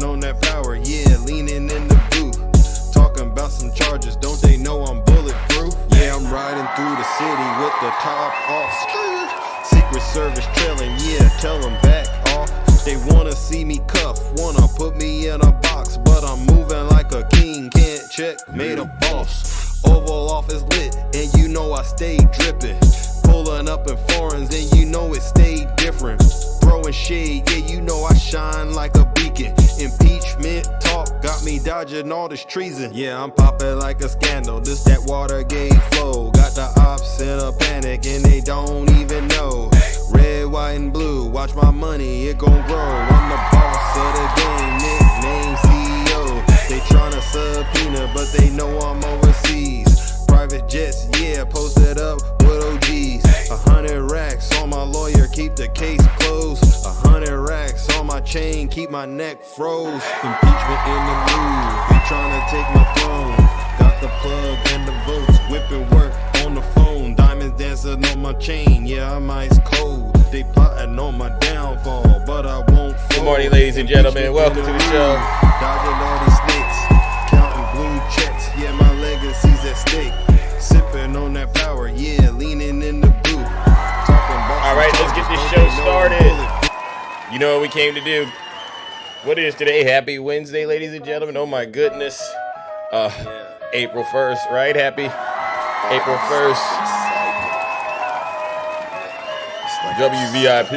on that power, yeah, leaning in the booth. Talking about some charges, don't they know I'm bulletproof? Yeah, I'm riding through the city with the top off. Secret Service trailing, yeah, tell them back off. They wanna see me cuff, wanna put me in a box, but I'm moving like a king, can't check, made a boss. Oval Office lit, and you know I stay dripping. Pulling up in foreigns, and you know it stayed different. Throwing shade, yeah, you know I shine like a beacon. Impeachment talk got me dodging all this treason. Yeah, I'm popping like a scandal, this that Watergate flow. Got the ops in a panic, and they don't even know. Red, white, and blue, watch my money, it gon' grow. I'm the boss of the game, nickname CEO. They tryna subpoena, but they know I'm overseas. Private jets, yeah, posted up with OGs. 100 racks on my lawyer, keep the case closed. 100 racks on my chain, keep my neck froze. Impeachment in the news, they tryna take my throne. Got the plug and the votes, whipping work on the phone. Diamonds dancing on my chain, yeah, I'm ice cold. They plotting on my downfall, but I won't fold. Good morning, ladies and gentlemen. Welcome to the show. Dodging all these snakes, counting blue checks, yeah, my legacy's at stake. Sipping on that power, yeah, leaning in the booth. All right, let's get this show started. You know what we came to do. What is today? Happy Wednesday, ladies and gentlemen. Oh my goodness. April 1st, right? Happy April 1st. WVIP.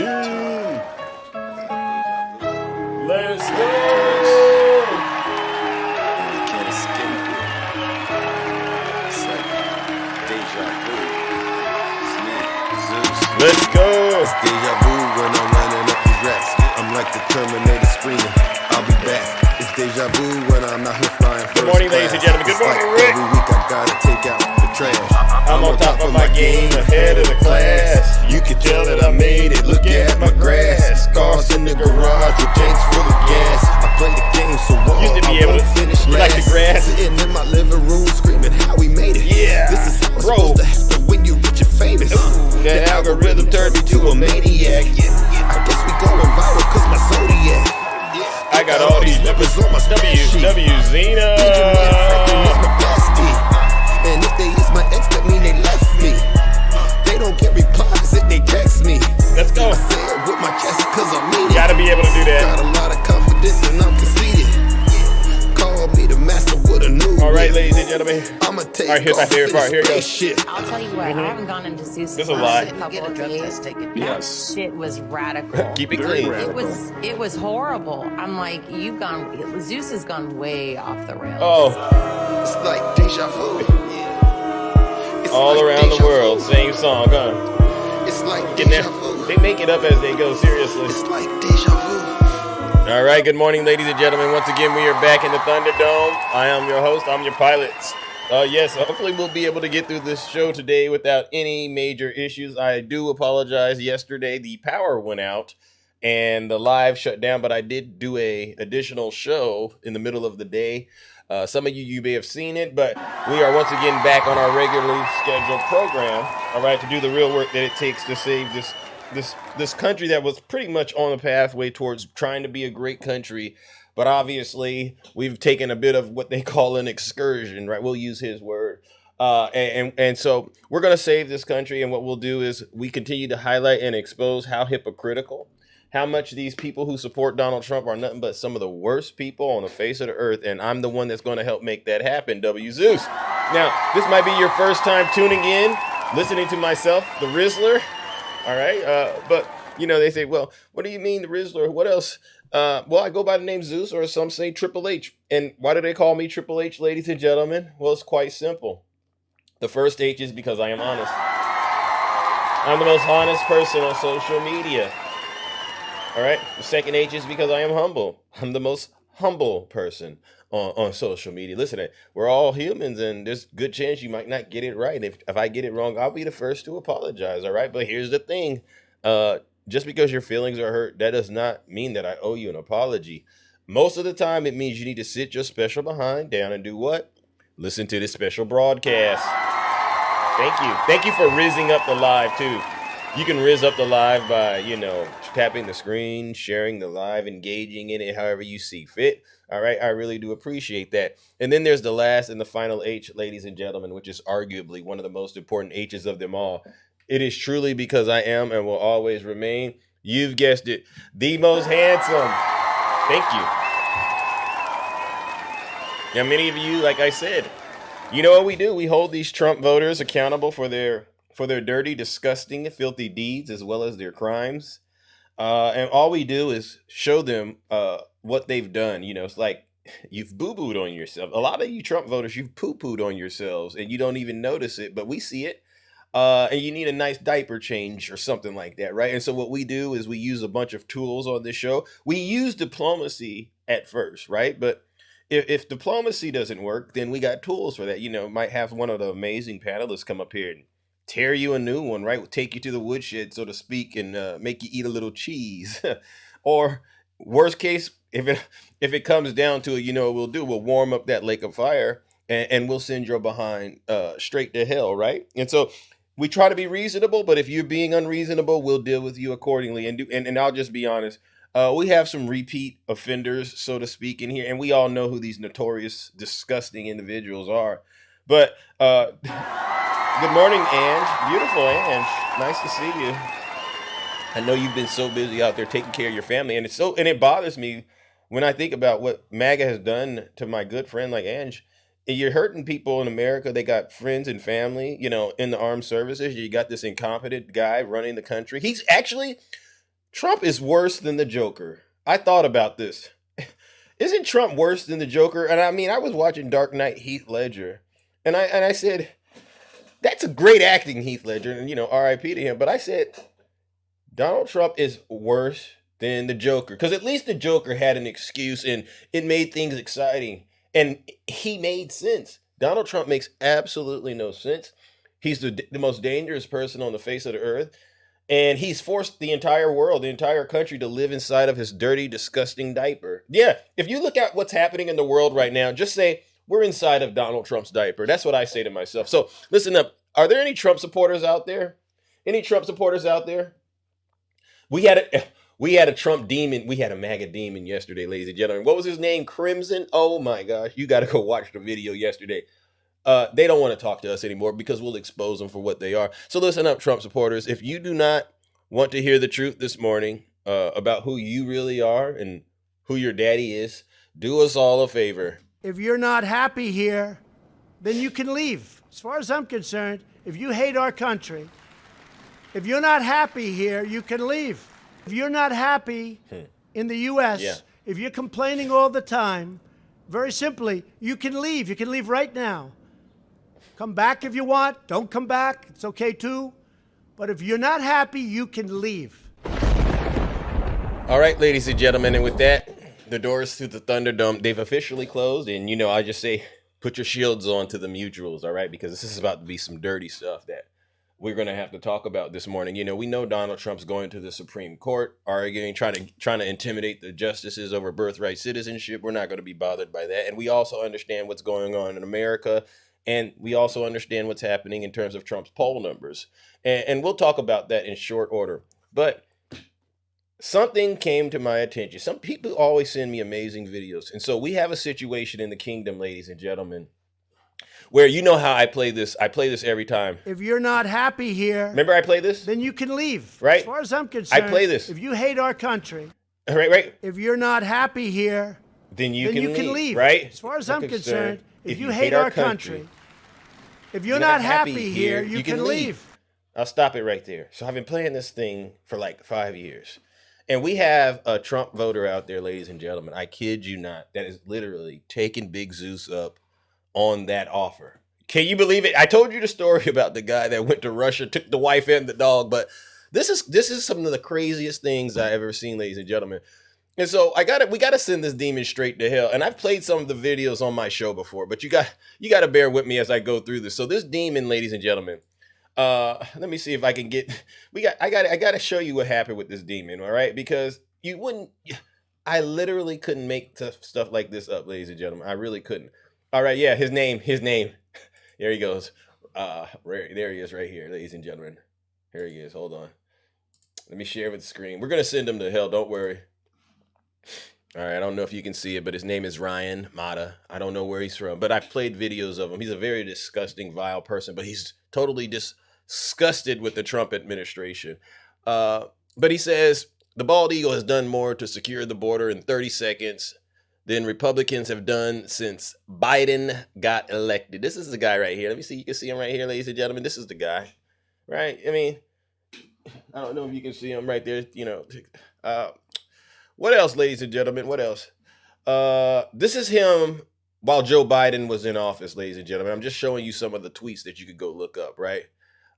Let's go. Let's go. It's deja vu when I'm running up these racks. I'm like the Terminator screaming, I'll be back. It's deja vu when I'm out here flying first. Good morning, ladies and gentlemen. Good morning, Rick. Every week I gotta take out the trash. I'm on top of my game, ahead of the class. You can tell that I made it, look at my grass. Cars in the garage with tanks full of gas. I play the game so well, Used to be I able won't to finish you last. like the grass? Sitting in my living room screaming how we made it. Yeah, this is how it's bro. supposed to happen when you rich and famous. That algorithm turned me to a maniac. I guess we going viral cause my Zodiac. I got all these numbers on my W Zena. Benjamin Franklin is my bestie. And if they is my ex, that mean they left me. They don't get replies if they text me. Let's go. I say it with my chest cause I mean it. Gotta be able to do that. Got a lot of confidence and I'm conceited. Call me the master with a new. All right, ladies and gentlemen. I'ma take all right, here's my favorite part. Here it goes. Shit. I'll tell you what, I haven't gone into Zeus This is a lot. in a couple of days. That shit was radical. Keep it clean. It was horrible. I'm like, Zeus has gone way off the rails. Oh, It's like deja vu. It's all like around the deja world, vu. same song, huh? It's like Getting deja there. vu. They make it up as they go, seriously. It's like deja vu. All right, good morning, ladies and gentlemen. Once again, we are back in the Thunderdome. I am your host. I'm your pilot. Yes, hopefully we'll be able to get through this show today without any major issues. I do apologize. Yesterday, the power went out and the live shut down, but I did do a additional show in the middle of the day. Some of you may have seen it, but we are once again back on our regularly scheduled program, all right, to do the real work that it takes to save this country that was pretty much on a pathway towards trying to be a great country. But obviously, we've taken a bit of what they call an excursion, right? We'll use his word. And so we're going to save this country. And what we'll do is we continue to highlight and expose how hypocritical, how much these people who support Donald Trump are nothing but some of the worst people on the face of the earth. And I'm the one that's going to help make that happen, W. Zeus. Now, this might be your first time tuning in, listening to myself, the Rizzler. All right. But, you know, they say, well, what do you mean the Rizzler? What else? Well, I go by the name Zeus, or some say Triple H. And why do they call me Triple H, ladies and gentlemen? Well, it's quite simple. The first H is because I am honest. I'm the most honest person on social media. All right. The second H is because I am humble. I'm the most humble person on social media. Listen, we're all humans, and there's a good chance you might not get it right. If I get it wrong, I'll be the first to apologize. All right. But here's the thing. Just because your feelings are hurt, that does not mean that I owe you an apology. Most of the time, it means you need to sit your special behind down and do what? Listen to this special broadcast. Thank you. Thank you for rizzing up the live, too. You can rizz up the live by, tapping the screen, sharing the live, engaging in it however you see fit. All right, I really do appreciate that. And then there's the last and the final H, ladies and gentlemen, which is arguably one of the most important H's of them all. It is truly because I am and will always remain, you've guessed it, the most handsome. Thank you. Now, many of you, like I said, you know what we do? We hold these Trump voters accountable for their dirty, disgusting, filthy deeds as well as their crimes. And all we do is show them what they've done. It's like you've boo-booed on yourself. A lot of you Trump voters, you've poo-pooed on yourselves and you don't even notice it, but we see it. And you need a nice diaper change or something like that, right? And so what we do is we use a bunch of tools on this show. We use diplomacy at first, right? But if diplomacy doesn't work, then we got tools for that. Might have one of the amazing panelists come up here and tear you a new one, right? Take you to the woodshed, so to speak, and make you eat a little cheese. Or worst case, if it comes down to it, what we'll do? We'll warm up that lake of fire and we'll send your behind straight to hell, right? And so we try to be reasonable, but if you're being unreasonable, we'll deal with you accordingly. And I'll just be honest. We have some repeat offenders, so to speak, in here, and we all know who these notorious, disgusting individuals are. But good morning, Ange. Beautiful, Ange. Nice to see you. I know you've been so busy out there taking care of your family, and it bothers me when I think about what MAGA has done to my good friend like Ange. You're hurting people in America. They got friends and family, in the armed services. You got this incompetent guy running the country. Trump is worse than the Joker. I thought about this. Isn't Trump worse than the Joker? And I mean, I was watching Dark Knight Heath Ledger, and I said, that's a great acting, Heath Ledger, and R.I.P. to him. But I said, Donald Trump is worse than the Joker, because at least the Joker had an excuse, and it made things exciting, and he made sense. Donald Trump makes absolutely no sense. He's the most dangerous person on the face of the earth. And he's forced the entire world, the entire country to live inside of his dirty, disgusting diaper. Yeah, if you look at what's happening in the world right now, just say, we're inside of Donald Trump's diaper. That's what I say to myself. So listen up. Are there any Trump supporters out there? Any Trump supporters out there? We had a Trump demon. We had a MAGA demon yesterday, ladies and gentlemen. What was his name? Crimson? Oh my gosh. You got to go watch the video yesterday. They don't want to talk to us anymore because we'll expose them for what they are. So listen up, Trump supporters. If you do not want to hear the truth this morning about who you really are and who your daddy is, do us all a favor. If you're not happy here, then you can leave. As far as I'm concerned, if you hate our country, if you're not happy here, you can leave. If you're not happy in the U.S., if you're complaining all the time, very simply, you can leave. You can leave right now. Come back if you want. Don't come back. It's okay too. But if you're not happy, you can leave. All right, ladies and gentlemen, and with that, the doors to the Thunderdome, they've officially closed. And, I just say, put your shields on to the mutuals, all right? Because this is about to be some dirty stuff that we're going to have to talk about this morning. We know Donald Trump's going to the Supreme Court, arguing, trying to intimidate the justices over birthright citizenship. We're not going to be bothered by that. And we also understand what's going on in America. And we also understand what's happening in terms of Trump's poll numbers. And we'll talk about that in short order. But something came to my attention. Some people always send me amazing videos. And so we have a situation in the kingdom, ladies and gentlemen, where how I play this. I play this every time. If you're not happy here, remember I play this? Then you can leave. Right? As far as I'm concerned, I play this. If you hate our country, right. If you're not happy here, then you can leave. Right? As far as I'm concerned, if you hate our country, if you're not happy here, you can leave. I'll stop it right there. So I've been playing this thing for like 5 years. And we have a Trump voter out there, ladies and gentlemen, I kid you not, that is literally taking Big Zeus up on that offer. Can you believe it? I told you the story about the guy that went to Russia, took the wife and the dog, but this is some of the craziest things I've ever seen, ladies and gentlemen. And so we gotta send this demon straight to hell. And I've played some of the videos on my show before, but you gotta bear with me as I go through this. So this demon, ladies and gentlemen, let me see if I can get. I gotta show you what happened with this demon, all right? Because I literally couldn't make stuff like this up, ladies and gentlemen. I really couldn't. All right, yeah, his name. There he goes. There he is right here, ladies and gentlemen. Here he is. Hold on. Let me share with the screen. We're gonna send him to hell. Don't worry. All right, I don't know if you can see it, but his name is Ryan Mata. I don't know where he's from, but I've played videos of him. He's a very disgusting, vile person, but he's totally disgusted with the Trump administration. But he says the bald eagle has done more to secure the border in 30 seconds than Republicans have done since Biden got elected. This is the guy right here. Let me see. You can see him right here, ladies and gentlemen. This is the guy, right? I mean, I don't know if you can see him right there. You know, what else, ladies and gentlemen? What else? This is him while Joe Biden was in office, ladies and gentlemen. I'm just showing you some of the tweets that you could go look up, right?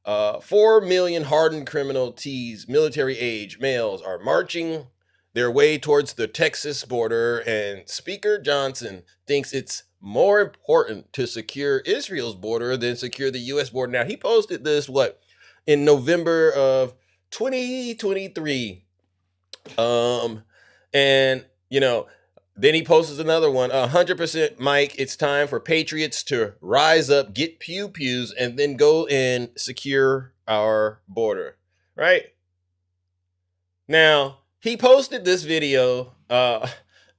4 million hardened criminal T's, military age males are marching their way towards the Texas border, and Speaker Johnson thinks it's more important to secure Israel's border than secure the U.S. border. Now, he posted this, in November of 2023. And, you know, then he posts another one, 100% Mike, it's time for patriots to rise up, get pews, and then go and secure our border, right? Now, he posted this video.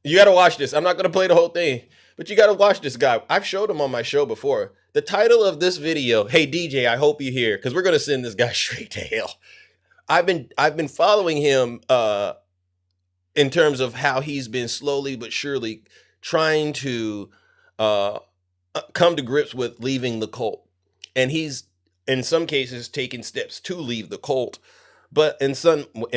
You got to watch this. I'm not going to play the whole thing, but you got to watch this guy. I've showed him on my show before. The title of this video, hey, DJ, I hope you're here, because we're going to send this guy straight to hell. I've been following him in terms of how he's been slowly but surely trying to come to grips with leaving the cult. And he's, in some cases, taken steps to leave the cult. But in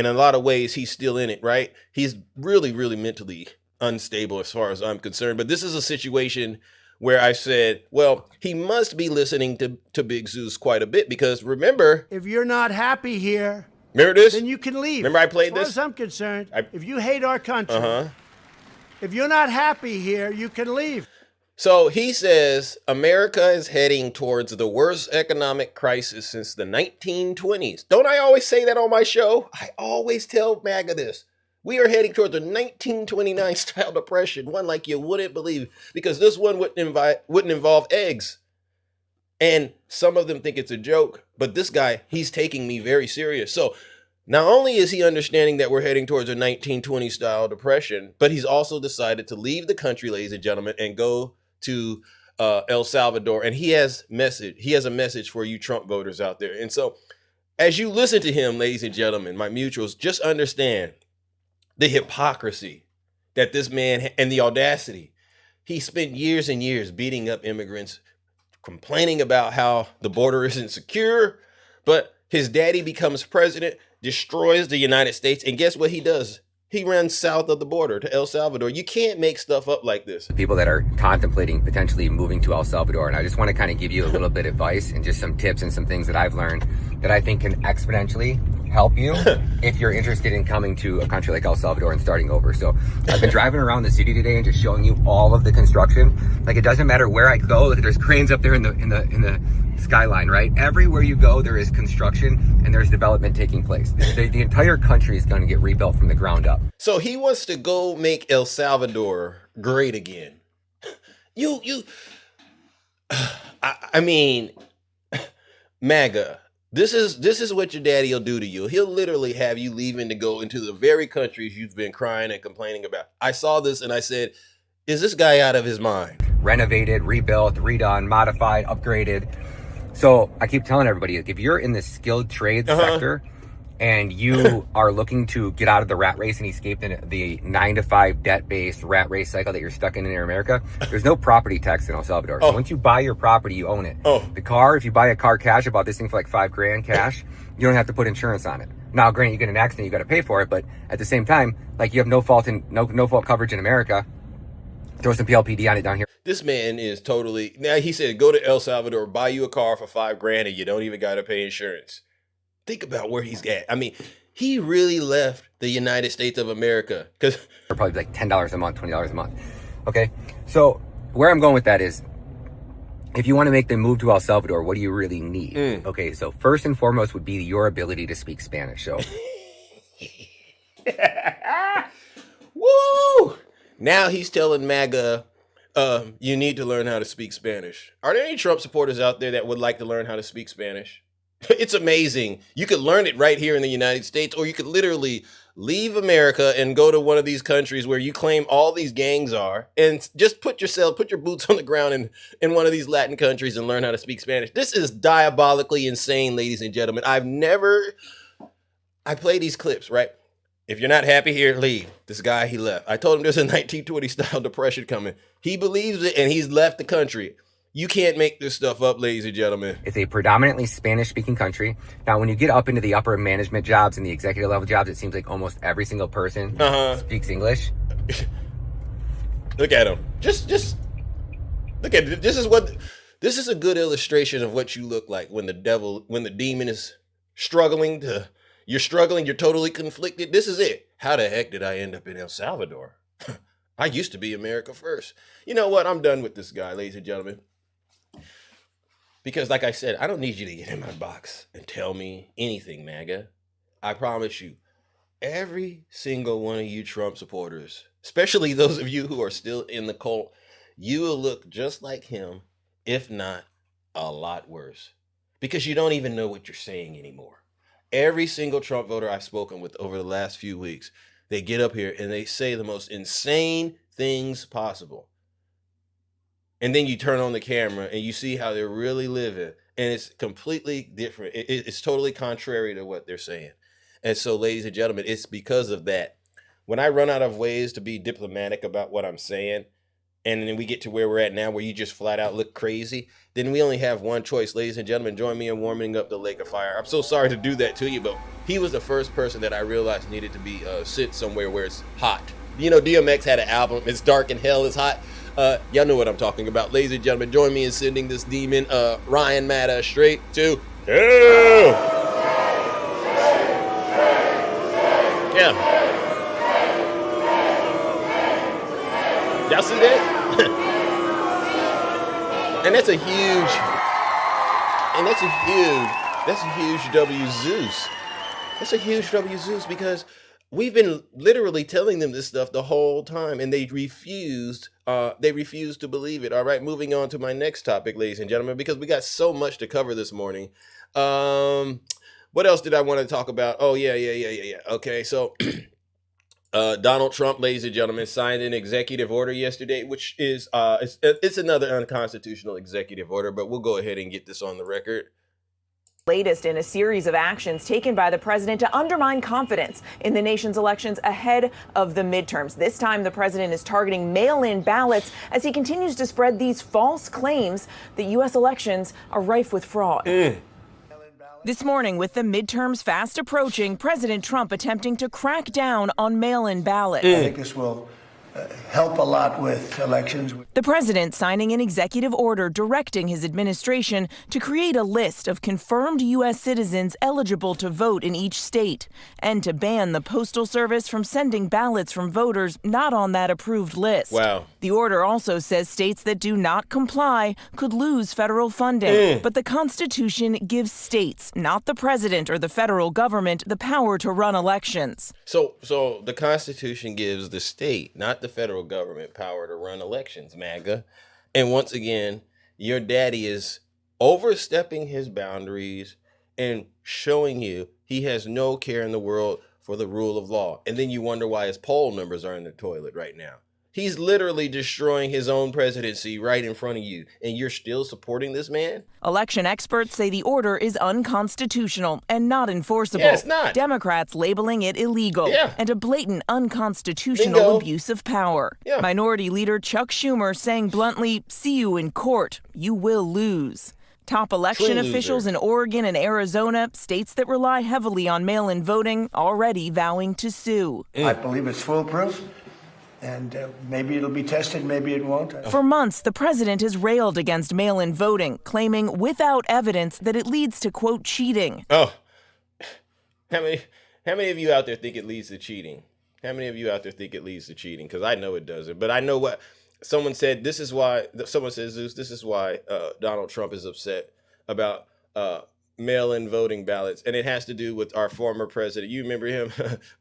a lot of ways, he's still in it, right? He's really, really mentally unstable as far as I'm concerned. But this is a situation where I said, well, he must be listening to Big Zeus quite a bit, because remember... If you're not happy here... Remember this? Then you can leave. Remember I played this? As far as I'm concerned, if you hate our country, if you're not happy here, you can leave. So he says America is heading towards the worst economic crisis since the 1920s. Don't I always say that on my show? I always tell MAGA this. We are heading towards a 1929 style depression, one like you wouldn't believe, because this one wouldn't involve eggs. And some of them think it's a joke, but this guy, he's taking me very serious. So not only is he understanding that we're heading towards a 1920 style depression, but he's also decided to leave the country, ladies and gentlemen, and go to El Salvador. And he has a message for you Trump voters out there. And so as you listen to him, ladies and gentlemen, my mutuals, just understand the hypocrisy that this man, and the audacity. He spent years and years beating up immigrants, complaining about how the border isn't secure, but his daddy becomes president, destroys the United States, and guess what he does? He runs south of the border to El Salvador. You can't make stuff up like this. People that are contemplating potentially moving to El Salvador, and I just want to kind of give you a little bit of advice and just some tips and some things that I've learned that I think can exponentially help you if you're interested in coming to a country like El Salvador and starting over. So I've been driving around the city today and just showing you all of the construction. Like, it doesn't matter where I go, there's cranes up there in the skyline, right? Everywhere you go, there is construction and there's development taking place. The entire country is going to get rebuilt from the ground up. So he wants to go make El Salvador great again. I mean, MAGA, this is what your daddy will do to you. He'll literally have you leaving to go into the very countries you've been crying and complaining about. I saw this and I said, is this guy out of his mind? Renovated, rebuilt, redone, modified, upgraded. So I keep telling everybody, if you're in the skilled trades sector and you are looking to get out of the rat race and escape the 9-to-5 debt-based rat race cycle that you're stuck in America, there's no property tax in El Salvador. So once you buy your property, you own it. The car, if you buy a car cash, I bought this thing for like $5,000 cash, you don't have to put insurance on it. Now, granted, you get an accident, you got to pay for it, but at the same time, like, you have no fault coverage in America. Throw some PLPD on it down here. This man is totally, now he said, go to El Salvador, buy you a car for $5,000 and you don't even got to pay insurance. Think about where he's at. I mean, he really left the United States of America because probably like $10 a month, $20 a month. Okay. So where I'm going with that is, if you want to make the move to El Salvador, what do you really need? Okay. So first and foremost would be your ability to speak Spanish. So. Woo! Now he's telling MAGA, you need to learn how to speak Spanish. Are there any Trump supporters out there that would like to learn how to speak Spanish? It's amazing. You could learn it right here in the United States, or you could literally leave America and go to one of these countries where you claim all these gangs are, and just put your boots on the ground in one of these Latin countries and learn how to speak Spanish. This is diabolically insane, ladies and gentlemen. I play these clips, right? If you're not happy here, leave. This guy, he left. I told him there's a 1920 style depression coming. He believes it, and he's left the country. You can't make this stuff up, ladies and gentlemen. It's a predominantly Spanish-speaking country. Now, when you get up into the upper management jobs and the executive level jobs, it seems like almost every single person speaks English. Look at him. Just look at it. This is a good illustration of what you look like when the demon is struggling. You're totally conflicted. This is it. How the heck did I end up in El Salvador? I used to be America first. You know what? I'm done with this guy, ladies and gentlemen. Because like I said, I don't need you to get in my box and tell me anything, MAGA. I promise you, every single one of you Trump supporters, especially those of you who are still in the cult, you will look just like him, if not a lot worse. Because you don't even know what you're saying anymore. Every single Trump voter I've spoken with over the last few weeks, they get up here and they say the most insane things possible. And then you turn on the camera and you see how they're really living. And it's completely different. It's totally contrary to what they're saying. And so, ladies and gentlemen, it's because of that. When I run out of ways to be diplomatic about what I'm saying, and then we get to where we're at now, where you just flat out look crazy, then we only have one choice. Ladies and gentlemen, join me in warming up the lake of fire. I'm so sorry to do that to you, but he was the first person that I realized needed to be sit somewhere where it's hot. You know, DMX had an album, It's Dark and Hell is Hot. Y'all know what I'm talking about. Ladies and gentlemen, join me in sending this demon, Ryan Matta, straight to hell. Yeah. Y'all see that? And that's a huge W Zeus. That's a huge W Zeus, because we've been literally telling them this stuff the whole time, and they refused to believe it. All right, moving on to my next topic, ladies and gentlemen, because we got so much to cover this morning. What else did I want to talk about? Oh, yeah. Okay, so Donald Trump, ladies and gentlemen, signed an executive order yesterday, which is it's another unconstitutional executive order, but we'll go ahead and get this on the record. Latest in a series of actions taken by the president to undermine confidence in the nation's elections ahead of the midterms. This time, the president is targeting mail-in ballots as he continues to spread these false claims that U.S. elections are rife with fraud. This morning, with the midterms fast approaching, President Trump attempting to crack down on mail-in ballots. I think this will help a lot with elections. The president signing an executive order directing his administration to create a list of confirmed U.S. citizens eligible to vote in each state, and to ban the Postal Service from sending ballots from voters not on that approved list. Wow. The order also says states that do not comply could lose federal funding. But the Constitution gives states, not the president or the federal government, the power to run elections. So the Constitution gives the state, not the federal government, power to run elections, MAGA. And once again, your daddy is overstepping his boundaries and showing you he has no care in the world for the rule of law. And then you wonder why his poll numbers are in the toilet right now. He's literally destroying his own presidency right in front of you, and you're still supporting this man? Election experts say the order is unconstitutional and not enforceable. Yeah, it's not. Democrats labeling it illegal and a blatant unconstitutional Bingo. abuse of power. Yeah. Minority Leader Chuck Schumer saying bluntly, "See you in court. You will lose." Top election True officials loser. in Oregon and Arizona, states that rely heavily on mail-in voting, already vowing to sue. I believe it's foolproof, and maybe it'll be tested, maybe it won't. For months, the president has railed against mail-in voting, claiming without evidence that it leads to, quote, cheating. Oh, how many of you out there think it leads to cheating? How many of you out there think it leads to cheating? Because I know it doesn't. But I know what someone said. This is why someone says, Zeus, this is why Donald Trump is upset about mail-in voting ballots, and it has to do with our former president. You remember him,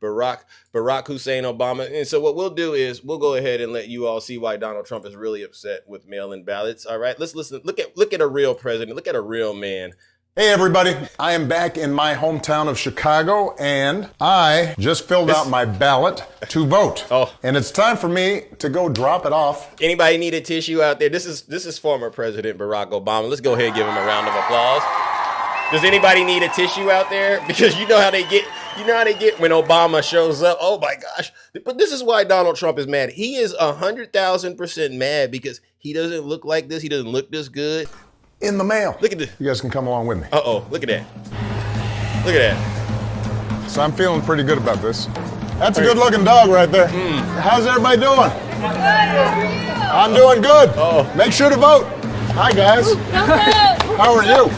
Barack Hussein Obama. And so what we'll do is we'll go ahead and let you all see why Donald Trump is really upset with mail-in ballots. All right, let's listen. Look at a real president. Look at a real man Hey everybody, I am back in my hometown of Chicago and I just filled out my ballot to vote. Oh. And it's time for me to go drop it off. Anybody need a tissue out there? This is former President Barack Obama. Let's go ahead and give him a round of applause. Does anybody need a tissue out there? Because you know how they get when Obama shows up. Oh my gosh. But this is why Donald Trump is mad. He is 100,000% mad because he doesn't look like this. He doesn't look this good. In the mail. Look at this. You guys can come along with me. Uh-oh, look at that. Look at that. So I'm feeling pretty good about this. That's a good looking dog right there. How's everybody doing? I'm doing good. Oh. Make sure to vote. Hi guys. How are you?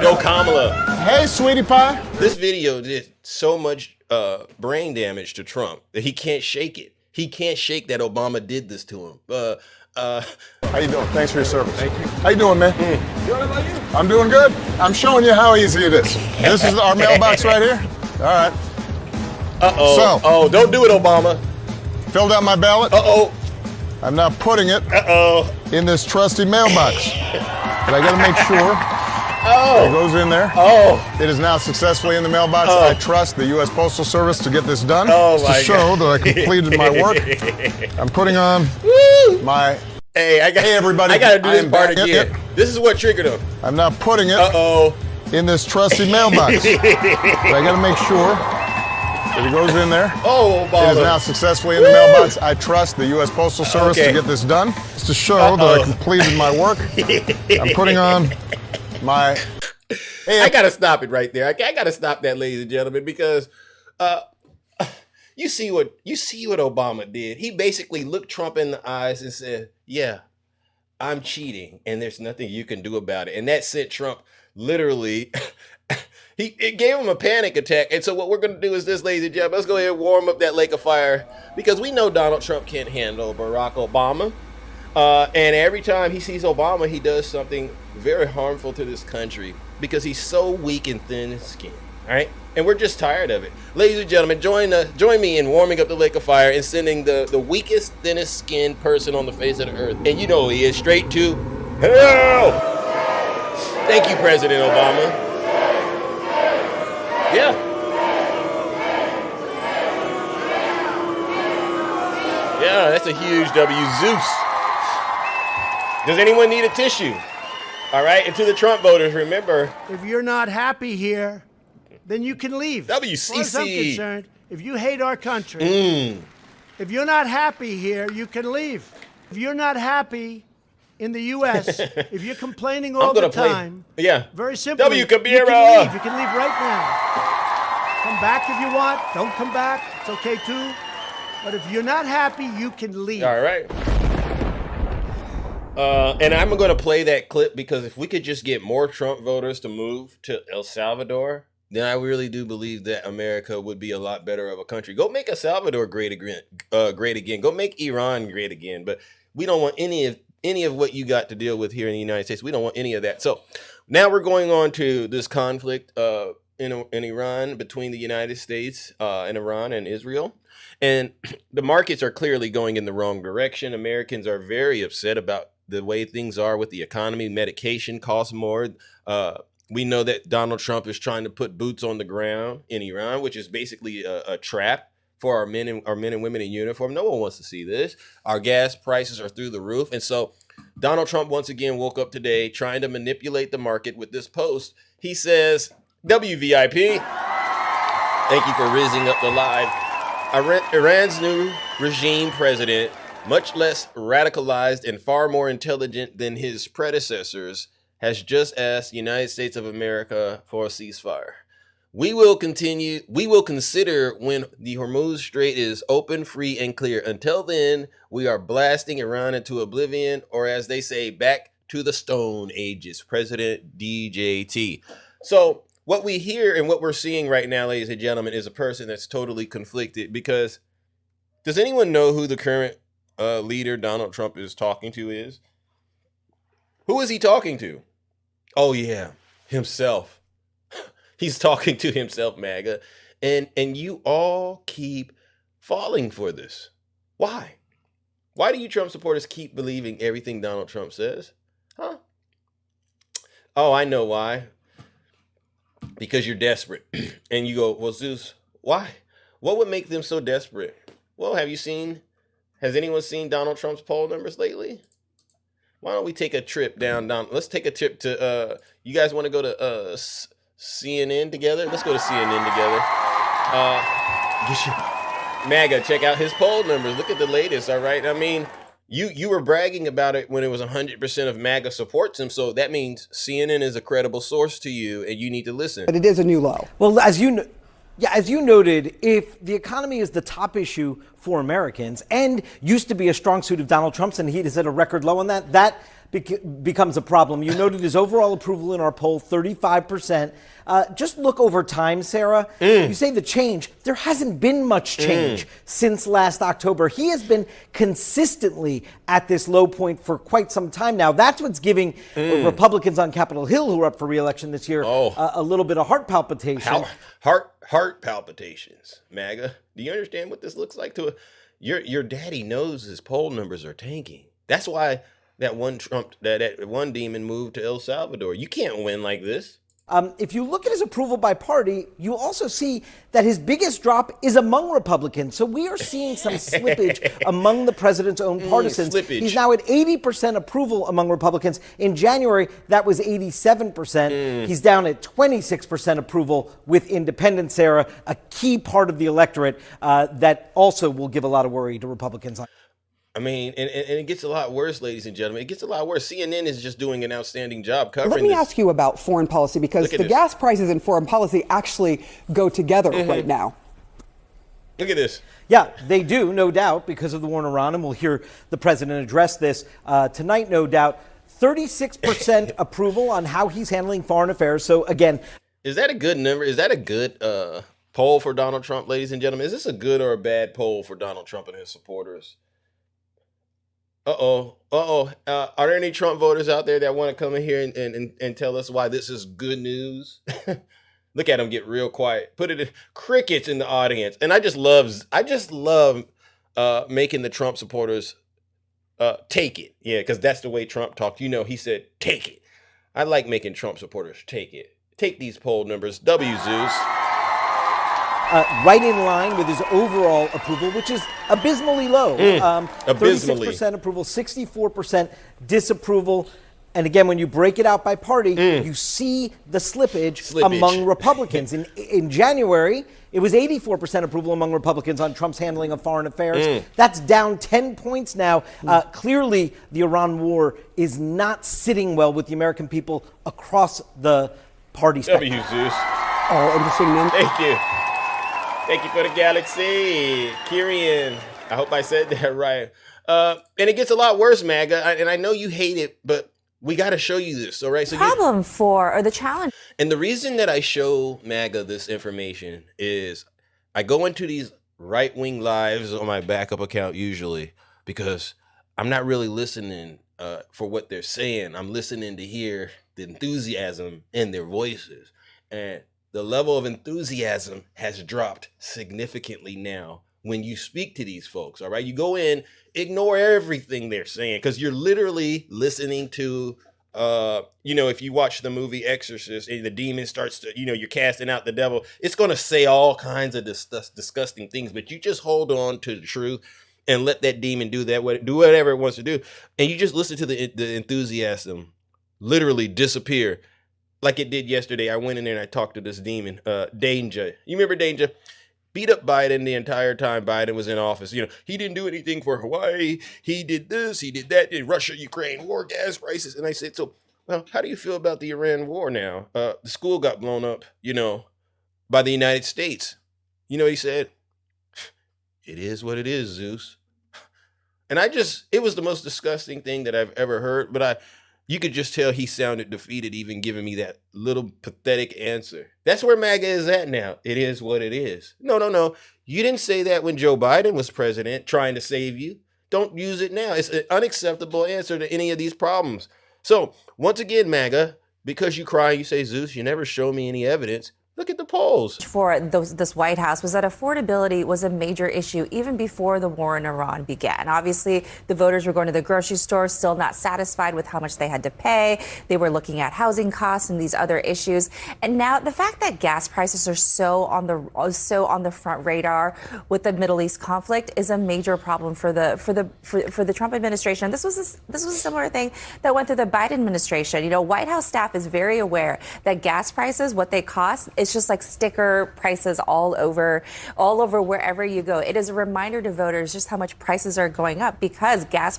Go Kamala. Hey, sweetie pie. This video did so much brain damage to Trump that he can't shake it. He can't shake that Obama did this to him. How you doing? Thanks for your service. Thank you. How you doing, man? Good about you? I'm doing good. I'm showing you how easy it is. This is our mailbox right here. All right. Uh-oh. So, don't do it, Obama. Filled out my ballot. Uh-oh. I'm now putting it in this trusty mailbox. But I got to make sure it goes in there. It is now successfully in the mailbox. I trust the U.S. Postal Service to get this done. To show that I completed my work. I'm putting on my... Hey, everybody. I got to do this part again. This is what triggered him. I'm now putting it in this trusty mailbox. But I got to make sure that it goes in there. It is now successfully in the mailbox. I trust the U.S. Postal Service to get this done. Just to show that I completed my work. I'm putting on my... I got to stop it right there. I got to stop that, ladies and gentlemen, because you see what Obama did. He basically looked Trump in the eyes and said, yeah, I'm cheating and there's nothing you can do about it. And that sent Trump literally, it gave him a panic attack. And so what we're going to do is this, ladies and gentlemen, let's go ahead and warm up that lake of fire because we know Donald Trump can't handle Barack Obama. And every time he sees Obama, he does something very harmful to this country because he's so weak and thin-skinned, all right? And we're just tired of it. Ladies and gentlemen, join me in warming up the lake of fire and sending the weakest, thinnest-skinned person on the face of the earth. And you know who he is, straight to hell! Thank you, President Obama. Yeah. Yeah, that's a huge W. Zeus. Does anyone need a tissue? All right, and to the Trump voters, remember... If you're not happy here, then you can leave. WCC. As far as I'm concerned, if you hate our country, if you're not happy here, you can leave. If you're not happy in the U.S., if you're complaining all the time, very simply, W. you can Cabira. leave. You can leave right now. Come back if you want. Don't come back. It's okay, too. But if you're not happy, you can leave. All right. And I'm going to play that clip because if we could just get more Trump voters to move to El Salvador, then I really do believe that America would be a lot better of a country. Go make El Salvador great again. Go make Iran great again. But we don't want any of what you got to deal with here in the United States. We don't want any of that. So now we're going on to this conflict in Iran between the United States and Iran and Israel. And the markets are clearly going in the wrong direction. Americans are very upset about the way things are with the economy. Medication costs more. We know that Donald Trump is trying to put boots on the ground in Iran, which is basically a trap for our men and women in uniform. No one wants to see this. Our gas prices are through the roof. And so Donald Trump once again woke up today trying to manipulate the market with this post. He says, WVIP, thank you for raising up the live. Iran's new regime president, much less radicalized and far more intelligent than his predecessors, has just asked the United States of America for a ceasefire. We will consider when the Hormuz Strait is open, free, and clear. Until then, we are blasting Iran into oblivion, or as they say, back to the Stone Ages. President DJT. So what we hear and what we're seeing right now, ladies and gentlemen, is a person that's totally conflicted because does anyone know who the current leader Donald Trump is talking to is? Who is he talking to? Oh yeah, himself. He's talking to himself, MAGA. And you all keep falling for this. Why? Why do you Trump supporters keep believing everything Donald Trump says? Huh? Oh, I know why. Because you're desperate. And you go, well, Zeus, why? What would make them so desperate? Well, has anyone seen Donald Trump's poll numbers lately? Why don't we take a trip down? Let's take a trip to, you guys want to go to CNN together? Let's go to CNN together. MAGA, check out his poll numbers. Look at the latest, all right? I mean, you were bragging about it when it was 100% of MAGA supports him, so that means CNN is a credible source to you, and you need to listen. But it is a new low. Well, as you noted, if the economy is the top issue for Americans and used to be a strong suit of Donald Trump's, and he is at a record low on that becomes a problem. You noted his overall approval in our poll, 35%. Just look over time, Sarah. You say the change. There hasn't been much change since last October. He has been consistently at this low point for quite some time now. That's what's giving Republicans on Capitol Hill, who are up for re-election this year, a little bit of heart palpitation. Heart palpitations, MAGA. Do you understand what this looks like to your daddy knows his poll numbers are tanking. That's why that one demon moved to El Salvador. You can't win like this. If you look at his approval by party, you also see that his biggest drop is among Republicans. So we are seeing some slippage among the president's own partisans. He's now at 80% approval among Republicans. In January, that was 87%. He's down at 26% approval with independents, Sarah, a key part of the electorate that also will give a lot of worry to Republicans. I mean, and it gets a lot worse, ladies and gentlemen. It gets a lot worse. CNN is just doing an outstanding job covering this. Let me ask you about foreign policy, because the gas prices and foreign policy actually go together right now. Look at this. Yeah, they do, no doubt, because of the war in Iran, and we'll hear the president address this tonight, no doubt. 36% approval on how he's handling foreign affairs. So, again... Is that a good number? Is that a good poll for Donald Trump, ladies and gentlemen? Is this a good or a bad poll for Donald Trump and his supporters? Are there any Trump voters out there that want to come in here and tell us why this is good news? Look at him get real quiet. Put it in crickets in the audience. And I just love making the Trump supporters take it. Yeah, because that's the way Trump talked. You know, he said, take it. I like making Trump supporters take it. Take these poll numbers. W, Zeus. Right in line with his overall approval, which is abysmally low. Abysmally. 36% approval, 64% disapproval. And again, when you break it out by party, you see the slippage among Republicans. In January, it was 84% approval among Republicans on Trump's handling of foreign affairs. That's down 10 points now. Clearly, the Iran war is not sitting well with the American people across the party spectrum. W, Zeus. Oh, interesting. Thank you. Thank you for the galaxy, Kyrian. I hope I said that right. And it gets a lot worse, MAGA. And I know you hate it, but we got to show you this, all right? So the challenge. And the reason that I show MAGA this information is I go into these right-wing lives on my backup account usually because I'm not really listening for what they're saying. I'm listening to hear the enthusiasm in their voices. And the level of enthusiasm has dropped significantly now when you speak to these folks, all right? You go in, ignore everything they're saying because you're literally listening to, if you watch the movie Exorcist and the demon starts to, you're casting out the devil, it's going to say all kinds of disgusting things, but you just hold on to the truth and let that demon do whatever it wants to do. And you just listen to the enthusiasm literally disappear. Like it did yesterday. I went in there and I talked to this demon, Danger. You remember Danger? Beat up Biden the entire time Biden was in office. He didn't do anything for Hawaii. He did this, he did that, in Russia-Ukraine war, gas prices. And I said, so, well, how do you feel about the Iran war now? The school got blown up, by the United States. He said, it is what it is, Zeus. And it was the most disgusting thing that I've ever heard, but you could just tell he sounded defeated even giving me that little pathetic answer. That's where MAGA is at now. It is what it is. No. You didn't say that when Joe Biden was president trying to save you. Don't use it now. It's an unacceptable answer to any of these problems. So once again, MAGA, because you cry, you say, Zeus, you never show me any evidence. Look at the polls. For this White House was that affordability was a major issue even before the war in Iran began. Obviously, the voters were going to the grocery store, still not satisfied with how much they had to pay. They were looking at housing costs and these other issues. And now the fact that gas prices are so on the front radar with the Middle East conflict is a major problem for the Trump administration. This was a similar thing that went through the Biden administration. You know, White House staff is very aware that gas prices, what they cost, it's just like sticker prices all over wherever you go. It is a reminder to voters just how much prices are going up because gas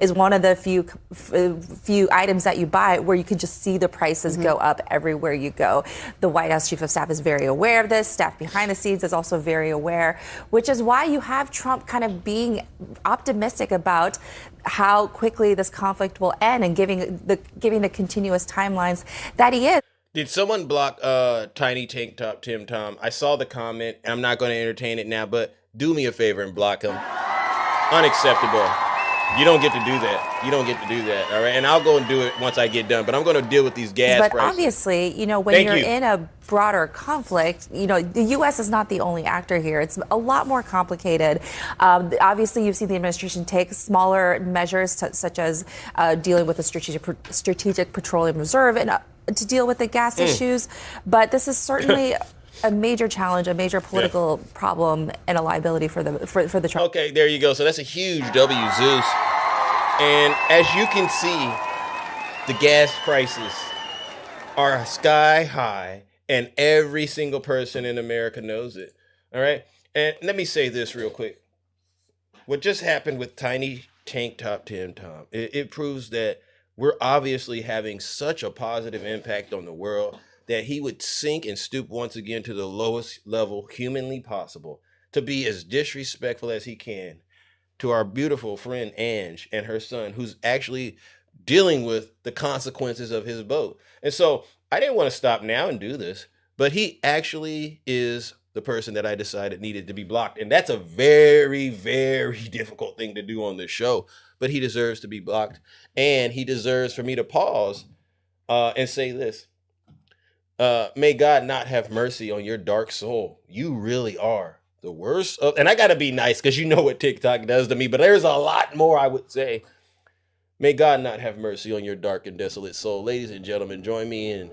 is one of the few items that you buy where you can just see the prices go up everywhere you go. The White House Chief of Staff is very aware of this. Staff behind the scenes is also very aware, which is why you have Trump kind of being optimistic about how quickly this conflict will end and giving the continuous timelines that he is. Did someone block Tiny Tank Top Tim Tom? I saw the comment. I'm not going to entertain it now, but do me a favor and block him. Unacceptable. You don't get to do that. You don't get to do that, all right? And I'll go and do it once I get done, but I'm going to deal with these gas prices. But obviously, you know, when you're in a broader conflict, you know, the U.S. is not the only actor here. It's a lot more complicated. Obviously, you've seen the administration take smaller measures such as dealing with the strategic petroleum reserve and to deal with the gas issues. But this is certainly a major challenge, a major political problem, and a liability for the Trump. Okay, there you go. So that's a huge W, Zeus. And as you can see, the gas prices are sky high, and every single person in America knows it. All right? And let me say this real quick. What just happened with Tiny Tank Top Tim Tom, it proves that we're obviously having such a positive impact on the world that he would sink and stoop once again to the lowest level humanly possible to be as disrespectful as he can to our beautiful friend Ange and her son, who's actually dealing with the consequences of his vote. And so I didn't want to stop now and do this, but he actually is the person that I decided needed to be blocked. And that's a very, very difficult thing to do on this show, but he deserves to be blocked. And he deserves for me to pause and say this. May God not have mercy on your dark soul. You really are the worst of, and I got to be nice because you know what TikTok does to me, but there's a lot more I would say. May God not have mercy on your dark and desolate soul. Ladies and gentlemen, join me in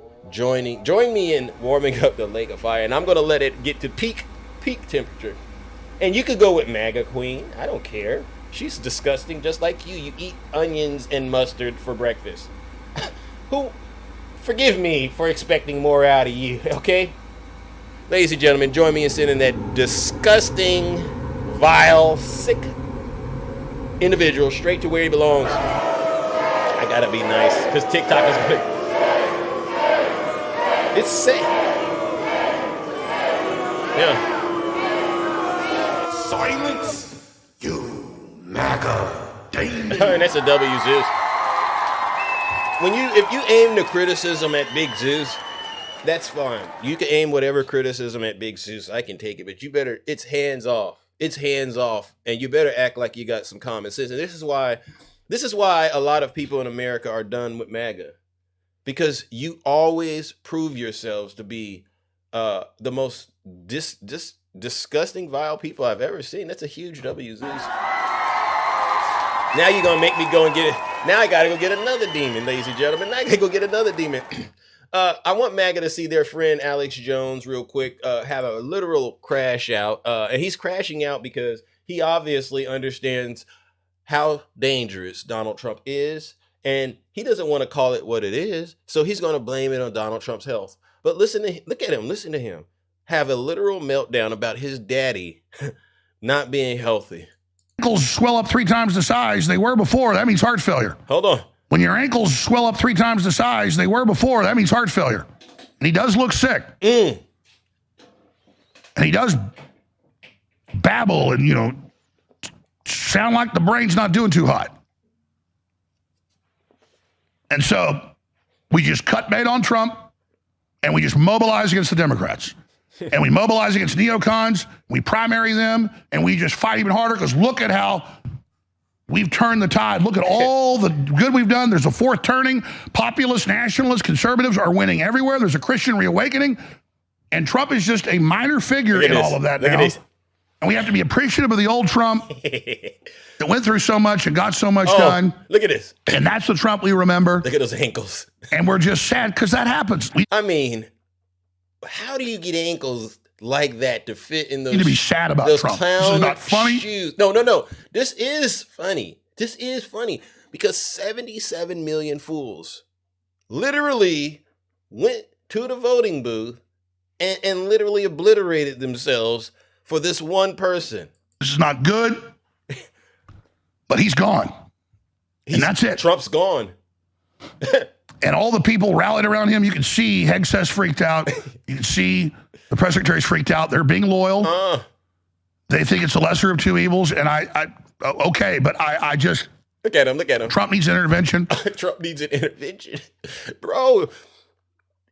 warming up the lake of fire, and I'm going to let it get to peak temperature. And you could go with MAGA Queen. I don't care. She's disgusting just like you. You eat onions and mustard for breakfast. Forgive me for expecting more out of you, okay? Ladies and gentlemen, join me in sending that disgusting, vile, sick individual straight to where he belongs. I gotta be nice, because TikTok is good. It's sick. Yeah. Silence, you MAGA demon. And that's a W, Zeus. If you aim the criticism at Big Zeus, that's fine. You can aim whatever criticism at Big Zeus. I can take it, but you better, it's hands off. It's hands off, and you better act like you got some common sense. And this is why a lot of people in America are done with MAGA, because you always prove yourselves to be the most disgusting, vile people I've ever seen. That's a huge W, Zeus. Now you're going to make me go and get it. Now I got to go get another demon, ladies and gentlemen. Now I got to go get another demon. I want MAGA to see their friend Alex Jones real quick have a literal crash out. And he's crashing out because he obviously understands how dangerous Donald Trump is. And he doesn't want to call it what it is. So he's going to blame it on Donald Trump's health. But look at him. Listen to him have a literal meltdown about his daddy not being healthy. Ankles swell up 3 times the size they were before, that means heart failure. Hold on. When your ankles swell up 3 times the size they were before, that means heart failure. And he does look sick. And he does babble and, sound like the brain's not doing too hot. And so we just cut bait on Trump and we just mobilize against the Democrats. And we mobilize against neocons, we primary them, and we just fight even harder because look at how We've turned the tide. Look at all the good we've done. There's a fourth turning. Populists, nationalists, conservatives are winning everywhere. There's a Christian reawakening. And Trump is just a minor figure in all of that now. And we have to be appreciative of the old Trump that went through so much and got so much done. Look at this. And that's the Trump we remember. Look at those ankles. And we're just sad because that happens. I mean, how do you get ankles like that to fit in those? You need to be sad about those Trump. Clown this is not funny. Shoes. No. This is funny. This is funny because 77 million fools literally went to the voting booth and literally obliterated themselves for this one person. This is not good, but he's gone. And that's it. Trump's gone. And all the people rallied around him. You can see Hegseth's freaked out. You can see the press secretary's freaked out. They're being loyal. They think it's the lesser of two evils. And okay, but I just... Look at him. Trump needs an intervention. Trump needs an intervention. Bro,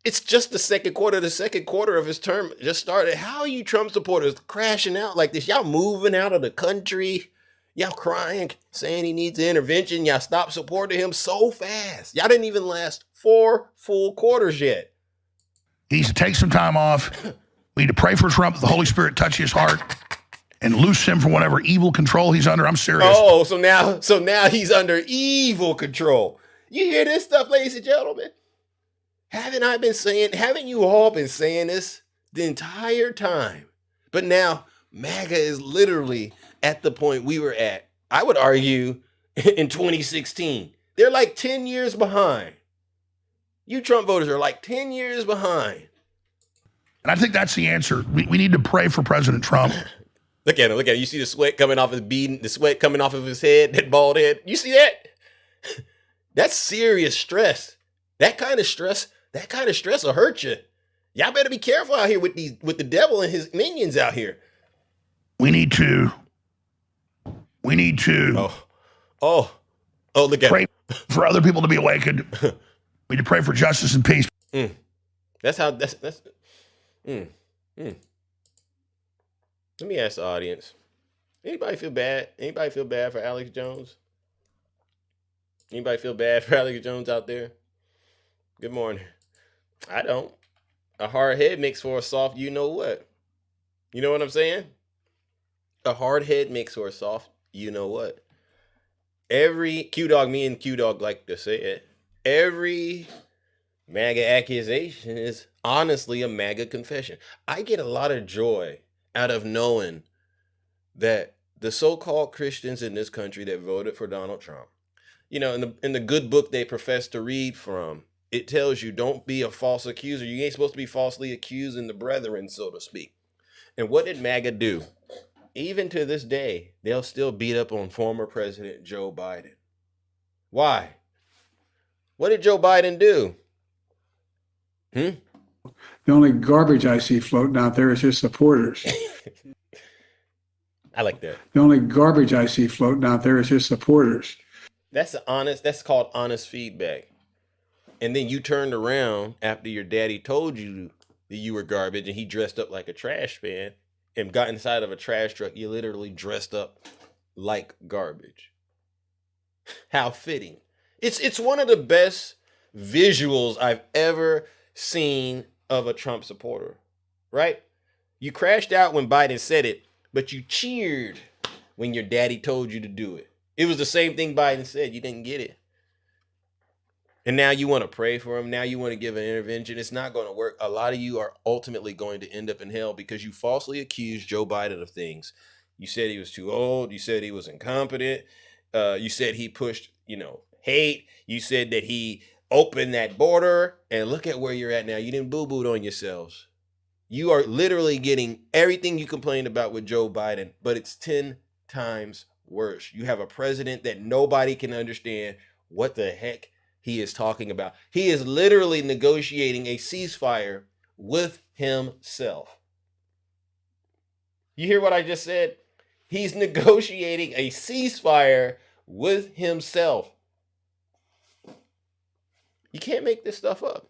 it's just the second quarter. The second quarter of his term just started. How are you Trump supporters crashing out like this? Y'all moving out of the country. Y'all crying, saying he needs an intervention. Y'all stopped supporting him so fast. Y'all didn't even last 4 full quarters yet. He needs to take some time off. We need to pray for Trump, that the Holy Spirit touch his heart and loose him from whatever evil control he's under. I'm serious. Oh, so now he's under evil control. You hear this stuff, ladies and gentlemen? Haven't you all been saying this the entire time? But now MAGA is literally at the point we were at, I would argue, in 2016. They're like 10 years behind. You Trump voters are like 10 years behind. And I think that's the answer. We need to pray for President Trump. Look at him. You see the sweat coming off his beard, the sweat coming off of his head, that bald head. You see that? That's serious stress. That kind of stress will hurt you. Y'all better be careful out here with the devil and his minions out here. We need to. Oh, look at pray him. For other people to be awakened. We need to pray for justice and peace. That's. Let me ask the audience. Anybody feel bad? Anybody feel bad for Alex Jones? Anybody feel bad for Alex Jones out there? Good morning. I don't. A hard head makes for a soft you know what. You know what I'm saying? A hard head makes for a soft you know what. Every Q-Dog, me and Q-Dog like to say it, every MAGA accusation is honestly a MAGA confession. I get a lot of joy out of knowing that the so-called Christians in this country that voted for Donald Trump, you know, in the good book they profess to read from, it tells you don't be a false accuser. You ain't supposed to be falsely accusing the brethren, so to speak. And what did MAGA do? Even to this day, they'll still beat up on former President Joe Biden. Why? What did Joe Biden do? The only garbage I see floating out there is his supporters. I like that. The only garbage I see floating out there is his supporters. That's called honest feedback. And then you turned around after your daddy told you that you were garbage and he dressed up like a trash man and got inside of a trash truck. You literally dressed up like garbage. How fitting. It's one of the best visuals I've ever seen of a Trump supporter, right? You crashed out when Biden said it, but you cheered when your daddy told you to do it. It was the same thing Biden said. You didn't get it. And now you want to pray for him. Now you want to give an intervention. It's not going to work. A lot of you are ultimately going to end up in hell because you falsely accused Joe Biden of things. You said he was too old. You said he was incompetent. You said he pushed, hate. You said that he opened that border. And look at where you're at now. You didn't boo-booed on yourselves. You are literally getting everything you complained about with Joe Biden, but it's 10 times worse. You have a president that nobody can understand what the heck he is talking about. He is literally negotiating a ceasefire with himself. You hear what I just said? He's negotiating a ceasefire with himself. You can't make this stuff up.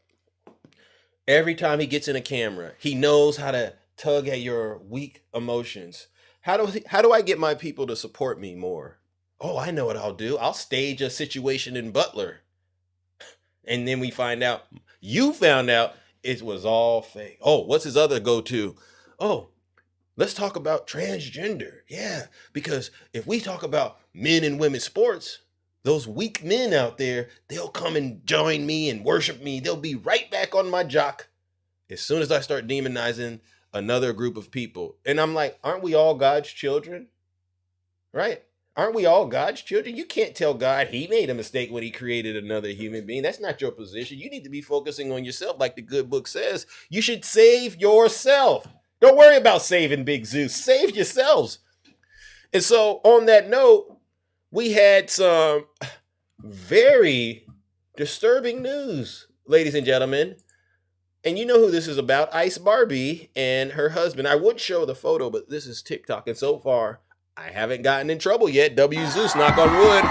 Every time he gets in a camera, he knows how to tug at your weak emotions. How do I get my people to support me more? Oh, I know what I'll do. I'll stage a situation in Butler. And then we find out, you found out it was all fake. Oh, what's his other go-to? Oh, let's talk about transgender. Yeah, because if we talk about men and women's sports, those weak men out there, they'll come and join me and worship me. They'll be right back on my jock as soon as I start demonizing another group of people. And I'm like, aren't we all God's children? Right? Aren't we all God's children? You can't tell God he made a mistake when he created another human being. That's not your position. You need to be focusing on yourself. Like the good book says, you should save yourself. Don't worry about saving Big Zeus. Save yourselves. And so on that note, we had some very disturbing news, ladies and gentlemen. And you know who this is about, Ice Barbie and her husband. I would show the photo, but this is TikTok. And so far, I haven't gotten in trouble yet. W. Zeus, knock on wood.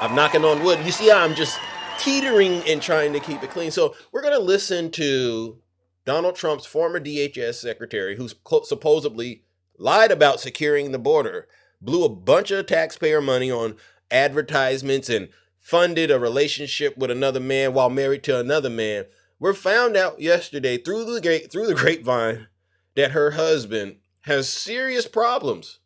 I'm knocking on wood. You see how I'm just teetering and trying to keep it clean. So we're going to listen to Donald Trump's former DHS secretary, who's supposedly lied about securing the border, blew a bunch of taxpayer money on advertisements and funded a relationship with another man while married to another man. We're found out yesterday through the grapevine that her husband has serious problems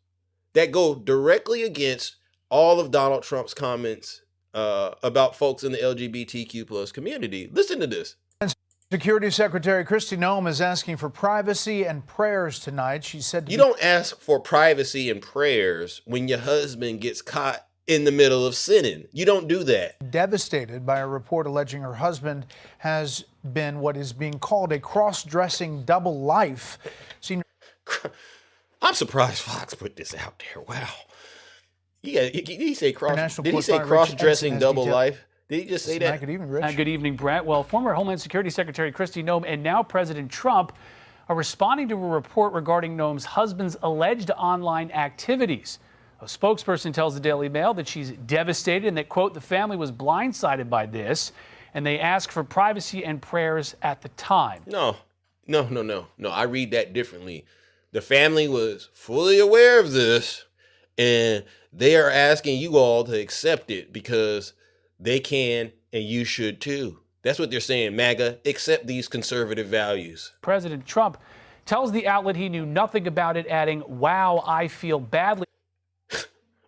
that go directly against all of Donald Trump's comments about folks in the LGBTQ plus community. Listen to this. Security Secretary Kristi Noem is asking for privacy and prayers tonight. She said, you don't ask for privacy and prayers when your husband gets caught in the middle of sinning. You don't do that. Devastated by a report alleging her husband has been what is being called a cross-dressing double life. I'm surprised Fox put this out there. Wow. Yeah, did he say cross-dressing double life? Did he just say that? Good evening, Rich. Good evening, Brett. Well, former Homeland Security Secretary Kristi Noem and now President Trump are responding to a report regarding Noem's husband's alleged online activities. A spokesperson tells the Daily Mail that she's devastated and that, quote, the family was blindsided by this, and they ask for privacy and prayers at the time. No. I read that differently. The family was fully aware of this, and they are asking you all to accept it because they can, and you should too. That's what they're saying, MAGA. Accept these conservative values. President Trump tells the outlet he knew nothing about it, adding, wow, I feel badly.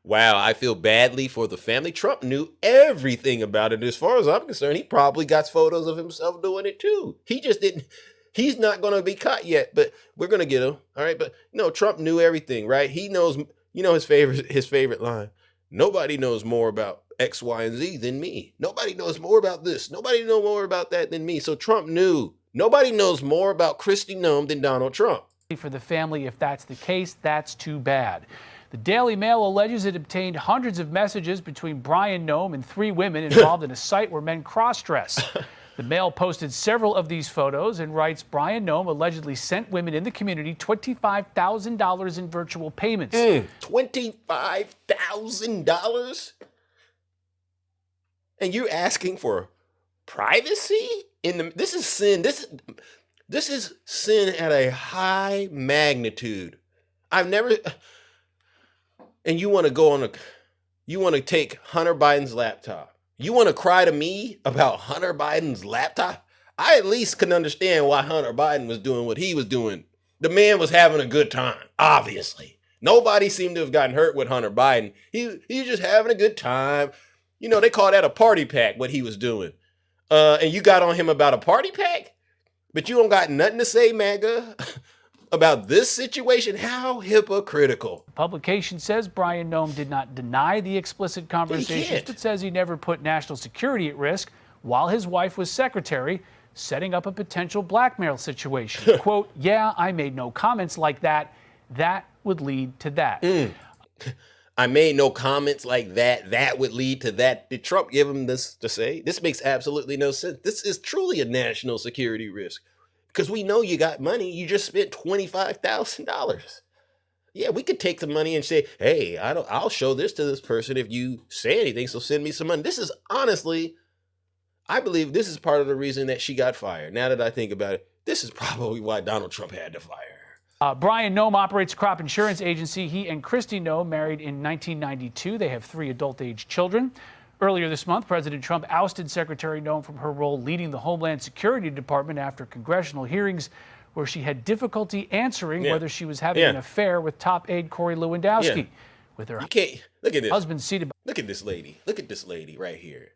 Wow, I feel badly for the family. Trump knew everything about it. As far as I'm concerned, he probably got photos of himself doing it too. He just didn't. He's not going to be caught yet, but we're going to get him. All right. But no, Trump knew everything, right? He knows, you know, his favorite line. Nobody knows more about X, Y, and Z than me. Nobody knows more about this. Nobody knows more about that than me. So Trump knew. Nobody knows more about Kristi Noem than Donald Trump. For the family, if that's the case, that's too bad. The Daily Mail alleges it obtained hundreds of messages between Brian Noem and 3 women involved in a site where men cross-dress. The Mail posted several of these photos and writes Brian Noem allegedly sent women in the community $25,000 in virtual payments. $25,000? And you're asking for privacy? This is sin. This is sin at a high magnitude. I've never. And you want to take Hunter Biden's laptop. You want to cry to me about Hunter Biden's laptop? I at least can understand why Hunter Biden was doing what he was doing. The man was having a good time, obviously. Nobody seemed to have gotten hurt with Hunter Biden. He was just having a good time. You know, they call that a party pack, what he was doing. And you got on him about a party pack? But you don't got nothing to say, MAGA, about this situation? How hypocritical. The publication says Brian Noem did not deny the explicit conversations, but says he never put national security at risk while his wife was secretary, setting up a potential blackmail situation. Quote, yeah, I made no comments like that. That would lead to that. I made no comments like that. That would lead to that. Did Trump give him this to say? This makes absolutely no sense. This is truly a national security risk. Because we know you got money. You just spent $25,000. Yeah, we could take the money and say, hey, I'll show this to this person if you say anything, so send me some money. This is honestly, I believe this is part of the reason that she got fired. Now that I think about it, this is probably why Donald Trump had to fire her. Brian Noem operates a crop insurance agency. He and Kristi Noem married in 1992. They have 3 adult-age children. Earlier this month, President Trump ousted Secretary Noem from her role leading the Homeland Security Department after congressional hearings where she had difficulty answering whether she was having an affair with top aide Corey Lewandowski. With her look at this. husband seated. Look at this lady. Look at this lady right here.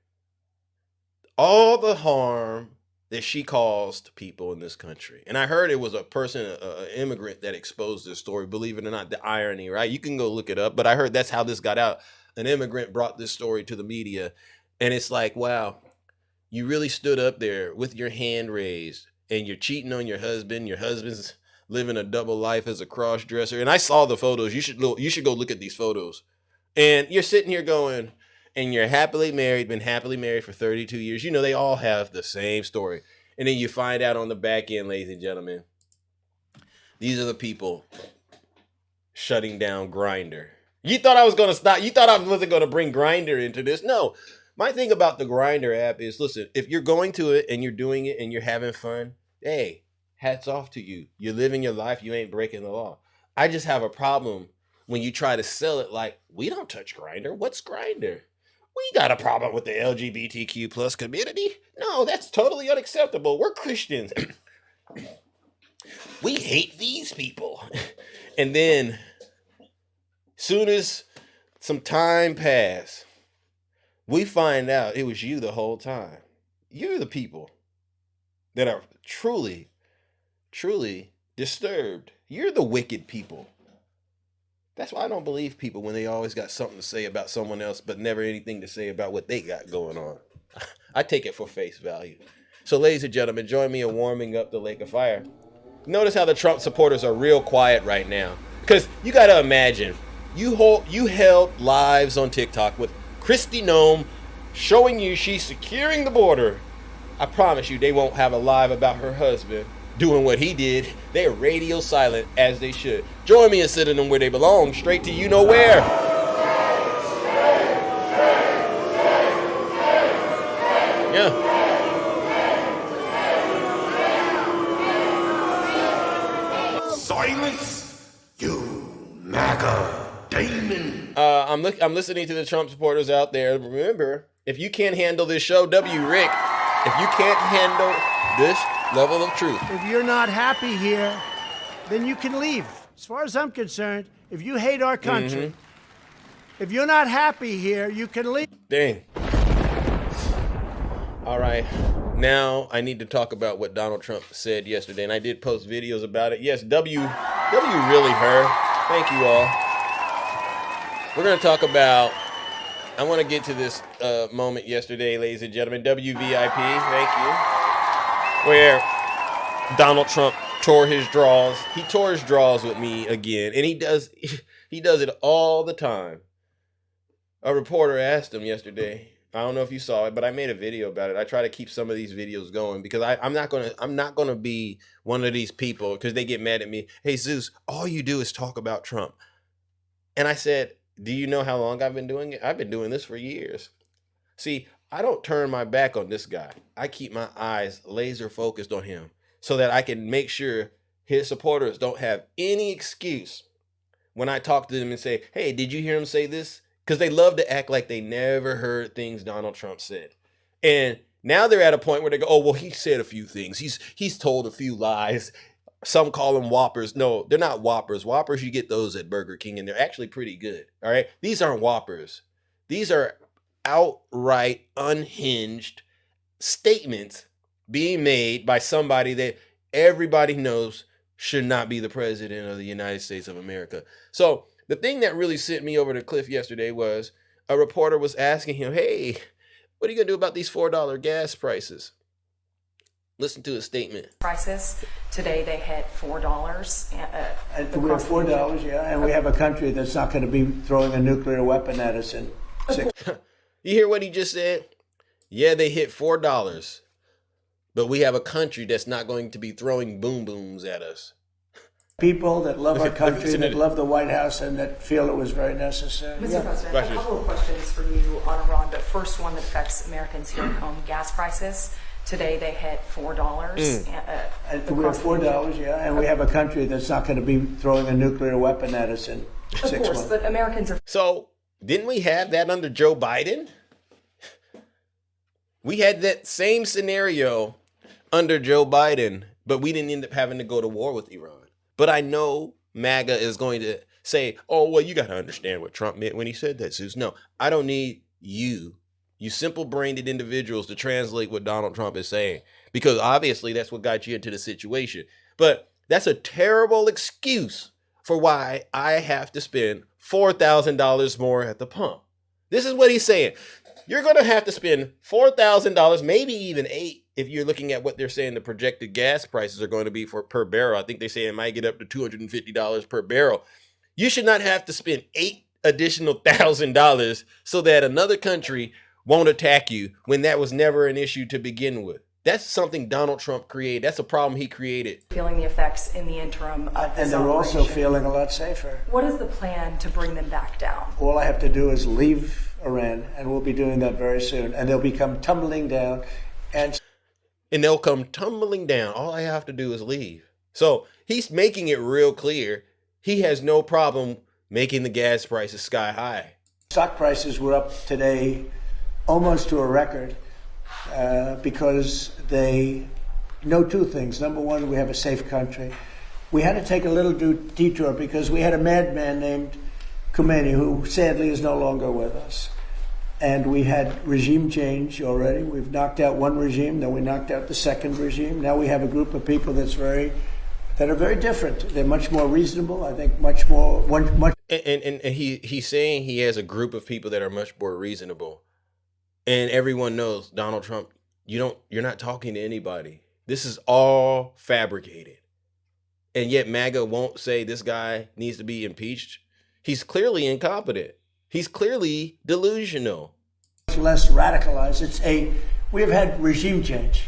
All the harm that she caused people in this country. And I heard it was a person, an immigrant, that exposed this story. Believe it or not, the irony, right? You can go look it up, but I heard that's how this got out. An immigrant brought this story to the media, and it's like, wow, you really stood up there with your hand raised, and you're cheating on your husband. Your husband's living a double life as a cross-dresser. And I saw the photos. You should go look at these photos. And you're sitting here going, and you're happily married, been happily married for 32 years. You know, they all have the same story. And then you find out on the back end, ladies and gentlemen, these are the people shutting down Grindr. You thought I was going to stop. You thought I wasn't going to bring Grindr into this. No, my thing about the Grindr app is, listen, if you're going to it and you're doing it and you're having fun, hey, hats off to you. You're living your life. You ain't breaking the law. I just have a problem when you try to sell it like, we don't touch Grindr. What's Grindr? We got a problem with the LGBTQ plus community. No, that's totally unacceptable. We're Christians. We hate these people. And then soon as some time passed, we find out it was you the whole time. You're the people that are truly, truly disturbed. You're the wicked people. That's why I don't believe people when they always got something to say about someone else, but never anything to say about what they got going on. I take it for face value. So, ladies and gentlemen, join me in warming up the Lake of Fire. Notice how the Trump supporters are real quiet right now. Because you got to imagine, you held lives on TikTok with Kristi Noem showing you she's securing the border. I promise you they won't have a live about her husband doing what he did. They are radio silent, as they should. Join me in sitting them where they belong, straight to you know where. Yeah. Silence, you MAGA Damon. I'm listening to the Trump supporters out there. Remember, if you can't handle this show, W. Rick, if you can't handle this level of truth. If you're not happy here, then you can leave. As far as I'm concerned, if you hate our country, if you're not happy here, you can leave. Dang. All right. Now I need to talk about what Donald Trump said yesterday, and I did post videos about it. Yes, W really her. Thank you all. We're going to talk about, I want to get to this moment yesterday, ladies and gentlemen. WVIP, thank you. Where Donald Trump tore his draws. He tore his draws with me again, and he does it all the time. A reporter asked him yesterday, I don't know if you saw it, but I made a video about it. I try to keep some of these videos going because I'm not gonna be one of these people because they get mad at me. Hey Zeus, all you do is talk about Trump. And I said, do you know how long I've been doing it? I've been doing this for years. See, I don't turn my back on this guy. I keep my eyes laser focused on him so that I can make sure his supporters don't have any excuse when I talk to them and say, hey, did you hear him say this? Because they love to act like they never heard things Donald Trump said. And now they're at a point where they go, oh, well, he said a few things. He's told a few lies. Some call them Whoppers. No, they're not Whoppers. Whoppers, you get those at Burger King, and they're actually pretty good. All right? These aren't Whoppers. These are outright unhinged statements being made by somebody that everybody knows should not be the president of the United States of America. So the thing that really sent me over the cliff yesterday was a reporter was asking him, hey, what are you going to do about these $4 gas prices? Listen to his statement. Prices today, they hit $4. We have $4, yeah, and we have a country that's not going to be throwing a nuclear weapon at us in 6. You hear what he just said? Yeah, they hit $4, but we have a country that's not going to be throwing boom booms at us. People that love our country, that love the White House, and that feel it was very necessary. Mr. President, a couple of questions for you on Iran, but first one that affects Americans here at home, gas prices. Today they hit $4. We're at $4, yeah, and we have a country that's not going to be throwing a nuclear weapon at us in 6 months. Of course, but Americans are... So, didn't we have that under Joe Biden? We had that same scenario under Joe Biden, but we didn't end up having to go to war with Iran. But I know MAGA is going to say, oh, well, you got to understand what Trump meant when he said that, Zeus. No, I don't need you simple-brained individuals to translate what Donald Trump is saying, because obviously that's what got you into the situation. But that's a terrible excuse for why I have to spend $4,000 more at the pump. This is what he's saying. You're going to have to spend $4,000, maybe even $8,000, if you're looking at what they're saying the projected gas prices are going to be per barrel. I think they say it might get up to $250 per barrel. You should not have to spend $8,000 additional so that another country won't attack you when that was never an issue to begin with. That's something Donald Trump created. That's a problem he created. Feeling the effects in the interim of and they're also feeling a lot safer. What is the plan to bring them back down? All I have to do is leave Iran, and we'll be doing that very soon. And they'll become tumbling down. And they'll come tumbling down. All I have to do is leave. So he's making it real clear. He has no problem making the gas prices sky high. Stock prices were up today almost to a record because they know two things. Number one, we have a safe country. We had to take a little detour because we had a madman named Khomeini who sadly is no longer with us. And we had regime change already. We've knocked out one regime, then we knocked out the second regime. Now we have a group of people that are very different. They're much more reasonable. I think much more. And he's saying he has a group of people that are much more reasonable. And everyone knows, Donald Trump, you're not talking to anybody. This is all fabricated. And yet MAGA won't say this guy needs to be impeached. He's clearly incompetent. He's clearly delusional. It's less radicalized. We have had regime change.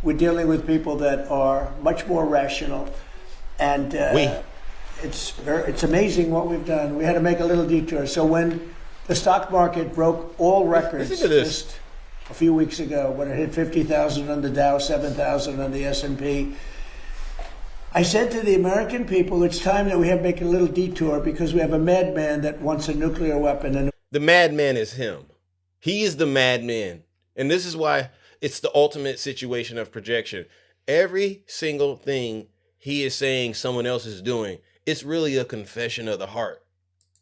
We're dealing with people that are much more rational. And it's amazing what we've done. We had to make a little detour. So when the stock market broke all records just a few weeks ago, when it hit 50,000 on the Dow, 7,000 on the S&P. I said to the American people, it's time that we have to make a little detour because we have a madman that wants a nuclear weapon. And the madman is him. He is the madman. And this is why it's the ultimate situation of projection. Every single thing he is saying someone else is doing, it's really a confession of the heart.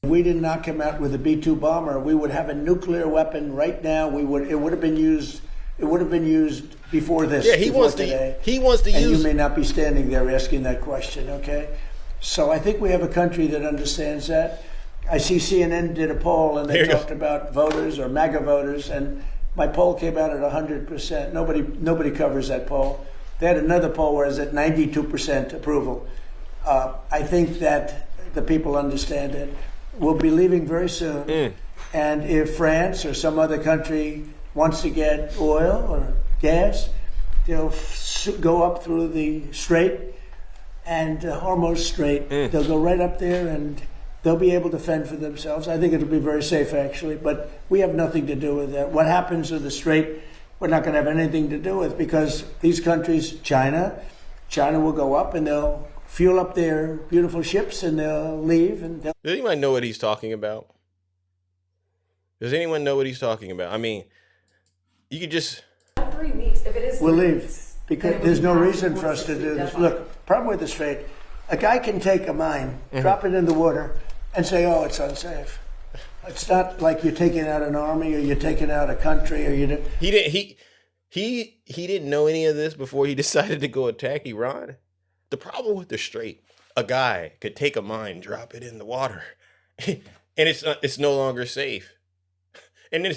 If we didn't knock him out with a B-2 bomber, we would have a nuclear weapon right now. It would have been used before this. Yeah, he wants to use. And you may not be standing there asking that question, okay? So I think we have a country that understands that. I see CNN did a poll and they talked about voters or MAGA voters, and my poll came out at 100%. Nobody covers that poll. They had another poll where it's at 92% approval. I think that the people understand it. We'll be leaving very soon. And if France or some other country wants to get oil or gas, they'll go up through the Strait and Hormuz Strait. They'll go right up there and they'll be able to fend for themselves. I think it'll be very safe, actually, but we have nothing to do with that. What happens to the Strait, we're not going to have anything to do with, because these countries, China will go up and they'll fuel up their beautiful ships and they'll leave. And does anyone know what he's talking about? Does anyone know what he's talking about? I mean, you could just... 3 weeks, if it is... We'll leave, because there's no reason for us to do this. Look, problem with the Strait, a guy can take a mine, drop it in the water, and say, oh, it's unsafe. It's not like you're taking out an army or you're taking out a country or you... He didn't know any of this before he decided to go attack Iran. The problem with the Strait, a guy could take a mine, drop it in the water, and it's no longer safe. And then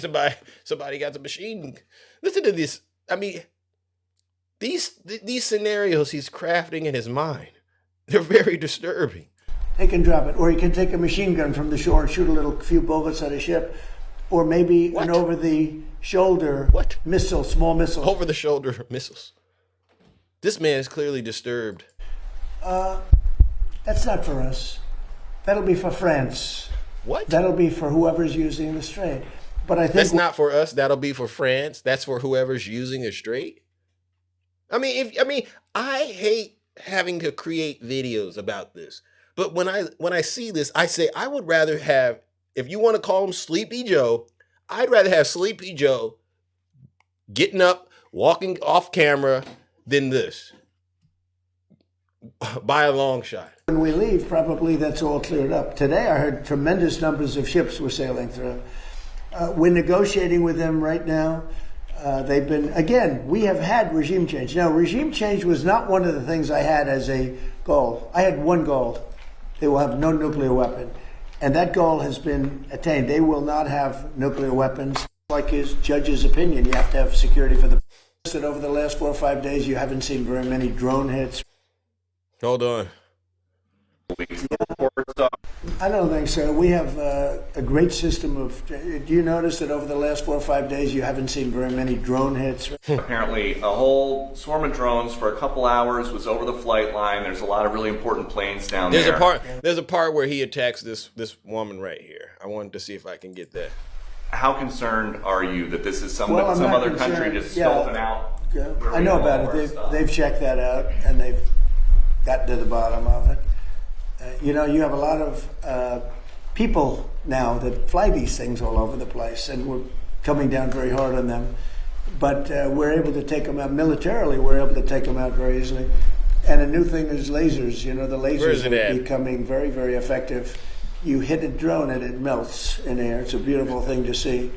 somebody got the machine. Listen to this. I mean, these scenarios he's crafting in his mind, they're very disturbing. They can drop it, or he can take a machine gun from the shore and shoot a few bullets at a ship, or maybe an over-the-shoulder missile, small missiles. Over-the-shoulder missiles. This man is clearly disturbed. That's not for us. That'll be for France. What? That'll be for whoever's using the Strait. But I think that's not for us. That'll be for France. That's for whoever's using the Strait. I hate having to create videos about this. But when I see this, I say I would rather have, if you want to call him Sleepy Joe, I'd rather have Sleepy Joe getting up, walking off camera than this. By a long shot. When we leave, probably that's all cleared up. Today I heard tremendous numbers of ships were sailing through. We're negotiating with them right now. They've been, again, we have had regime change. Now, regime change was not one of the things I had as a goal. I had one goal. They will have no nuclear weapon. And that goal has been attained. They will not have nuclear weapons. Like his judge's opinion, you have to have security for the... That over the last 4 or 5 days, you haven't seen very many drone hits. Hold on. I don't think so. We have a great system of... Do you notice that over the last 4 or 5 days, you haven't seen very many drone hits? Apparently, a whole swarm of drones for a couple hours was over the flight line. There's a lot of really important planes down there. There's a part where he attacks this woman right here. I wanted to see if I can get that. How concerned are you that this is some other country just sculpting out? Yeah. I know about it. They've checked that out, and they've gotten to the bottom of it. You have a lot of people now that fly these things all over the place, and we're coming down very hard on them. But we're able to take them out militarily. We're able to take them out very easily. And a new thing is lasers. The lasers are becoming very, very effective. You hit a drone and it melts in air. It's a beautiful thing to see.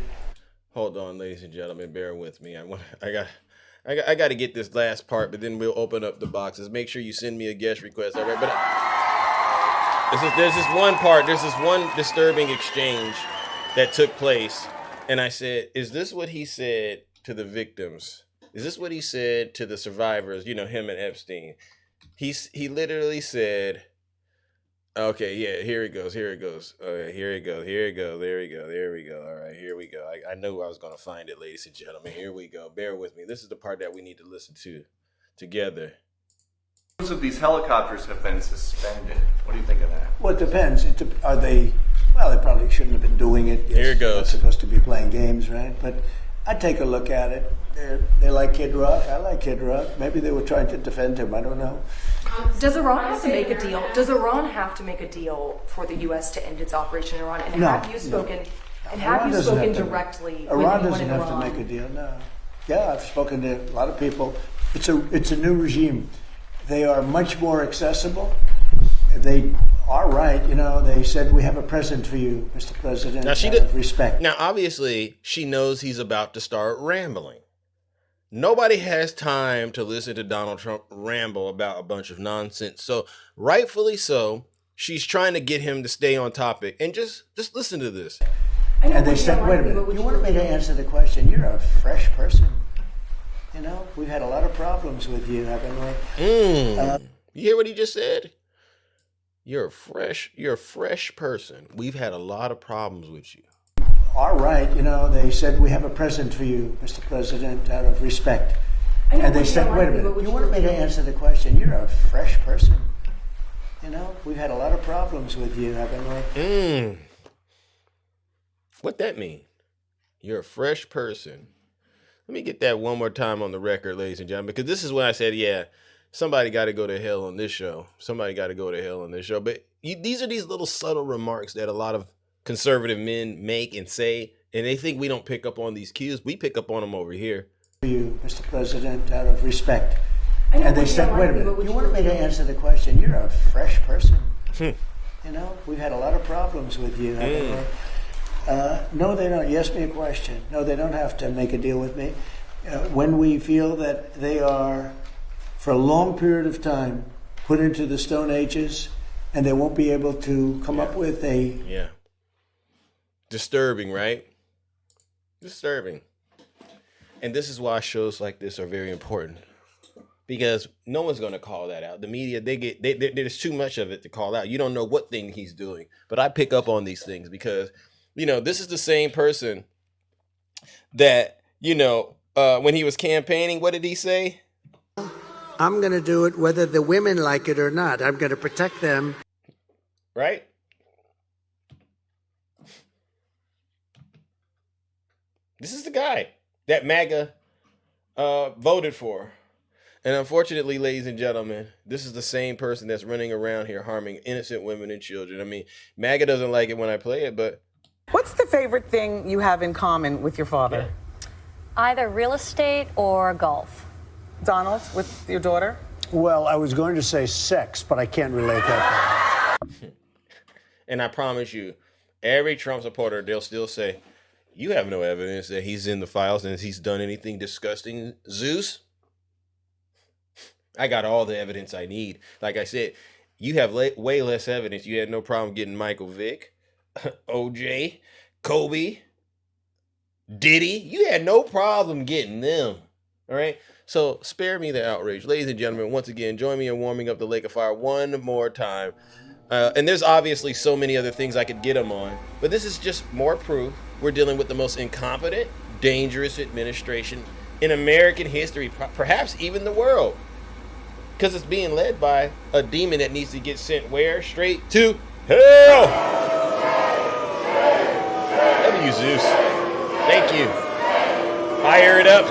Hold on, ladies and gentlemen, bear with me. I got to get this last part, but then we'll open up the boxes. Make sure you send me a guest request, all right? But there's this one part, there's this one disturbing exchange that took place, and I said, is this what he said to the victims? Is this what he said to the survivors, him and Epstein? He literally said, okay, yeah, here it goes. Okay, here it goes. There we go. All right, here we go. I knew I was going to find it, ladies and gentlemen. Here we go. Bear with me. This is the part that we need to listen to together. Most of these helicopters have been suspended. What do you think of that? Well, it depends. Are they... Well, they probably shouldn't have been doing it. Here it goes. They're not supposed to be playing games, right? But I'd take a look at it. They like Kid Rock. I like Kid Rock. Maybe they were trying to defend him. I don't know. Does Iran have to make a deal? Does Iran have to make a deal for the U.S. to end its operation in Iran? And no, have you spoken? No. And have you spoken directly? Iran doesn't have to make a deal. No. Yeah, I've spoken to a lot of people. It's a new regime. They are much more accessible. They are right. They said, we have a present for you, Mr. President. Now, respect. Now, obviously, she knows he's about to start rambling. Nobody has time to listen to Donald Trump ramble about a bunch of nonsense. So, rightfully so, she's trying to get him to stay on topic. And just listen to this. And they said, wait a minute, you want me to answer the question? You're a fresh person. We've had a lot of problems with you, haven't we? You hear what he just said? You're a fresh person. We've had a lot of problems with you. All right, they said, we have a present for you, Mr. President, out of respect. And they said, wait a minute, you want me to answer the question? You're a fresh person. We've had a lot of problems with you, haven't we? What that mean? You're a fresh person. Let me get that one more time on the record, ladies and gentlemen, because this is when I said, yeah, somebody got to go to hell on this show. But these are these little subtle remarks that a lot of conservative men make and say, and they think we don't pick up on these cues. We pick up on them over here. You, Mr. President, out of respect. And they said, wait a minute, you want me to answer the question? You're a fresh person. We've had a lot of problems with you, haven't we? No, they don't. You asked me a question. No, they don't have to make a deal with me. When we feel that they are, for a long period of time, put into the Stone Ages, and they won't be able to come up with a... Yeah. Disturbing, right? Disturbing. And this is why shows like this are very important. Because no one's going to call that out. The media, there's too much of it to call out. You don't know what thing he's doing. But I pick up on these things because, this is the same person that, when he was campaigning, what did he say? I'm going to do it whether the women like it or not. I'm going to protect them. Right? This is the guy that MAGA voted for. And unfortunately, ladies and gentlemen, this is the same person that's running around here harming innocent women and children. I mean, MAGA doesn't like it when I play it, but... What's the favorite thing you have in common with your father? Either real estate or golf. Donald, with your daughter? Well, I was going to say sex, but I can't relate that. And I promise you, every Trump supporter, they'll still say, you have no evidence that he's in the files and he's done anything disgusting, Zeus. I got all the evidence I need. Like I said, you have way less evidence. You had no problem getting Michael Vick, OJ, Kobe, Diddy. You had no problem getting them. All right? So spare me the outrage. Ladies and gentlemen, once again, join me in warming up the Lake of Fire one more time. And there's obviously so many other things I could get them on, but this is just more proof we're dealing with the most incompetent, dangerous administration in American history, perhaps even the world. Because it's being led by a demon that needs to get sent where? Straight to hell! W. Zeus. Thank you. Fire it up.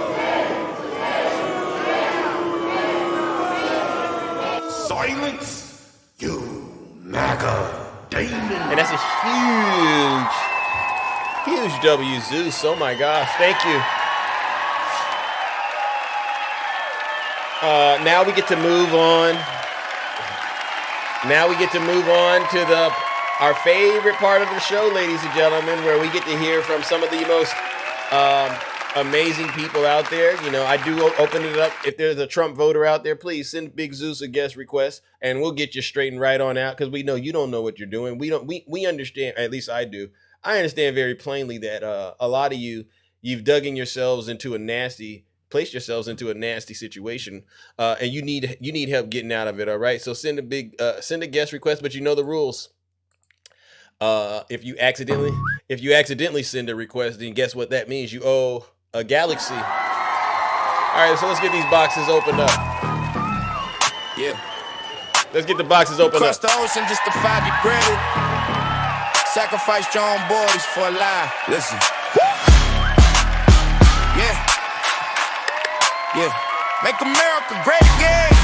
Silence, you MAGA demon. And that's a huge W. Zeus. Oh my gosh. Thank you. Now we get to move on. Now we get to move on to our favorite part of the show, ladies and gentlemen, where we get to hear from some of the most amazing people out there. You know, I do open it up. If there's a Trump voter out there, please send Big Zeus a guest request, and we'll get you straightened right on out, because we know you don't know what you're doing. We understand, at least I do. I understand very plainly that a lot of you've dug in yourselves into placed yourselves into a nasty situation, and you need help getting out of it. All right, so send a guest request, but you know the rules. If you accidentally send a request, then guess what that means? You owe a galaxy. All right, so let's get these boxes opened up. Yeah. Let's get the boxes opened Across up. the ocean just to find your credit. Sacrifice your own boys for a lie. Listen. Yeah. Yeah. Make America great again.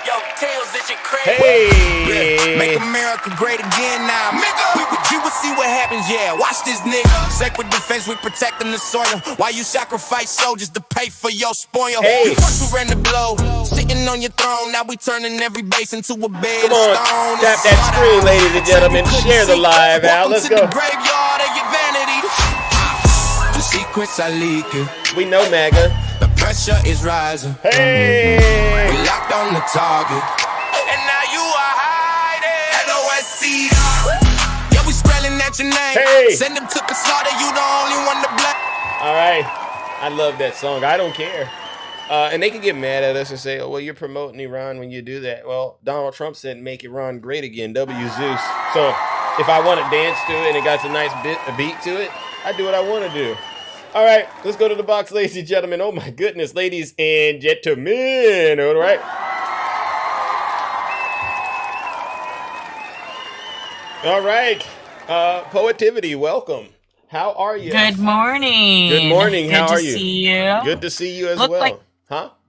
Yo, Tails, this shit crazy. Hey. Yeah. Make America great again now. You will see what happens, yeah. Watch this nigga. Sacred defense, we protecting the soil. Why you sacrifice soldiers to pay for your spoil? Hey. You first who ran the blow. Sitting on your throne, now we turning every base into a bed Come of on, stone. tap that screen, ladies and gentlemen. Share the live out. Let's go. The graveyard of your vanity. The secrets are leaking. We know MAGA. The pressure is rising. Hey. We locked on the target. And now you are hiding. LOSC. Yeah, we spelling at your name. Hey. Send them to the slaughter. You the only one to blame. All right. I love that song. I don't care. And they can get mad at us and say, oh, well, you're promoting Iran when you do that. Well, Donald Trump said, make Iran great again, W. Zeus. So if I want to dance to it and it got a nice beat to it, I do what I want to do. All right, let's go to the box, ladies and gentlemen. Oh, my goodness, ladies and gentlemen. All right. All right. Poetivity, welcome. How are you? Good morning. Good morning. How are you? Good to see you. Good to see you as well.